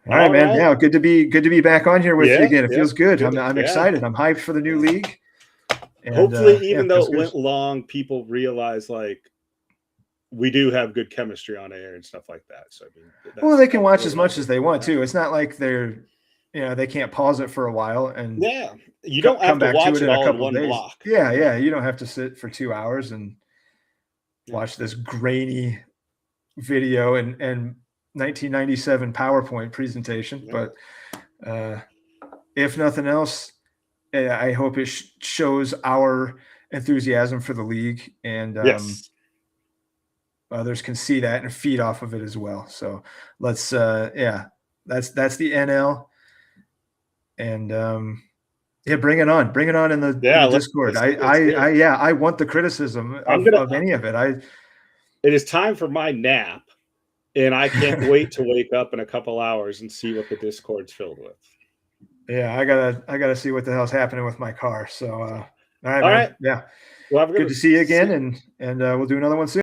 All right, man. Yeah, good to be back on here with you again. It feels good. I'm excited. I'm hyped for the new league. And, hopefully, even though it went long, people realize like we do have good chemistry on air and stuff like that. So I mean, they can watch as much as they want too. It's not like they're they can't pause it for a while and you don't have to watch it all in one block. Yeah, you don't have to sit for 2 hours and watch this grainy video and 1997 PowerPoint presentation. But if nothing else, I hope it shows our enthusiasm for the league, and others can see that and feed off of it as well. So let's, that's the NL, and bring it on in the Discord. I want the criticism of any of it. It is time for my nap, and I can't wait to wake up in a couple hours and see what the Discord's filled with. Yeah, I gotta see what the hell's happening with my car. So, all right, man. Yeah, well, good to see you again, and we'll do another one soon.